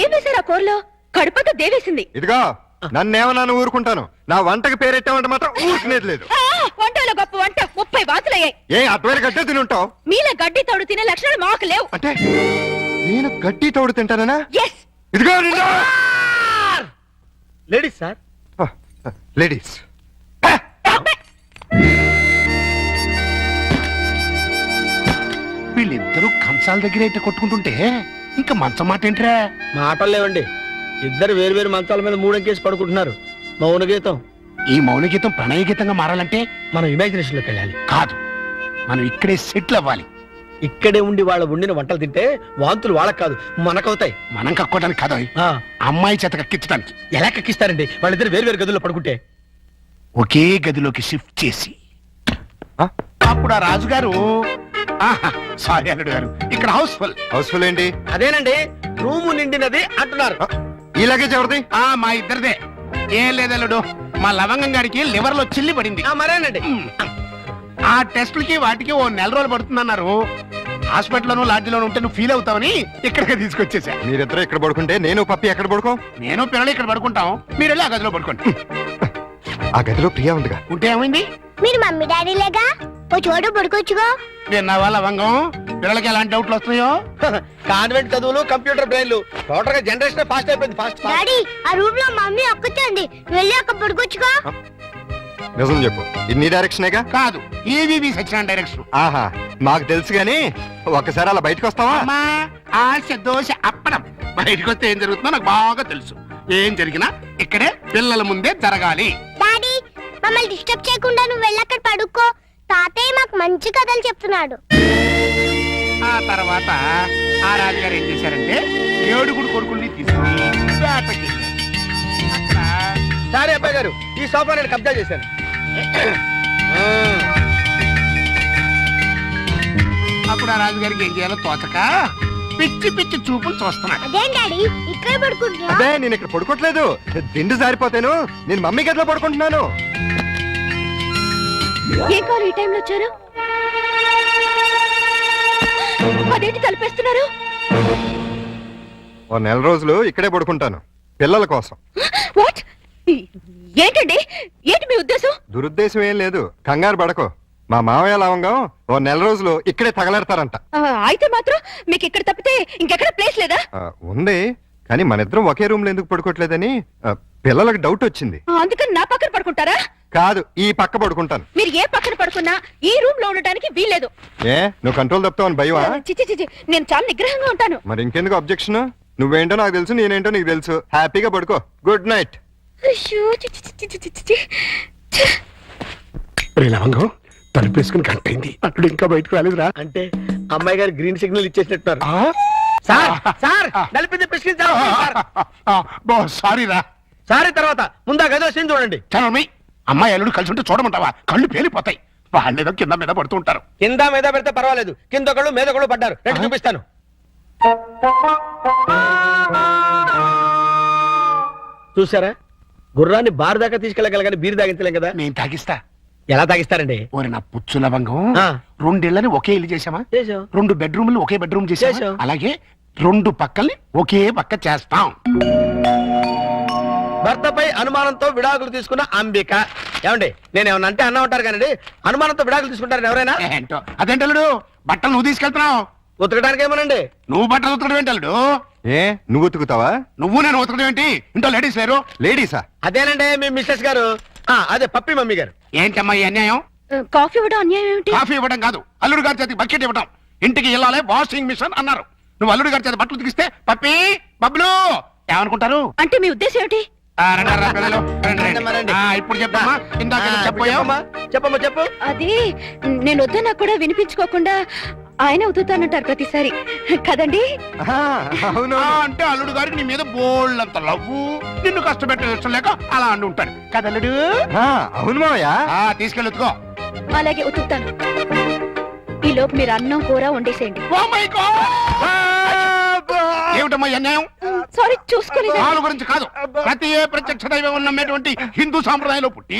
ఏం వేశారు ఆ కూరలో? కడుపంతా దేవేసింది. ఇదిగో నన్నేమన్నా ఊరుకుంటాను, నా వంటకి పేరెట్టామంటే మాత్రం ఊరుకునేది లేదు. వంటలో గొప్ప వంట 30 వాతులయ్యాయి. ఏ అటువైన గడ్డే తిని ఉంటావు? మీలా గడ్డి తోడు తినే లక్షణాలు మాకు లేవు. అంటే నేను గడ్డి తోడు తింటానా? ఎస్. ఇదిగో లేడీస్ సార్. లేడీస్. వీళ్ళిద్దరూ కంచాల దగ్గర అయితే కొట్టుకుంటుంటే ఇంకా మంచం మాట ఏంట్రా? మాటలు లేవండి. ఇద్దరు వేరు వేరు మంచాల మీద 3 అంకేసి పడుకుంటున్నారు. మౌన గీతం. ఈ మౌన గీతం ప్రణయ గీతంగా మారాలంటే మనం ఇమాజినేషన్ లోకి వెళ్ళాలి. కాదు, మనం ఇక్కడే సెటిల్ అవ్వాలి. ఇక్కడే ఉండి వాళ్ళ వండిన వంటలు తింటే వాంతులు వాళ్ళకి కాదు మనకవుతాయి. మనం కక్కోవడానికి కాదు, అమ్మాయి చేత కక్కించడానికి. ఎలా కక్కిస్తారండి? వాళ్ళిద్దరు వేరు వేరు గదుల్లో పడుకుంటే? ఒకే గదిలోకి షిఫ్ట్ చేసి అప్పుడు ఆ రాజుగారు, సారీ అల్లుడు గారు, ఇక్కడ హౌస్ఫుల్ ఏంటి? అదేనండి, రూము నిండినది అంటున్నారు. ఈ లగేజ్ ఎవరిది? మా ఇద్దరిదే. ఏం లేదల్లుడు, మా లవంగం గారికి లివర్ లో చిల్లి పడింది. మరేనండి, ఆ టెస్టులకి వాటికి 1 నెల రోజులు పడుతుందన్నారు. హాస్పిటల్లోనూ లాడ్జిలోనూ ఉంటే నువ్వు ఫీల్ అవుతావని ఇక్కడికే తీసుకొచ్చేసా. మీరిద్దరు ఇక్కడ పడుకుంటే నేను పప్పి ఎక్కడ పడుకో? నేను పిల్లలు ఇక్కడ పడుకుంటాం, మీరు వెళ్ళి ఆ గదిలో పడుకోండి. ఆ గదిలో ప్రియా ఉందిగా. ఉంటే ఏమైంది? మీరు మమ్మీ డాడీ లేగా ఓ చోటు పడుకోవచ్చుగా. విన్నావా లవంగం, పిల్లలకి ఎలాంటి డౌట్లు వస్తున్నాయో? కాన్వెంట్ చదువులు, కంప్యూటర్ బ్రెయిన్లు, టోటల్ గా జనరేషన్ ఫాస్ట్ అయిపోయింది. ఫాస్ట్ డాడీ ఆ రూమ్ లో మమ్మీ ఒక్కతుంది, వెళ్ళి అక్కడ పడుకోవచ్చుగా. నిజం చెప్పు, ఇన్ని డైరెక్షనేగా? కాదు, ఏవి సచిన డైరెక్షన్. ఆహా, మాకు తెలుసు గాని ఒక్కసారి అలా బయటకు వస్తావా? అమ్మా, ఆశ దోశ అప్పడం. బయటకు వస్తే ఏం జరుగుతుందో నాకు బాగా తెలుసు. ఏం జరిగినా ఇక్కడే పిల్లల ముందే జరగాలి. డాడీ మమ్మల్ని డిస్టర్బ్ చేయకుండా నువ్వు వెళ్ళి అక్కడ పడుకో. తాతయ్య మాకు మంచి కథలు చెప్తున్నాడు. ఆ తర్వాత ఆ రాజుగారు ఏం చేశారంటే 7 కొడుకుల్ని తీసుకుని వేటకి సరే అబ్బాయి గారు, ఈ సోఫా నేను కబ్జా చేశాను. అప్పుడు ఆ రాజుగారికి ఏం చేయాలో తోచక పిచ్చి పిచ్చి చూపులు చూస్తున్నాడు. అదేం డాడీ ఇక్కడ పడుకుంటున్నా? అదే నేను ఇక్కడ పడుకోవట్లేదు, దిండు జారిపోతాను. నేను మమ్మీ గదిలో పడుకుంటున్నాను. ఏ కారు ఈ టైంలో వచ్చారు? అదేంటి తలపేస్తున్నారు? ఓ నెల రోజులు ఇక్కడే పడుకుంటాను పిల్లల కోసం. వాట్? ఏంటండి, ఏంటి మీ ఉద్దేశం? దురుద్దేశం ఏం లేదు, కంగారు పడకో. మా మావయ్య లవంగం ఓ నెల రోజులు ఇక్కడే తగలెడతారంట. అయితే మాత్రం మీకు ఇక్కడ తప్పితే ఇంకెక్కడ ప్లేస్ లేదా? ఉంది, కానీ మన ఇద్దరం ఒకే రూమ్ లో ఎందుకు పడుకోవట్లేదని పిల్లలకు డౌట్ వచ్చింది. అందుకని నా పక్కన పడుకుంటారా? కాదు, ఈ పక్క పడుకుంటాను. మీరు ఏ పక్కన పడుకున్నా ఈ రూమ్ లో ఉండటానికి వీల్లేదు. ఏ నువ్వు కంట్రోల్ తప్పుతావని భయమా? చిచి చిచి, నేను చాలా నిగ్రహంగా ఉంటాను. మరి ఇంకెందుకు అబ్జెక్షన్? నువ్వేంటో నాకు తెలుసు, నేనేంటో నీకు తెలుసు. హ్యాపీగా పడుకో. Good night. లవంగం తలుపేసుకుని గంటైంది, అప్పుడు ఇంకా బయటకు రాలేదురా. అంటే అమ్మాయి గారు గ్రీన్ సిగ్నల్ ఇచ్చేసినట్టున్నారు. సార్ నలిపింది సారీ రా. సారీ తర్వాత ముందు ఆ గదిలో సీన్ చూడండి. చనమి, అమ్మాయి అల్లుడు కలిసి ఉంటే చూడమంటావా? కళ్ళు పేలిపోతాయి. వాళ్ళేదో కింద మీద పడుతూ ఉంటారు. కింద మీద పెడితే పర్వాలేదు, కింద ఒకళ్ళు మీద ఒకళ్ళు పడ్డారు. రెండు చూపిస్తాను. చూసారా, గుర్రాన్ని బార్ దాకా తీసుకెళ్ళగలగాని బీరు తాగించలేం కదా. నేను తాగిస్తా. ఎలా తాగిస్తారండి? ఓరి నా పుచ్చు లవంగం, 2 ఇళ్ళని ఒకే ఇల్లు చేసామా? 2 బెడ్రూమ్లు ఒకే బెడ్రూమ్ చేసామా? అలాగే 2 పక్కల్ని ఒకే పక్క చేస్తాం. భర్తపై అనుమానంతో విడాకులు తీసుకున్న అంబిక. ఏమండి, నేను ఏమన్నా అంటే అన్నా ఉంటారు కానీ అనుమానంతో విడాకులు తీసుకుంటారని ఎవరైనా? ఏంటో అదేంటల్లుడు, బట్టలు నువ్వు తీసుకెళ్తున్నావు. ఉతకడానికి ఏమోనండి. నువ్వు బట్టలు ఉతకడం ఏంటల్లుడు? ఏ నువ్వు ఉతుకుతావా? నువ్వు నేను ఉతకడం ఏంటి? ఇంట్లో లేడీస్ లేరు? లేడీసా? అదేనండి మీ మిస్సెస్ గారు, అదే పప్పి మమ్మీ గారు. ఏంటమ్మా ఈ అన్యాయం? కాఫీ ఇవ్వడం అన్యాయం ఏమిటి? కాఫీ ఇవ్వడం కాదు, అల్లుడు గారి చేతికి బకెట్ ఇవ్వడం. ఇంటికి వెళ్ళాలి వాషింగ్ మిషన్ అన్నారు. నువ్వు అల్లుడు గారి చేతి బట్టలు ఉతికిస్తే పప్పి బబ్లు ఏమనుకుంటారు? అంటే మీ ఉద్దేశం ఏమిటి? ఇప్పుడు చెప్పమ్మా, ఇందాక చెప్పమ్మా. చెప్పమ్మా చెప్పు. అది నేను వద్దన్నా కూడా వినిపించుకోకుండా ఆయన ఉతుతానంటారు ప్రతిసారి కదండి. అవును. అంటే అల్లుడు గారికి నీ మీద బోల్డంత లవ్వు, నిన్ను కష్టపెట్టే ఇష్టం లేక అలా అంటూ ఉంటాడు కదల్లుడు. అవును మావయ్య. తీసుకెళ్ళుకో. అలాగే ఉతుకుతాను. ఈ లోపు మీరు అన్నం కూర వండేసేయండి. ఏమిటమ్మా అన్యాయం? సారీ చూసుకోలేదు. వాళ్ళ గురించి కాదు, ప్రతి ఏ ప్రత్యక్ష దైవం నమ్మేటువంటి హిందూ సాంప్రదాయంలో పుట్టి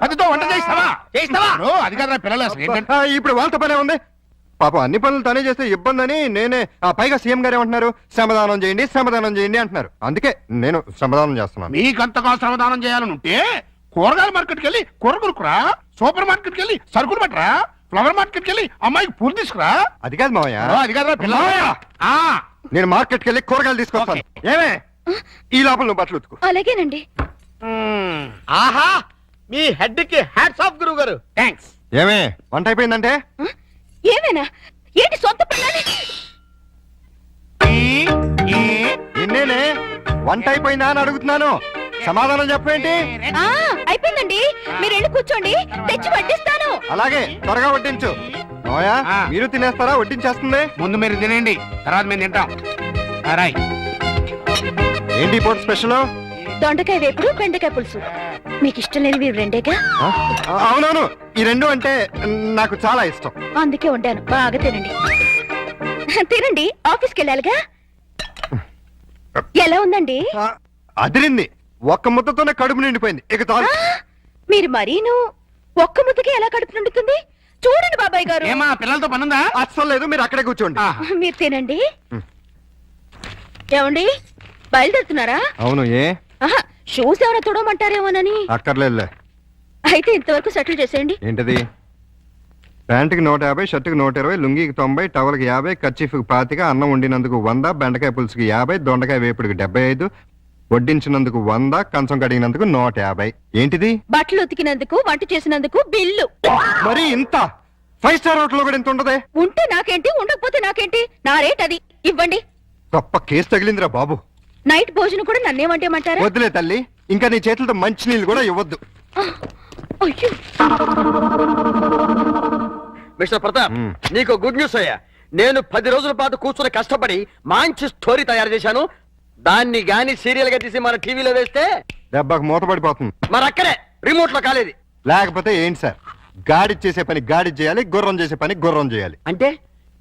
అదితో వంట చేస్తావా? అది కాదు పిల్లలు. అసలు ఏంటంటే ఇప్పుడు వాళ్ళతో పనే ఉంది. పాపం అన్ని పనులు తనే చేస్తే ఇబ్బంది అని నేనే. పైగా సీఎం గారు ఏమంటున్నారు? శ్రమదానం చేయండి, శ్రమదానం చేయండి అంటున్నారు. అందుకే నేను శ్రమదానం చేస్తున్నాను. మీకంతగా శ్రమదానం చేయాలని ఉంటే కూరగాయల మార్కెట్కి వెళ్ళి కూర కొనుక్కురా, సూపర్ మార్కెట్కి వెళ్ళి సరుకులు పట్టరా, ఫ్లవర్ మార్కెట్కి వెళ్ళి అమ్మాయికి పూలు తీసుకురా. అది కాదు మావయ్య. అది కాదు పిల్ల. నేను మార్కెట్కి వెళ్ళి కూరగాయలు తీసుకొస్తాను. ఏమే ఈ లోపల నువ్వు బట్టలు ఉతుకు. అలాగేనండి. ఆహా, మీ హెడ్ కి హ్యాట్స్ ఆఫ్ గురువు గారు. థాంక్స్. ఏమే వంట అయిపోయిందంటే? ఏమైనా ఏంటి సొంత పిల్లని? నిన్నేనే వంట అయిపోయిందా అని అడుగుతున్నాను, సమాధానం చెప్పేంటి? అయిపోయిందండి, మీరు వెళ్ళి కూర్చోండి, తెచ్చి వడ్డిస్తాను. అలాగే త్వరగా వడ్డించు. మీరు తినేస్తారా? వడ్డించేస్తుంది. ముందు మీరు తినండి, తర్వాత మేము తింటాం. ఏంటి పూట స్పెషల్? దొండకాయ వేపుడు, బెండకాయ పులుసు. మీకు ఇష్టం లేనివి రెండేగా? అవునవును, ఈ 2 అంటే నాకు చాలా ఇష్టం. అందుకే వండాను, బాగా తినండి. తినండి, ఆఫీస్కి వెళ్ళాలిగా. ఎలా ఉందండి? అదిరింది. ఒక్క ముద్దతోనే కడుపు నిండిపోయింది. ఇక చాలు. మీరు మరీను ఒక్క ముద్దకి ఎలా కడుపు నిండుతుంది? చూడండి బాబాయ్ గారు. ఏమా పిల్లలతో పనుందా? అస్సలు లేదు, మీరు అక్కడే కూర్చోండి. మీరు తినండి. ఏమండి బయలుదేరుతున్నారా? అవును, ఏ షూస్ ఎవరో తొడమంటారేమోనని. అక్కర్లేదులే. అయితే ఇంతవరకు సెటిల్ చేసేయండి. ఏంటది? ప్యాంటుకి 150, షర్టుకి 120, లుంగికి 90, టవల్కి 50, కర్చీఫ్కి 25, అన్నం వండినందుకు 100, బెండకాయ పులుసుకి 50, దొండకాయ వేపుడికి 75, వడ్డించినందుకు 100, కంచం కడిగినందుకు 150. ఏంటిది? బట్టలు ఉతికినందుకు, వంట చేసినందుకు బిల్లు. మరి ఇంత 5 స్టార్ హోటల్లో కూడా ఇంత ఉండదే? ఉంటే నాకేంటి, ఉండకపోతే నాకేంటి, నా రేట్ అది. ఇవ్వండి. గొప్ప కేసు తగిలిందిరా బాబు. నైట్ భోజనం కూడా నన్నేమంటేమంటారా? వద్దులే తల్లి, ఇంకా నీ చేతులతో మంచి నీళ్ళు కూడా ఇవ్వద్దు. అయ్యో. మిస్టర్ ప్రతాప్, నీకు గుడ్ న్యూస్ అయ్యా. నేను 10 రోజుల పాటు కూర్చుని కష్టపడి మంచి స్టోరీ తయారు చేశాను. దాన్ని గాని సీరియల్ గా తీసి మన టీవీలో వేస్తే దెబ్బకు మూతపడిపోతుంది. మరి అక్కడే రిమోట్ లో కాలేదు. లేకపోతే ఏంటి సార్, గాడి చేసే పని గాడి చేయాలి, గుర్రం చేసే పని గుర్రం చేయాలి. అంటే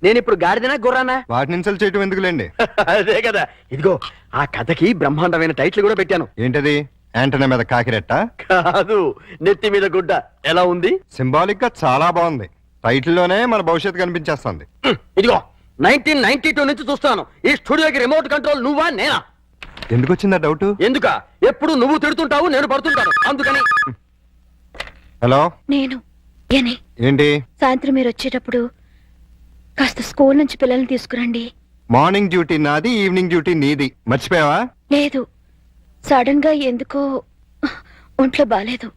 నేను ఇప్పుడు గాడిదనా గుర్రానా? వాటిని ఇన్సల్ట్ చేయటం ఎందుకులేండి. అదే కదా. ఇదిగో ఆ కథకి బ్రహ్మాండమైన టైటిల్ కూడా పెట్టాను. ఏంటది? యాంటనా మీద కాకిరెట్ట? కాదు, నెత్తి మీద గుడ్డ. ఎలా ఉంది? సింబాలిక్ గా చాలా బాగుంది. టైటిల్ లోనే మన భవిష్యత్తు కనిపించేస్తుంది. ఇదిగో 1992 నుంచి చూస్తాను ఈ స్టూడియోకి రిమోట్ కంట్రోల్ నువ్వా నేనా? ఎందుకు వచ్చిందా డౌట్? ఎందుక? ఎప్పుడు నువ్వు తిడుతుంటావు, నేను పడుతుంటాను, అందుకని. హలో, నేను ఏంటి? సాయంత్రం మీరు వచ్చేటప్పుడు కాస్త స్కూల్ నుంచి పిల్లల్ని తీసుకురండి. మార్నింగ్ డ్యూటీ నాది, ఈవినింగ్ డ్యూటీ నీది. మర్చిపోయావా? లేదు, సడన్ గా ఎందుకో ఒంట్లో బాలేదు.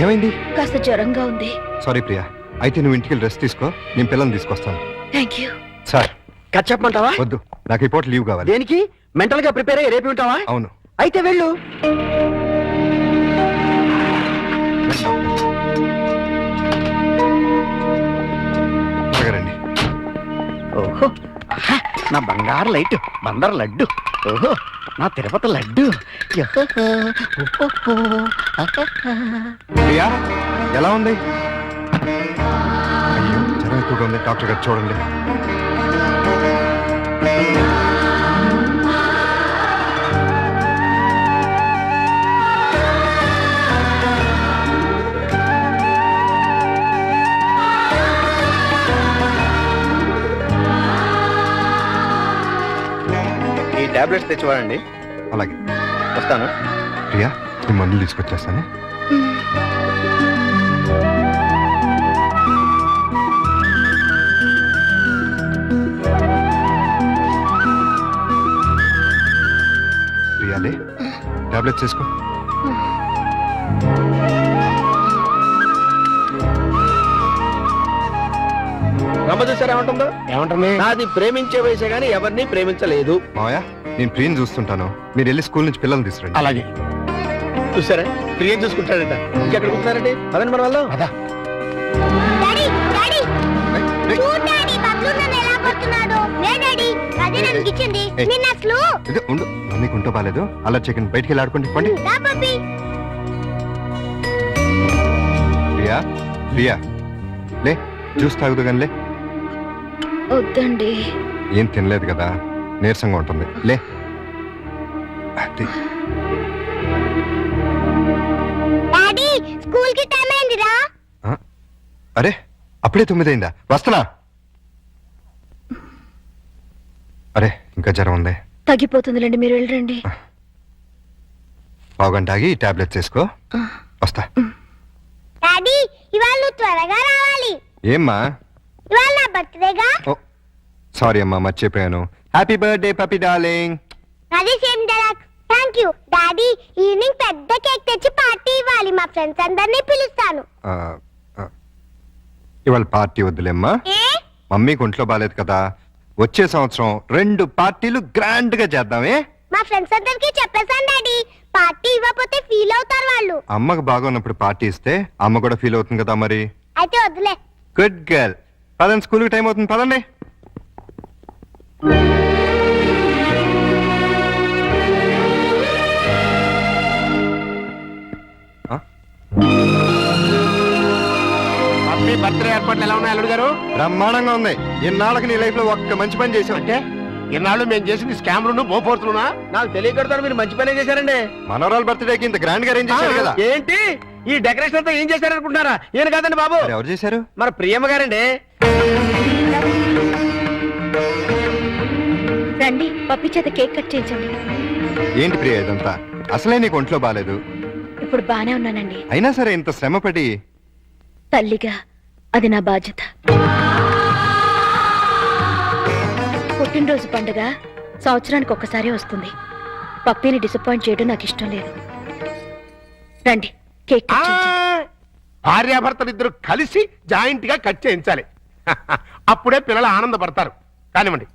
ఏమైంది? కాస్త జ్వరంగా ఉంది. సారీ ప్రియా, అయితే నువ్వు ఇంటికి రెస్ట్ తీసుకో, నేను పిల్లల్ని తీసుకొస్తాను. Thank you. సార్, కట్ చెప్పమంటావా? వద్దు, నాకు ఈ పూట లీవ్ కావాలి. దేనికి? మెంటల్ గా ప్రిపేర్ అయ్యి రేపు ఉంటావా? అవును. అయితే వెళ్ళు. రండి. ఓహో, నా బంగారు లైట్, బందర్ లడ్డు. ఓహో, నా తిరుపతి లడ్డు. ప్రియా, ఎలా ఉంది? అయ్యో, జ్వరం ఎక్కువగా ఉంది, డాక్టర్ గారు చూడండి. ఈ టాబ్లెట్స్ తెచ్చివాడండి. అలాగే, వస్తాను. ప్రియా, ఈ మందులు తీసుకొచ్చేస్తాను. ప్రియాలే, టాబ్లెట్స్ తీసుకో. రమ్మ చూసారా ఏమంటుందో? ఏమంటుంది? నాది ప్రేమించే వయసే గానీ ఎవరిని ప్రేమించలేదు. మావయ్య, నేను ప్రియని చూస్తుంటాను, మీరు వెళ్ళి స్కూల్ నుంచి పిల్లల్ని తీసుకురండి. అలాగే. చూసారా, ప్రియం చూసుకుంటాడట. ఇంకెక్కడ కూర్చున్నారండి? అదండి మన వాళ్ళు. అదా డాడీ డాడీ చూడు డాడీ, బబ్లు నన్ను ఎలా కొడుతున్నాడు. నే డాడీ, అదే నన్ను ఇచ్చింది. నిన్న అసలు ఇది ఉండు, మమ్మీకి ఉంటో బాలేదు. అలా చికెన్ బయటికి వెళ్ళి ఆడుకుంటే పండి. దా పప్పి. ప్రియా, ప్రియా, లే, జ్యూస్ తాగుదు కానీ లే. వద్దండి. ఏం తినలేదు కదా, నీరసంగా ఉంటుంది, లే. అది. డాడీ, స్కూల్ కి టైం అయిందిరా. అరే, అప్పుడే 9 అయిందా? వస్తున్నా. అరే, ఇంకా జ్వరం ఉంది. తగ్గిపోతుందిలేండి, మీరు వెళ్ళండి. పావుగంట ఆగి టాబ్లెట్స్ వేసుకో, వస్తా. డాడీ, ఇవాళ నువ్వు త్వరగా రావాలి. ఏమ్మా? ఇవాళ నా బర్త్డేగా. ఓ సారీ అమ్మా, మర్చిపోయాను. Happy birthday పపి darling. అది same dialogue. Thank you daddy. Evening పెద్ద కేక్ తెచ్చి పార్టీ ఇవ్వాలి. మా ఫ్రెండ్స్ అందరినీ పిలుస్తాను. ఇవాళ పార్టీ వద్దులేమ్మా, మమ్మీకి ఒంట్లో బాలేదు కదా. వచ్చే సంవత్సరం 2 పార్టీలు గ్రాండ్ గా చేద్దామే. మా ఫ్రెండ్స్ అందరికి చెప్పేశాను డాడీ. పార్టీ ఇవ్వకపోతే ఫీల్ అవుతారు వాళ్ళు. అమ్మకు బాగున్నప్పుడు పార్టీ ఇస్తే అమ్మ కూడా ఫీల్ అవుతుంది కదా మరి. అయితే వద్దులే. Good girl. పదండి, స్కూల్కి టైం అవుతుంది, పదండి. మీ బర్త్డే ఏర్పాట్లు ఎలా ఉన్నాయి అల్లుడు గారు? బ్రహ్మాండంగా ఉంది. ఇన్నాళ్ళకి నీ లైఫ్ లో ఒక్క మంచి పని చేసావు. అంటే ఇన్నాళ్ళు మేము చేసింది స్కామ్లు బోపోర్తులునా? నాకు తెలియకడతాను, మీరు మంచి పనే చేశారండి. మనోరాల్ బర్త్డేకి ఇంత గ్రాండ్ గా అరేంజ్ చేశారు కదా. ఏంటి ఈ డెకరేషన్ అంతా ఏం చేశారనుకుంటున్నారా? ఏం కాదండి బాబు. ఎవరు చేశారు? మన ప్రియమ్మ గారండి. రండి, పప్పి చేత కేక్ కట్ చేయించండి. ఏంటి ప్రియ ఇదంతా? అసలే నీకు ఒంట్లో బాలేదు. ఇప్పుడు బానే ఉన్నానండి. అయినా సరే ఇంత శ్రమపడి. తల్లిగా అది నా బాధ్యత. పుట్టినరోజు పండుగ సంవత్సరానికి ఒక్కసారి వస్తుంది. పప్పిని డిసప్పాయింట్ చేయడం నాకు ఇష్టం లేదు. రండి, కేక్ కట్ చేయించండి. భార్యాభర్తలు ఇద్దరు కలిసి జాయింట్ గా కట్ చేయించాలి. అప్పుడే పిల్లలు ఆనందపడతారు. కానివ్వండి.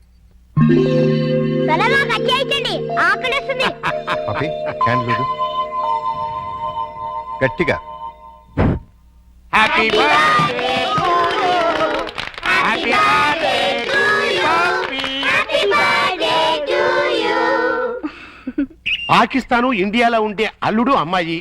త్వరగా కట్ చేయించండి, ఆకలిస్తుంది. పప్పి క్యాండిల్ లేదు. గట్టిగా. Happy birthday to you. Happy birthday to you. Happy birthday to you. Pakistan ఇండియాలో ఉండే అల్లుడు అమ్మాయి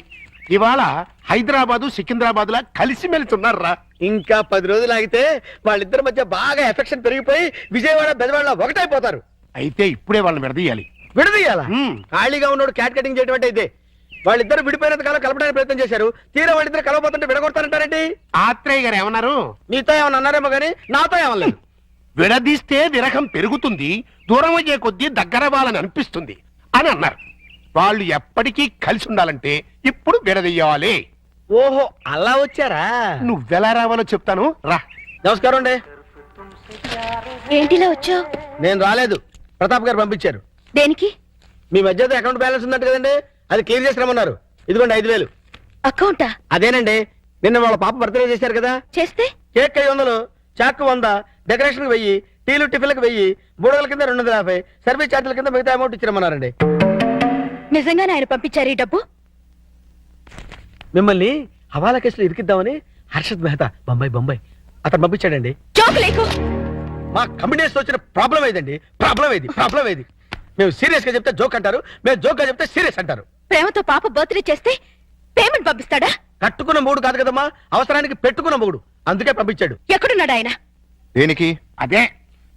ఇవాళ హైదరాబాదు సికింద్రాబాద్ లా కలిసి మెలుతున్నారా. ఇంకా 10 రోజులు ఆగితే వాళ్ళిద్దరి మధ్య బాగా ఎఫెక్షన్ పెరిగిపోయి విజయవాడ బెజవాడ ఒకటైపోతారు. అయితే ఇప్పుడే వాళ్ళని విడదీయాలి. విడదీయాలా? ఖాళీగా ఉన్నాడు క్యాట్ కటింగ్ చేయడం అంటే ఇదే. వాళ్ళిద్దరు విడిపోయినంత కాలం కలపడానికి ప్రయత్నం చేశారు. తీరా వాళ్ళిద్దరు కలవబోతుంటే విడగొడతారంటారేంటి? ఆత్రేయ గారు ఏమన్నారు? మీతో ఏమన్నా అన్నారేమో గానీ నాతో ఏమలేదు. విడదీస్తే విరహం పెరుగుతుంది, దూరం అయ్యే కొద్దీ దగ్గర వాళ్ళని అనిపిస్తుంది అని అన్నారు. వాళ్ళు ఎప్పటికీ కలిసి ఉండాలంటే ఇప్పుడు విడదీయాలి. ఓహో, అలా వచ్చారా? నువ్వెలా రావాలో చెప్తాను రా. నమస్కారం అండి. ఏంటిలా వచ్చావు? నేను రాలేదు, ప్రతాప్ గారు పంపించారు. దేనికి? మీ మధ్య అకౌంట్ బ్యాలెన్స్ ఉందంట కదండి, అది క్లియర్ చేసి రమ్మన్నారు. ఇదిగోండి 5,000. అకౌంటా? అదేనండి, నిన్న వాళ్ళ పాప బర్త్డే చేశారు కదా. చేస్తే కేక్ 500, చాక్ 100, డెకరేషన్ 1000, టీలు టిఫిన్లకు 1000, బూడల కింద 250, సర్వీస్ ఛార్జీల కింద మిగతా అమౌంట్ ఇచ్చిరమ్మన్నారండి. నిజంగానే ఆయన పంపించారు ఈ డబ్బు? మిమ్మల్ని హవాలా కేసులో ఇరికిద్దామని హర్షద్ మెహతా బొంబాయి అతను పంపించాడండి. జోక్ లేకు. మా కంపెనీస్ వచ్చిన ప్రాబ్లం ఏదండి? ప్రాబ్లం ఏది? మేము సీరియస్ గా చెప్తే జోక్ అంటారు, మేము జోక్ గా చెప్తే సీరియస్ అంటారు. ప్రేమతో పాప బర్త్డే చేస్తే పేమెంట్ పంపిస్తాడా? కట్టుకున్న మూడు కాదు కదమ్మా, అవసరానికి పెట్టుకున్న మూడు, అందుకే పంపించాడు. ఎక్కడున్నాడు ఆయన? దేనికి? అదే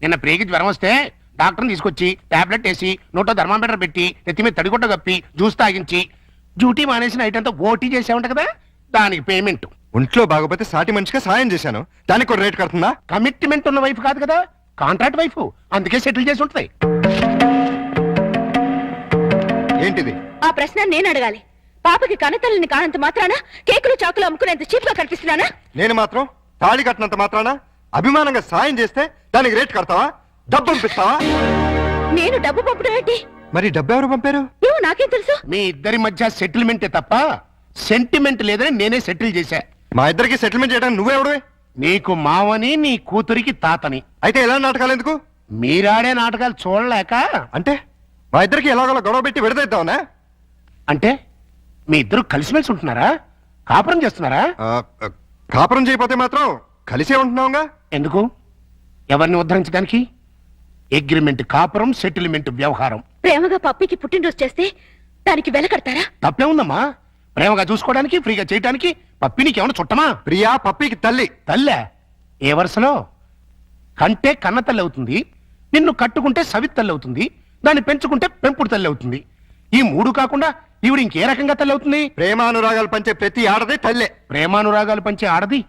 నిన్న ప్రేకి జ్వరం వస్తే డాక్టర్ని తీసుకొచ్చి టాబ్లెట్ వేసి నోట్లో థర్మామీటర్ పెట్టి నెత్తి మీద తడిగుడ్డ కప్పి జ్యూస్ తాగించి డ్యూటీ మానేసిన నైట్ అంతా ఓటీ చేసామంట కదా, దానికి పేమెంట్. ఒంట్లో బాగోపోతే సాటి మనిషిగా సాయం చేశాను, దానికి ఒక రేట్ కడుతుందా? కమిట్మెంట్ ఉన్న వైఫ్ కాదు కదా, కాంట్రాక్ట్ వైఫ్, అందుకే సెటిల్ చేసి ఉంటుంది. ఏంటిది? ఆ ప్రశ్న నేను అడగాలి. పాపకి కనతల్లిని కానంత మాత్రాన కేకులు చాకులు అమ్ముకునేంత చీప్ గా కనిపిస్తున్నానా? నేను మాత్రం తాళి కట్టినంత మాత్రాన అభిమానంగా సాయం చేస్తే దానికి రేట్ కడతావా? డబ్బు పంపిస్తావా? నేను డబ్బు పంపడం ఏంటి? మరి డబ్బు ఎవరు పంపారు? ఏమో నాకేం తెలుసు. మీ ఇద్దరి మధ్య సెటిల్మెంటే తప్ప సెంటిమెంట్ లేదని నేనే సెటిల్ చేశా. మా ఇద్దరికి సెటిల్మెంట్ చేయడానికి నువ్వెవడవే? నీకు మావని, నీ కూతురికి తాతని. అయితే ఎలా నాటకాలు ఎందుకు? మీరాడే నాటకాలు చూడలేక. అంటే మా ఇద్దరికి ఎలాగోలా గొడవ పెట్టి విడదీద్దామనా? అంటే మీ ఇద్దరు కలిసిమెలిసి ఉంటున్నారా? కాపురం చేస్తున్నారా? కాపురం చేయకపోతే మాత్రం కలిసే ఉంటున్నావుగా. ఎందుకు? ఎవరిని ఉద్ధరించడానికి? అగ్రిమెంట్ కాపురం, సెటిల్మెంట్ వ్యవహారం. ప్రేమగా పప్పికి పుట్టినరోజు చేస్తే దానికి వెల కడతారా? తప్పే ఉందమ్మా. ప్రేమగా చూసుకోవడానికి, ఫ్రీగా చేయడానికి పప్పినికి ఏమైనా చుట్టమా? ప్రియా పప్పికి తల్లి. తల్లే? ఏ వరుసలో? కంటే కన్న తల్లి అవుతుంది, నిన్ను కట్టుకుంటే సవిత్ తల్లి అవుతుంది, దాన్ని పెంచుకుంటే పెంపుడు తల్లి అవుతుంది. ఈ మూడు కాకుండా ఈవిడ ఇంకే రకంగా తల్లి అవుతుంది? ప్రేమానురాగాలు పంచే ప్రతి ఆడది తల్లే. ప్రేమానురాగాలు పంచే ఆడది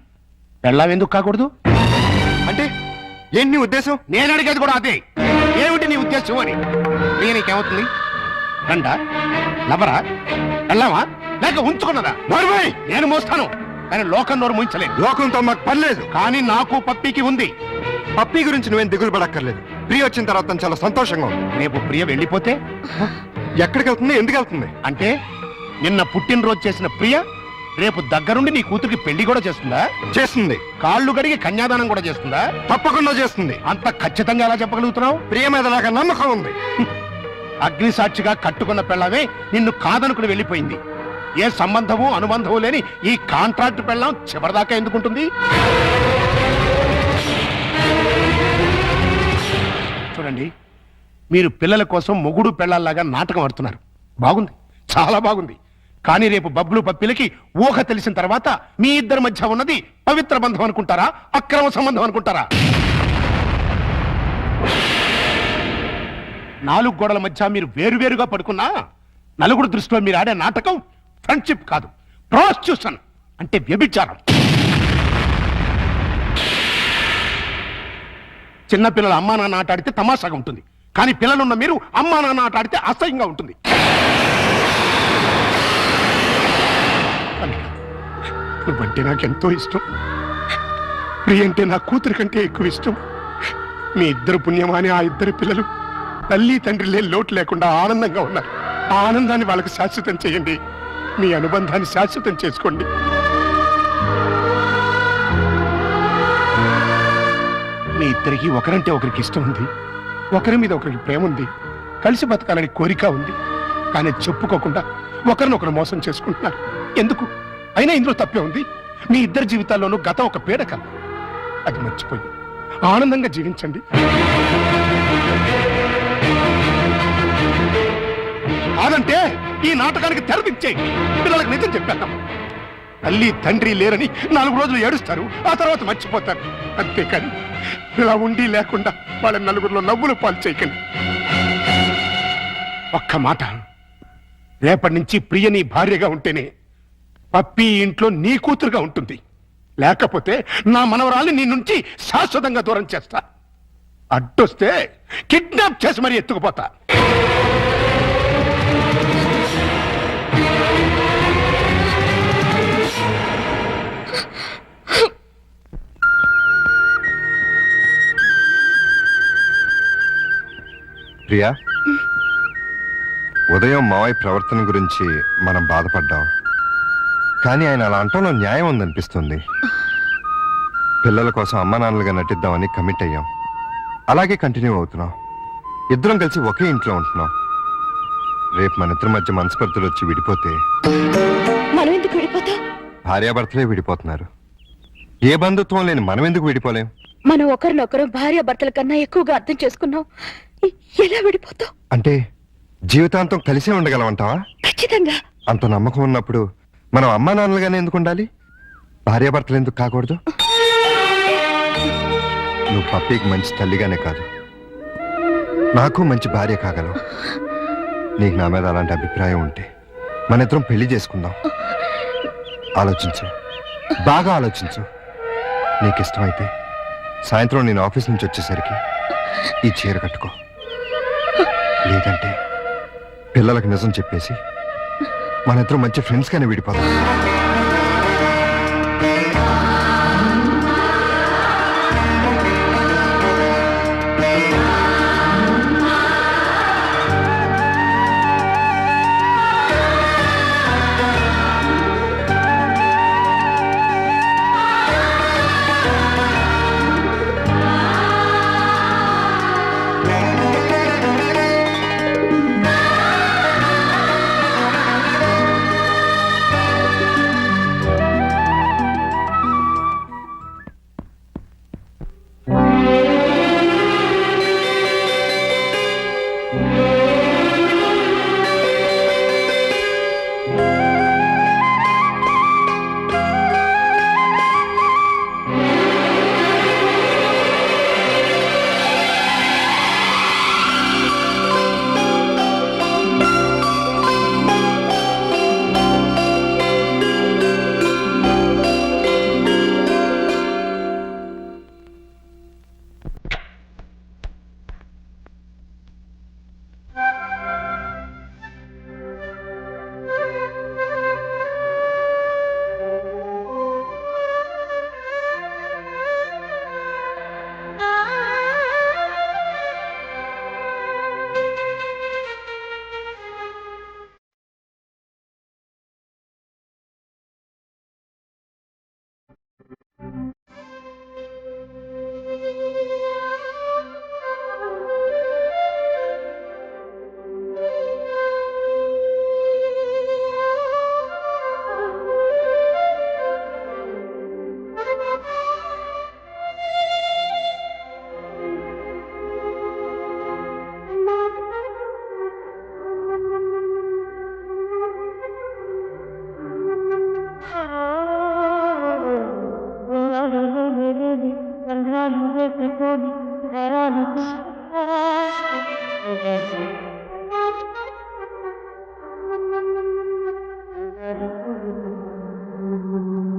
పెళ్ళాం ఎందుకు కాకూడదు? అంటే ఏంటి నీ ఉద్దేశం? నేను అడిగేది కూడా అదే. ఏమిటి నీ ఉద్దేశం అని. నీకేమవుతుంది? రండా, లవరా, వెళ్ళావా, లేక ఉంచుకున్నదా? నేను మోస్తాను, కానీ లోకం నోరు ముంచలేదు. లోకంతో మాకు పని లేదు, కానీ నాకు పప్పికి ఉంది. పప్పి గురించి నువ్వేం దిగులు పడక్కర్లేదు. ప్రియ వచ్చిన తర్వాత తను చాలా సంతోషంగా ఉంది. రేపు ప్రియ వెళ్ళిపోతే ఎక్కడికి వెళ్తుంది? ఎందుకు వెళ్తుంది? అంటే నిన్న పుట్టినరోజు చేసిన ప్రియ రేపు దగ్గరుండి నీ కూతురికి పెళ్లి కూడా చేస్తుందా? చేస్తుంది. కాళ్ళు గడిగి కన్యాదానం కూడా చేస్తుందా? తప్పకుండా చేస్తుంది. అంత ఖచ్చితంగా ఎలా చెప్పగలుగుతున్నావు? ప్రియ మీద నాకు నమ్మకం ఉంది. అగ్ని సాక్షిగా కట్టుకున్న పెళ్ళమే నిన్ను కాదనుకుని వెళ్ళిపోయింది. ఏ సంబంధము అనుబంధము లేని ఈ కాంట్రాక్ట్ పెళ్ళం చివరిదాకా ఎందుకుంటుంది? చూడండి, మీరు పిల్లల కోసం మొగుడు పెళ్ళాల్లాగా నాటకం ఆడుతున్నారు. బాగుంది, చాలా బాగుంది. కానీ రేపు బబ్లు పప్పిలకి ఊహ తెలిసిన తర్వాత మీ ఇద్దరి మధ్య ఉన్నది పవిత్ర బంధం అనుకుంటారా, అక్రమ సంబంధం అనుకుంటారా? 4 గోడల మధ్య మీరు వేరువేరుగా పడుకున్నా నలుగురు దృష్టిలో మీరు ఆడే నాటకం ఫ్రెండ్షిప్ కాదు, ప్రాస్టిట్యూషన్. అంటే వ్యభిచారం. చిన్నపిల్లల అమ్మా నాన్న ఆట ఆడితే తమాషాగా ఉంటుంది, కానీ పిల్లలున్న మీరు అమ్మా నాన్న ఆట ఆడితే అసహ్యంగా ఉంటుంది. నువ్వంటే నాకెంతో ఇష్టం. ప్రియ అంటే నా కూతురి కంటే ఎక్కువ ఇష్టం. మీ ఇద్దరు పుణ్యమాని ఆ ఇద్దరు పిల్లలు తల్లి తండ్రి లేని లోటు లేకుండా ఆనందంగా ఉన్నారు. ఆ ఆనందాన్ని వాళ్ళకి శాశ్వతం చేయండి. మీ అనుబంధాన్ని శాశ్వతం చేసుకోండి. మీ ఇద్దరికి ఒకరంటే ఒకరికి ఇష్టం ఉంది, ఒకరి మీద ఒకరికి ప్రేమ ఉంది, కలిసి బతకాలని కోరిక ఉంది. కానీ చెప్పుకోకుండా ఒకరినొకరు మోసం చేసుకుంటున్నారు. ఎందుకు? అయినా ఇందులో తప్పే ఉంది. మీ ఇద్దరి జీవితాల్లోనూ గతం ఒక పీడకల. అది మర్చిపోయి ఆనందంగా జీవించండి. కాదంటే ఈ నాటకానికి తెరదించేయి. పిల్లలకు నిజం చెప్పేద్దాం. తల్లి తండ్రి లేరని 4 రోజులు ఏడుస్తారు, ఆ తర్వాత మర్చిపోతారు. అంతేకాని ఇలా ఉండి లేకుండా వాళ్ళ నలుగురిలో నవ్వులు పాలు చేయకండి. ఒక్క మాట, రేపటి నుంచి ప్రియ నీ భార్యగా ఉంటేనే పప్పి ఇంట్లో నీ కూతురుగా ఉంటుంది. లేకపోతే నా మనవరాల్ని నీ నుంచి శాశ్వతంగా దూరం చేస్తా. అడ్డొస్తే కిడ్నాప్ చేసి మరీ ఎత్తుకుపోతా. ప్రియా, ఉదయం మావయ్య ప్రవర్తన గురించి మనం బాధపడ్డాం, కానీ ఆయన అలా అంటంలో న్యాయం ఉందనిపిస్తుంది. పిల్లల కోసం అమ్మా నాన్నలుగా నటిద్దామని కమిట్ అయ్యాం. అలాగే కంటిన్యూ అవుతున్నాం. ఇద్దరం కలిసి ఒకే ఇంట్లో ఉంటున్నాం. రేపు మన ఇద్దరి మధ్య మనస్పర్ధలు వచ్చి విడిపోతే మనం ఎందుకు విడిపోతాం? భార్యాభర్తలే విడిపోతున్నారు. ఏ బంధుత్వం లేని మనం ఎందుకు విడిపోలేం? మనం ఒకరినొకరు భార్యాభర్తల కన్నా ఎక్కువగా అర్థం చేసుకున్నాం. ఎలా విడిపోతాం? అంటే జీవితాంతం కలిసే ఉండగలమంటావా? ఖచ్చితంగా. అంత నమ్మకం ఉన్నప్పుడు మనం అమ్మా నాన్నలుగానే ఎందుకు ఉండాలి? భార్యాభర్తలు ఎందుకు కాకూడదు? నువ్వు పప్పీకి మంచి తల్లిగానే కాదు, నాకు మంచి భార్య కాగలవు. నీకు నా మీద అలాంటి అభిప్రాయం ఉంటే మన ఇద్దరం పెళ్లి చేసుకుందాం. ఆలోచించు, బాగా ఆలోచించు. నీకు ఇష్టమైతే సాయంత్రం నేను ఆఫీస్ నుంచి వచ్చేసరికి ఈ చీర కట్టుకో. లేదంటే పిల్లలకు నిజం చెప్పేసి మన ఇద్దరం మంచి ఫ్రెండ్స్ గానే విడిపోతాం. Thank you.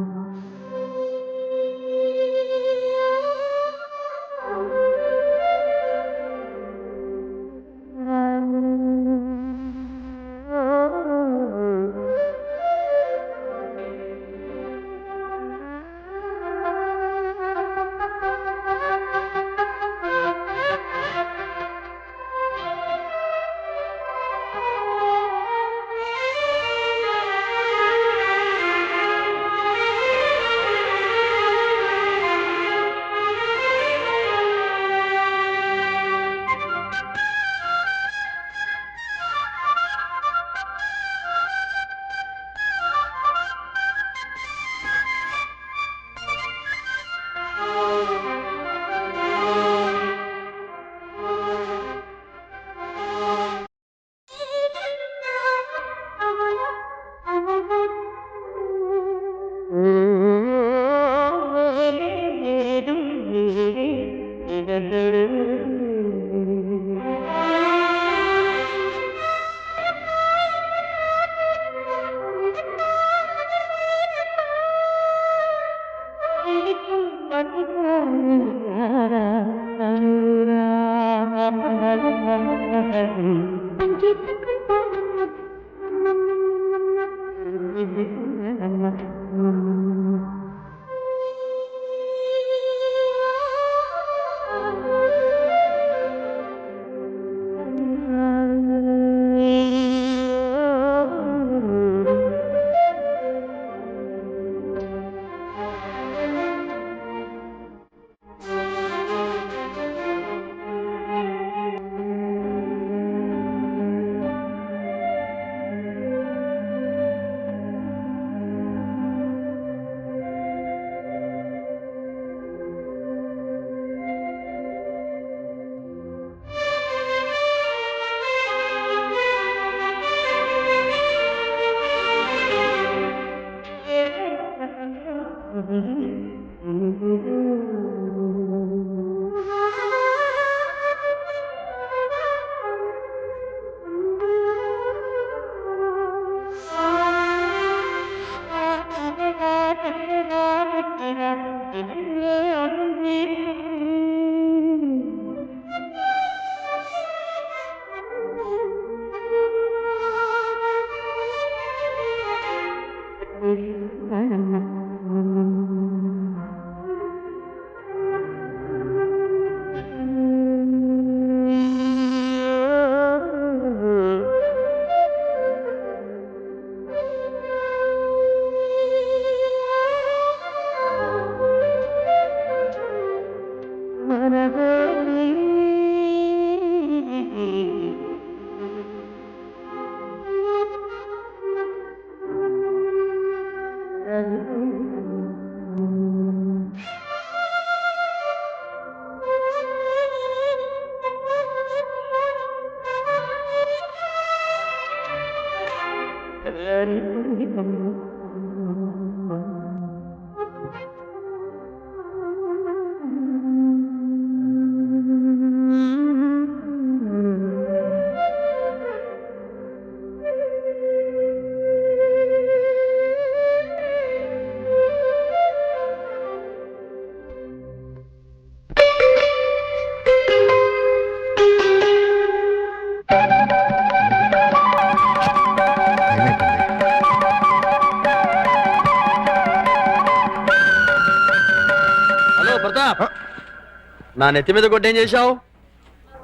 నా నెత్తి మీద కొట్టేం చేశావు?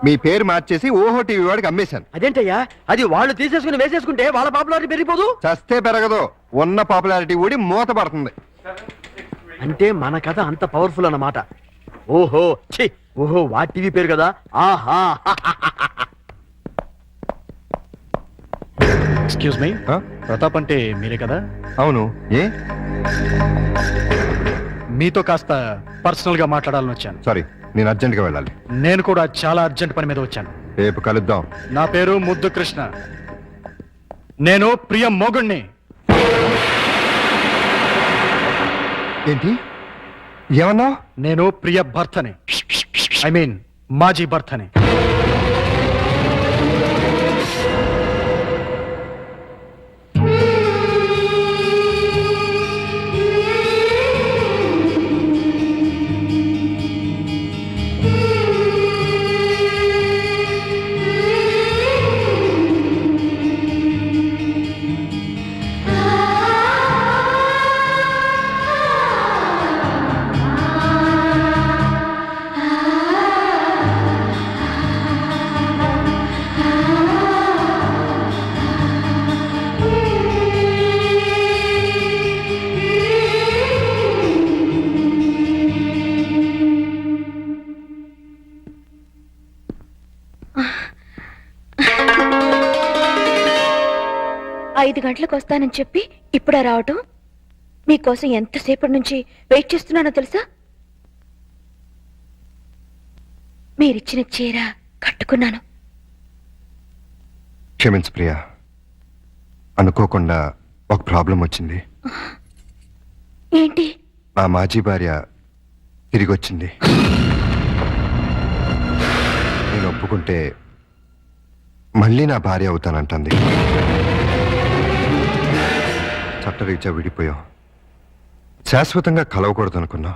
మీ పేరు మార్చేసి ఓహో టీవీ వాడికి అమ్మేశాను. అదేంటయ్యా, అది వాళ్ళు తీసేసుకుని వేసేసుకుంటే వాళ్ళ పాపులారిటీ పెరిగిపోదు. చస్తే పెరగదు, ఉన్న పాపులారిటీ ఊడి మూత పడుతుంది. అంటే మన కథ అంత పవర్ఫుల్ అన్నమాట. ఓహో ఛీ, ఓహో వా టీవీ పేరు కదా. ఆహా, ఎక్స్క్యూజ్ మీ, ప్రతాప్ అంటే మీరే కదా? అవును. ఏ మీతో కాస్త పర్సనల్ గా మాట్లాడాలని వచ్చాను. సారీ, నేను అర్జెంట్ గా వెళ్ళాలి. నేను కూడా చాలా అర్జెంట్ పని మీద వచ్చాను. రేపు కలుద్దాం. నా పేరు ముద్దు కృష్ణ. నేను ప్రియ మొగుణ్ణి. ఏంటి ఏమన్నా? నేను ప్రియ భర్తని, ఐ మీన్ మాజీ భర్తని. ఐదు గంటలకు వస్తానని చెప్పి ఇప్పుడా రావటం? మీకోసం ఎంతసేపటి నుంచి వెయిట్ చేస్తున్నానో తెలుసా? మీరిచ్చిన చీర కట్టుకున్నాను. క్షమించు ప్రియా, అనుకోకుండా ఒక ప్రాబ్లం వచ్చింది. ఏంటి? నా మాజీ భార్య తిరిగి వచ్చింది. ఒప్పుకుంటే మళ్ళీ నా భార్య అవుతానంటుంది. చట్టరీత్యా విడిపోయాం, శాశ్వతంగా కలవకూడదు అనుకున్నాం.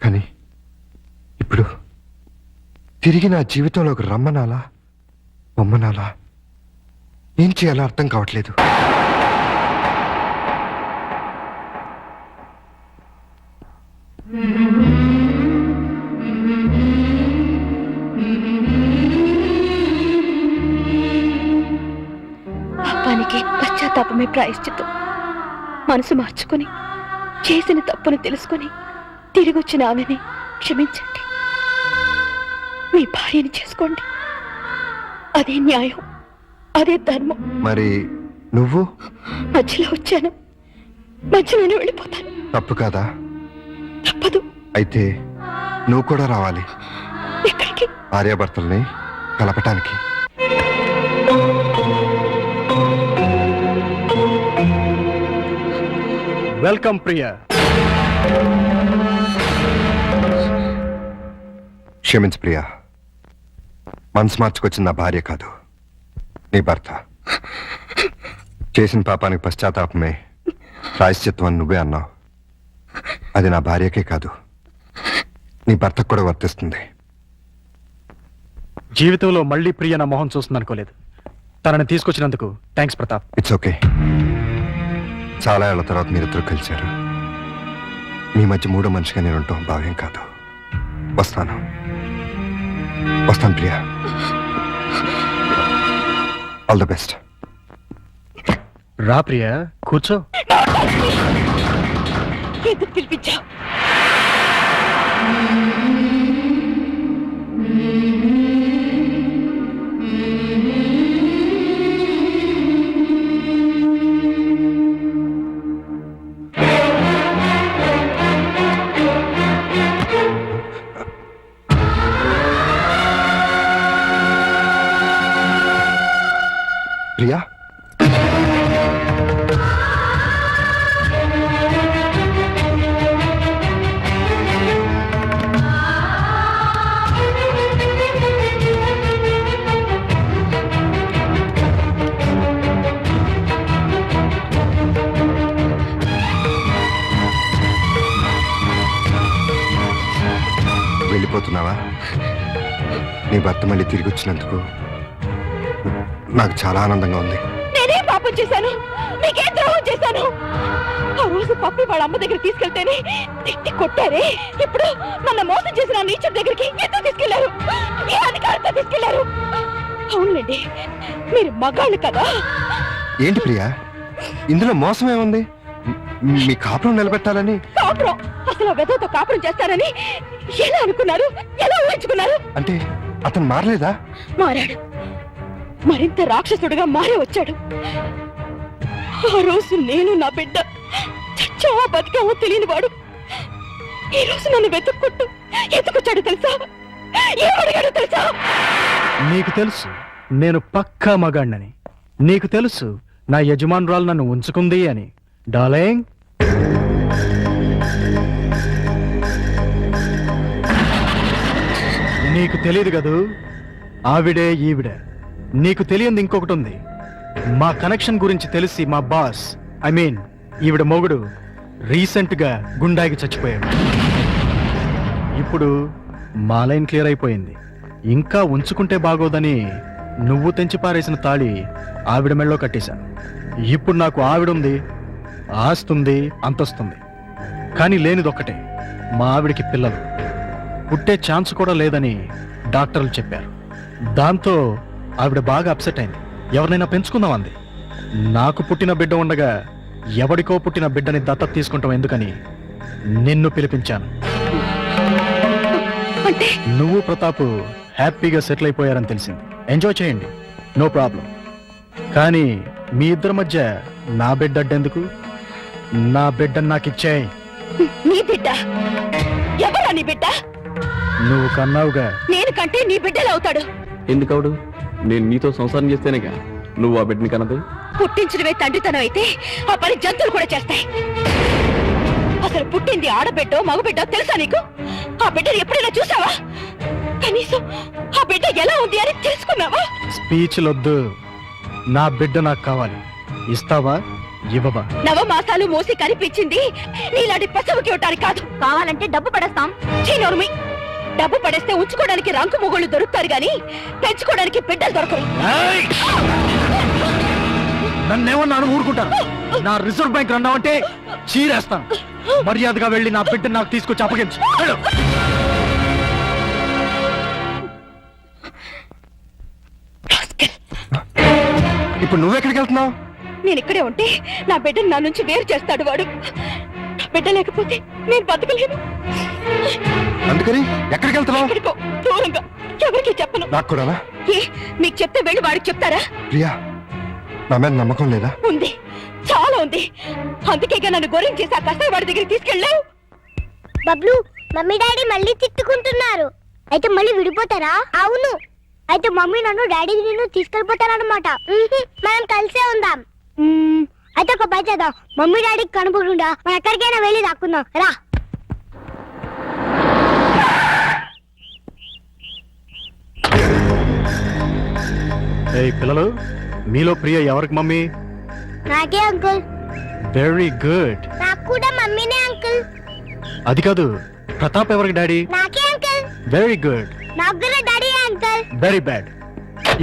కానీ ఇప్పుడు తిరిగి నా జీవితంలోకి రమ్మనాలా బొమ్మనాలా ఏం చేయాలో అర్థం కావట్లేదు. పాపానికి పశ్చాత్తాపమే ప్రాయశ్చిత్తం. మనసు మార్చుకొని చేసిన తప్పును తెలుసుకొని తిరిగొచ్చిన ఆమెని క్షమించండి. మీ భార్యని చేసుకోండి. అదే న్యాయం, అదే ధర్మం. మరి నువ్వు? మధ్యలో వచ్చాను, మధ్యలోనే వెళ్ళిపోతాను. తప్పు కాదా? తప్పదు. అయితే నువ్వు కూడా రావాలి. ఎక్కడికి? భార్యాభర్తల్ని కలపటానికి. వెల్కమ్ ప్రియా. క్షమించు ప్రియా, మనసు మార్చుకొచ్చిన నా భార్య కాదు, నీ భర్త. చేసిన పాపానికి పశ్చాత్తాపమే ప్రాయశ్చిత్వం అని నువ్వే అన్నావు. అది నా భార్యకే కాదు, నీ భర్తకు కూడా వర్తిస్తుంది. జీవితంలో మళ్ళీ ప్రియ నా మొహం చూస్తుంది అనుకోలేదు. తనని తీసుకొచ్చినందుకు థ్యాంక్స్ ప్రతాప్. It's okay. చాలా ఏళ్ల తర్వాత మీరిద్దరు కలిశారు. మీ మధ్య మూడో మనిషిగా నేను ఉంటాం భావ్యం కాదు. వస్తాను ప్రియా. All the best. రా ప్రియా, కూర్చో. ఎందుకు పిలిపించావు? ప్రియా, వెళ్ళిపోతున్నావా? నీ భర్త మళ్ళీ తిరిగి వచ్చినందుకు నాకు చాలా ఆనందంగా ఉంది. నేనే పాపం చేశాను, నీకే ద్రోహం చేశాను. ఆ రోజు పప్పి వాళ్ళ అమ్మ దగ్గర తీసుకెళ్తేనే తిట్టి కొట్టారే. ఇప్పుడు నన్ను మోసం చేసిన నీచర్ దగ్గరికి ఎందుకు తీసుకెళ్లారు? ఏ అధికారంతో తీసుకెళ్లారు? అవునండి, మీరు మగాళ్ళు కదా. ఏంటి ప్రియా, ఇందులో మోసం ఏముంది? మీ కాపురం నిలబెట్టాలని. కాపురం? అసలు వెదతో కాపురం చేస్తారని ఎలా అనుకున్నారు? ఎలా ఊహించుకున్నారు? అంటే అతను మారలేదా? మారాడు, మరింత రాక్షసుడిగా మారే వచ్చాడు. ఆ రోజు నేను నా బిడ్డ చచ్చావా బతికావో తెలియని వాడు ఈ రోజు నన్ను వెతుక్కుంటూ ఎత్తుకొచ్చాడు తెలుసా? ఏమడిగాడు తెలుసా? నీకు తెలుసు నేను పక్కా మగాణ్ణని. నీకు తెలుసు నా యజమానురాలు నన్ను ఉంచుకుంది అని. డార్లింగ్, నీకు తెలియదు కదూ, ఆవిడే ఈవిడ. నీకు తెలియంది ఇంకొకటి ఉంది. మా కనెక్షన్ గురించి తెలిసి మా బాస్, ఐ మీన్ ఈవిడ మొగుడు, రీసెంట్ గా గుండాకి చచ్చిపోయాడు. ఇప్పుడు మా లైన్ క్లియర్ అయిపోయింది. ఇంకా ఉంచుకుంటే బాగోదని నువ్వు తెంచి పారేసిన తాళి ఆవిడ మెళ్ళో కట్టేశాను. ఇప్పుడు నాకు ఆవిడుంది, ఆస్తుంది, అంతస్తుంది. కానీ లేనిదొక్కటే, మా ఆవిడికి పిల్లలు పుట్టే ఛాన్స్ కూడా లేదని డాక్టర్లు చెప్పారు. దాంతో ఆవిడ బాగా అప్సెట్ అయింది. ఎవరినైనా పెంచుకుందాం అంది. నాకు పుట్టిన బిడ్డ ఉండగా ఎవడికో పుట్టిన బిడ్డని దత్తత తీసుకుంటాం ఎందుకని నిన్ను పిలిపించాను. నువ్వు ప్రతాప్ హ్యాపీగా సెటిల్ అయిపోయారని తెలిసింది. ఎంజాయ్ చేయండి, నో ప్రాబ్లం. కానీ మీ ఇద్దరి మధ్య నా బిడ్డ అడ్డెందుకు? నా బిడ్డను నాకు ఇచ్చేయ్. నీ బిడ్డ? ఎవరా నీ బిడ్డ? నువ్వు కన్నావుగా. నేను కంటే నీ బిడ్డలు అవుతాడు. ఎందుకవుడు? నేను నీతో సంసారం చేస్తేనేగా నువ్వు ఆ బిడ్డని కన్నది. పుట్టించడమే తండ్రితనం అయితే ఆ పని జంతువులు కూడా చేస్తాయి. అసలు పుట్టింది ఆడబిడ్డో మగబిడ్డో తెలుసా నీకు? ఆ బిడ్డను ఎప్పుడైనా చూసావా? కనీసం ఆ బిడ్డ ఎలా అని తెలుసుకున్నావా? స్పీచ్లొద్దు. నా బిడ్డ నాకు కావాలి. ఇస్తావా ఇవ్వవా? నవమాసాలు మోసి కనిపించింది నీలాంటి పశువుకి ఇవ్వటానికి కాదు. కావాలంటే డబ్బు పడేస్తాం. చీనోర్మి, డబ్బు పడేస్తే ఉంచుకోవడానికి రంకు మొగుళ్ళు దొరుకుతారు గాని పెంచుకోవడానికి బిడ్డలు దొరకరు. నన్నేమన్నాను ఊరుకుంటాను. నా రిజర్వ్ బ్యాంక్ అన్నావంటే చీరేస్తాను. మర్యాదగా వెళ్ళి నా బిడ్డ నాకు తీసుకొచ్చి అప్పగించు. ఇప్పుడు నువ్వెక్కడికి వెళ్తున్నావు? నేను ఇక్కడే ఉంటే నా బిడ్డను నా నుంచి వేరు చేస్తాడు వాడు. నా బిడ్డ లేకపోతే నేను బతకలేను. అందుకని ఎక్కడికి వెళ్తున్నావు? ఎక్కడికో దూరంగా, ఎవరికి చెప్పను. నాకు కూడానా? ఏ, మీకు చెప్తే వెళ్ళి వాడికి చెప్తారా? ప్రియా, నా మీద నమ్మకం లేదా? ఉంది, చాలా ఉంది. అందుకేగా నన్ను గొర్రెం చేసి ఆ కసాయి వాడి దగ్గరికి తీసుకెళ్ళావు. బబ్లు, మమ్మీ డాడీ మళ్ళీ తిట్టుకుంటున్నారు. అయితే మళ్ళీ విడిపోతారా? అవును. అయితే మమ్మీ నన్ను డాడీ నిన్ను తీసుకెళ్ళిపోతారన్నమాట. మనం కలిసే ఉందాం. అయితే ఒక పని చేద్దాం. మమ్మీ డాడీకి కనపడకుండా మనం ఎక్కడికైనా వెళ్ళి దాక్కుందాం. రా. ఏయ్ పిల్లలు, మీలో ప్రియ ఎవరికి మమ్మీ? నాకే అంకుల్. Very good. నాకు కూడా మమ్మీనే అంకుల్. అది కాదు, ప్రతాప్ ఎవరికి డాడీ? నాకే అంకుల్. Very good. నాకు కూడా డాడీ అంకుల్. Very bad.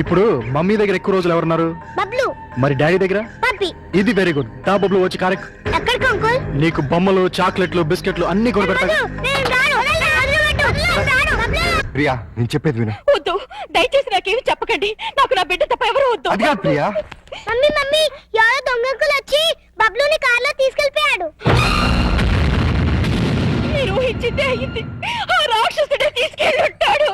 ఇప్పుడు మమ్మీ దగ్గర ఎక్కువ రోజులు ఎవరున్నారు? బబ్లు. మరి డాడీ దగ్గర? పప్పి. ఇది వెరీ గుడ్. దా బబ్లు వచ్చి కారెక్. ఎక్కడికి అంకుల్? నీకు బొమ్మలు, చాక్లెట్లు, బిస్కెట్లు అన్ని కొనిపెడతాను. ప్రియా, నేను చెప్పేది విను. వద్దు, దయచేసి నాకేమి చెప్పకండి. నాకు నా బిడ్డ తప్ప ఎవరు వద్దు. అది కాదు ప్రియా. మమ్మీ మమ్మీ, ఎవరో దొంగకులు వచ్చి బబ్లుని కార్లో తీసుకెళ్ళిపోయాడు. మీరు ఊహించిందే అయింది. ఆ రాక్షసుడే తీసుకెళ్ళి ఉంటాడు.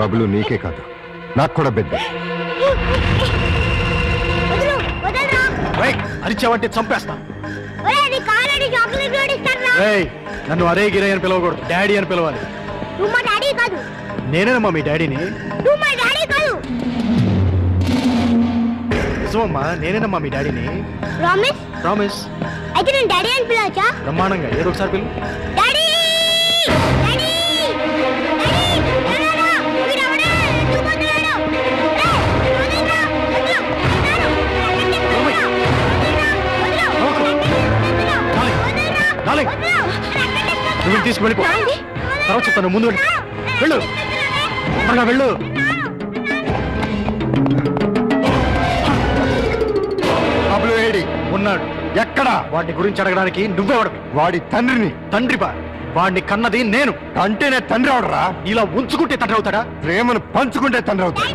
బబులు నీకే కాదు, నాకు కూడా బిడ్డ. అరిచావంటే చంపేస్తా. నన్ను అరే గిరే అని పిలవకూడదు, డాడీ అని పిలవాలి. నువ్వు మా డాడీ కాదు. నేనేనమ్మా మీ డాడీని. నువ్వు మా డాడీ కాదు. నిజమమ్మా, నేనేనమ్మా మీ డాడీని. ప్రామిస్? ప్రామిస్. అయితే నేను డాడీ అని పిలవచ్చా? బ్రహ్మాండంగా, ఏదో ఒకసారి పిలు. డాడీ! డాడీ! నువ్వు తీసుకువెళ్ళిపో. తర్వాత చెప్తాను, ముందు వెళ్ళు. వెళ్ళు, త్వరగా వెళ్ళు. బబులు ఏడి? ఉన్నాడు. ఎక్కడా? వాడి గురించి అడగడానికి నువ్వెవడవి? వాడి తండ్రిని. తండ్రిపా? వాడిని కన్నది నేను. అంటేనే తండ్రి అవడరా? ఇలా ఉంచుకుంటే తండ్రి అవుతాడా? ప్రేమను పంచుకుంటే తండ్రి అవుతాడు.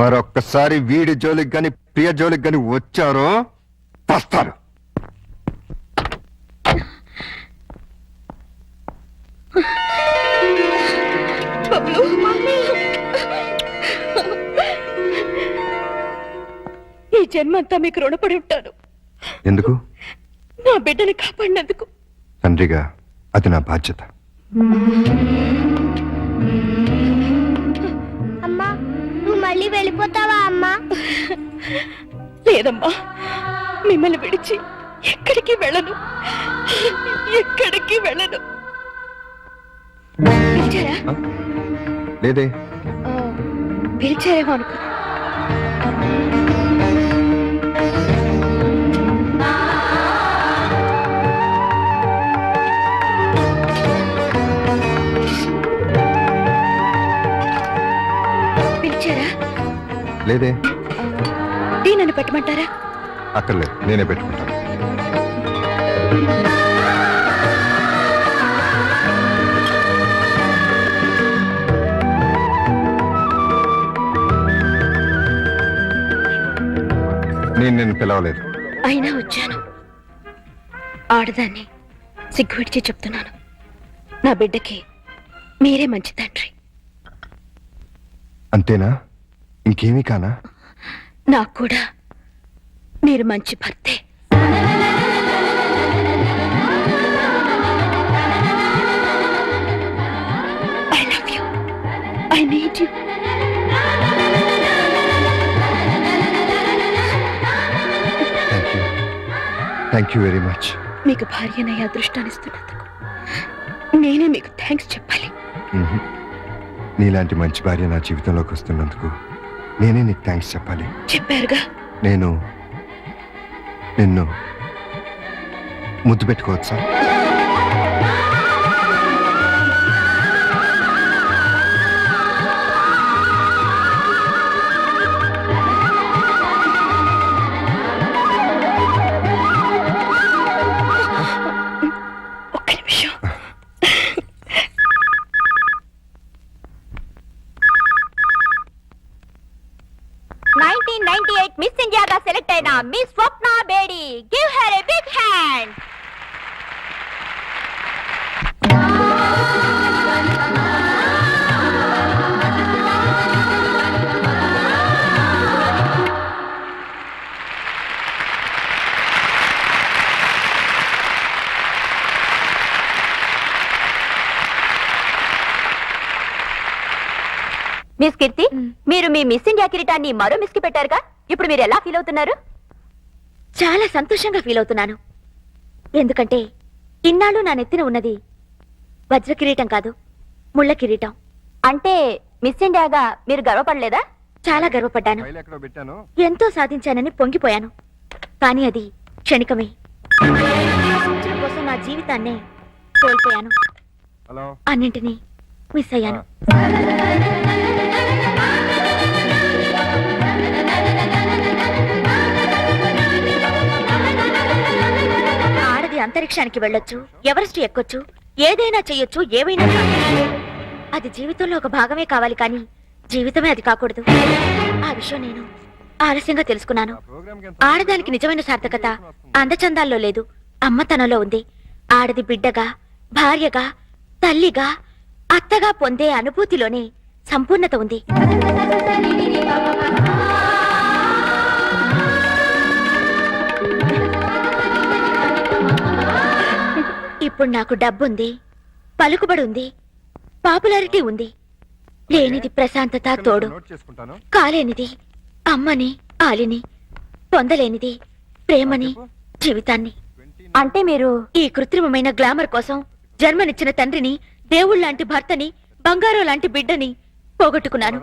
మరొక్కసారి వీడి జోలికి గాని ప్రియ జోలికి గాని వచ్చారో వస్తారు. ఈ జన్మంతా మీకు రుణపడి ఉంటాను. ఎందుకు? నా బిడ్డని కాపాడినందుకు. తండ్రిగా అది నా బాధ్యత. అమ్మా నువ్వు మళ్ళీ వెళ్ళిపోతావా అమ్మా? లేదమ్మా, మిమ్మల్ని విడిచి ఎక్కడికి వెళ్ళను, ఎక్కడికి వెళ్ళను. పిలిచారా? లేదే. పిలిచారేమో అనుకో. పిలిచారా? లేదే. టీ నన్ను పెట్టమంటారా? అక్కర్లేదు, నేనే పెట్టుకుంటాను. నేను పిలవలేదు. అయినా వచ్చాను. ఆడదాన్ని సిగ్గు విడిచి చెప్తున్నాను, నా బిడ్డకి మీరే మంచి తండ్రి. అంతేనా? ఇంకేమీ కానా? నాకు కూడా మీరు మంచి భర్తే. I love you. I need you. Thank you very much. మీకు భార్యనయ్యే అదృష్టాన్ని ఇస్తున్నందుకు నేనే మీకు థ్యాంక్స్ చెప్పాలి. నీలాంటి మంచి భార్య నా జీవితంలోకి వస్తున్నందుకు నేనే నీకు థ్యాంక్స్ చెప్పాలి. చెప్పారుగా. నేను నిన్ను ముద్దు పెట్టుకోవచ్చా? ఒక్క నిమిషం. మిస్ ఇండియాగా సెలెక్ట్ అయిన miss Swapna Bedi. Give her a big hand. Miss Keerthi, మీరు మీ మిస్ ఇండియా కిరీటాన్ని మరో మిస్ కి పెట్టారుగా, ఇప్పుడు మీరు ఎలా ఫీల్ అవుతున్నారు? చాలా సంతోషంగా ఫీల్ అవుతున్నాను. ఎందుకంటే ఇన్నాళ్ళు నా నెత్తిన ఉన్నది వజ్ర కిరీటం కాదు, ముళ్ళ కిరీటం. అంటే మిస్ ఇండియాగా మీరు గర్వపడలేదా? చాలా గర్వపడ్డాను. ఎంతో సాధించానని పొంగిపోయాను. కానీ అది క్షణికమే. సాధించడం కోసం నా జీవితాన్నే కోల్పోయాను. అన్నింటినీ మిస్ అయ్యాను. ఆడది అంతరిక్షానికి వెళ్ళొచ్చు, ఎవరెస్ట్ ఎక్కొచ్చు, ఏదైనా చెయ్యొచ్చు, ఏవైనా సాధించొచ్చు. అది జీవితంలో ఒక భాగమే కావాలి, కానీ జీవితమే అది కాకూడదు. ఆ విషయం నేను ఆలస్యంగా తెలుసుకున్నాను. ఆడదానికి నిజమైన సార్థకత అందచందాల్లో లేదు, అమ్మతనంలో ఉంది. ఆడది బిడ్డగా, భార్యగా, తల్లిగా, అత్తగా పొందే అనుభూతిలోనే సంపూర్ణత ఉంది. ఇప్పుడు నాకు డబ్బుంది, పలుకుబడి ఉంది, పాపులారిటీ ఉంది. లేనిది ప్రశాంతత, తోడు. కాలేనిది అమ్మని, ఆలిని. పొందలేనిది ప్రేమని, జీవితాన్ని. అంటే మీరు ఈ కృత్రిమమైన గ్లామర్ కోసం జన్మనిచ్చిన తండ్రిని, దేవుళ్లాంటి భర్తని, బంగారం లాంటి బిడ్డని పోగొట్టుకున్నాను.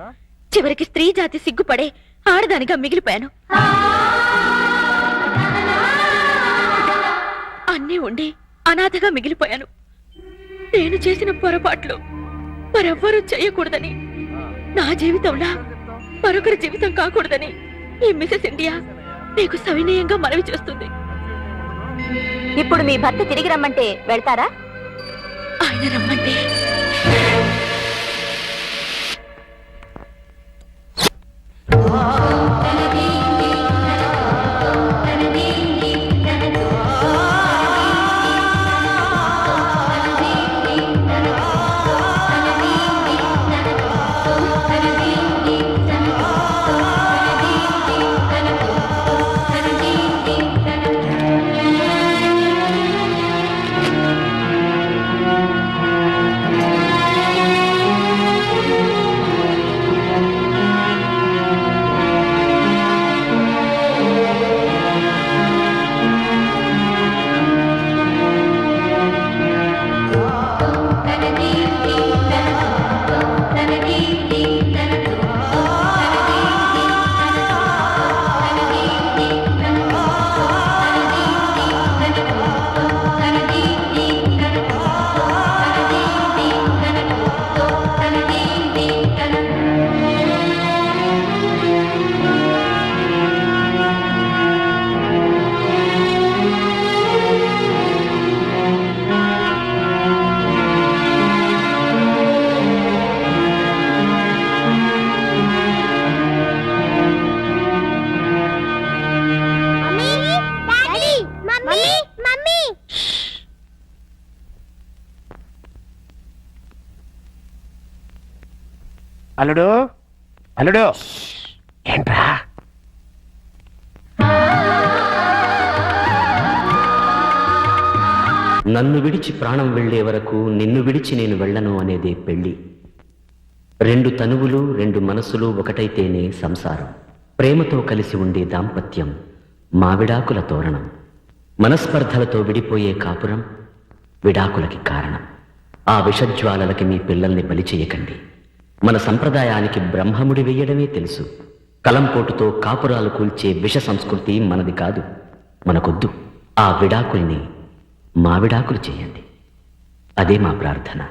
చివరికి స్త్రీ జాతి సిగ్గుపడే ఆడదానిగా మిగిలిపోయాను. అన్నీ ఉండి అనాథగా మిగిలిపోయాను. నేను చేసిన పొరపాట్లు మరెవ్వరూ చేయకూడదని, నా జీవితంలా మరొకరి జీవితం కాకూడదని ఈ మిసెస్ ఇండియా మీకు సవినయంగా మనవి చేస్తుంది. ఇప్పుడు మీ భర్త తిరిగి రమ్మంటే వెళ్తారా? ఆయన రమ్మంటే అల్లుడు అల్లుడు ఏంట్రా నన్ను విడిచి ప్రాణం వెళ్లే వరకు నిన్ను విడిచి నేను వెళ్ళను అనేదే పెళ్లి. రెండు తనువులు రెండు మనసులు ఒకటైతేనే సంసారం. ప్రేమతో కలిసి ఉండే దాంపత్యం మావిడాకుల తోరణం. మనస్పర్ధలతో విడిపోయే కాపురం విడాకులకి కారణం. ఆ విషజ్వాలలకి మీ పిల్లల్ని బలి చేయకండి. మన సంప్రదాయానికి బ్రహ్మముడి వెయ్యడమే తెలుసు. కలంపోటుతో కాపురాలు కూల్చే విష సంస్కృతి మనది కాదు. మనకొద్దు. ఆ విడాకుల్ని మావిడాకులు చేయండి. అదే మా ప్రార్థన.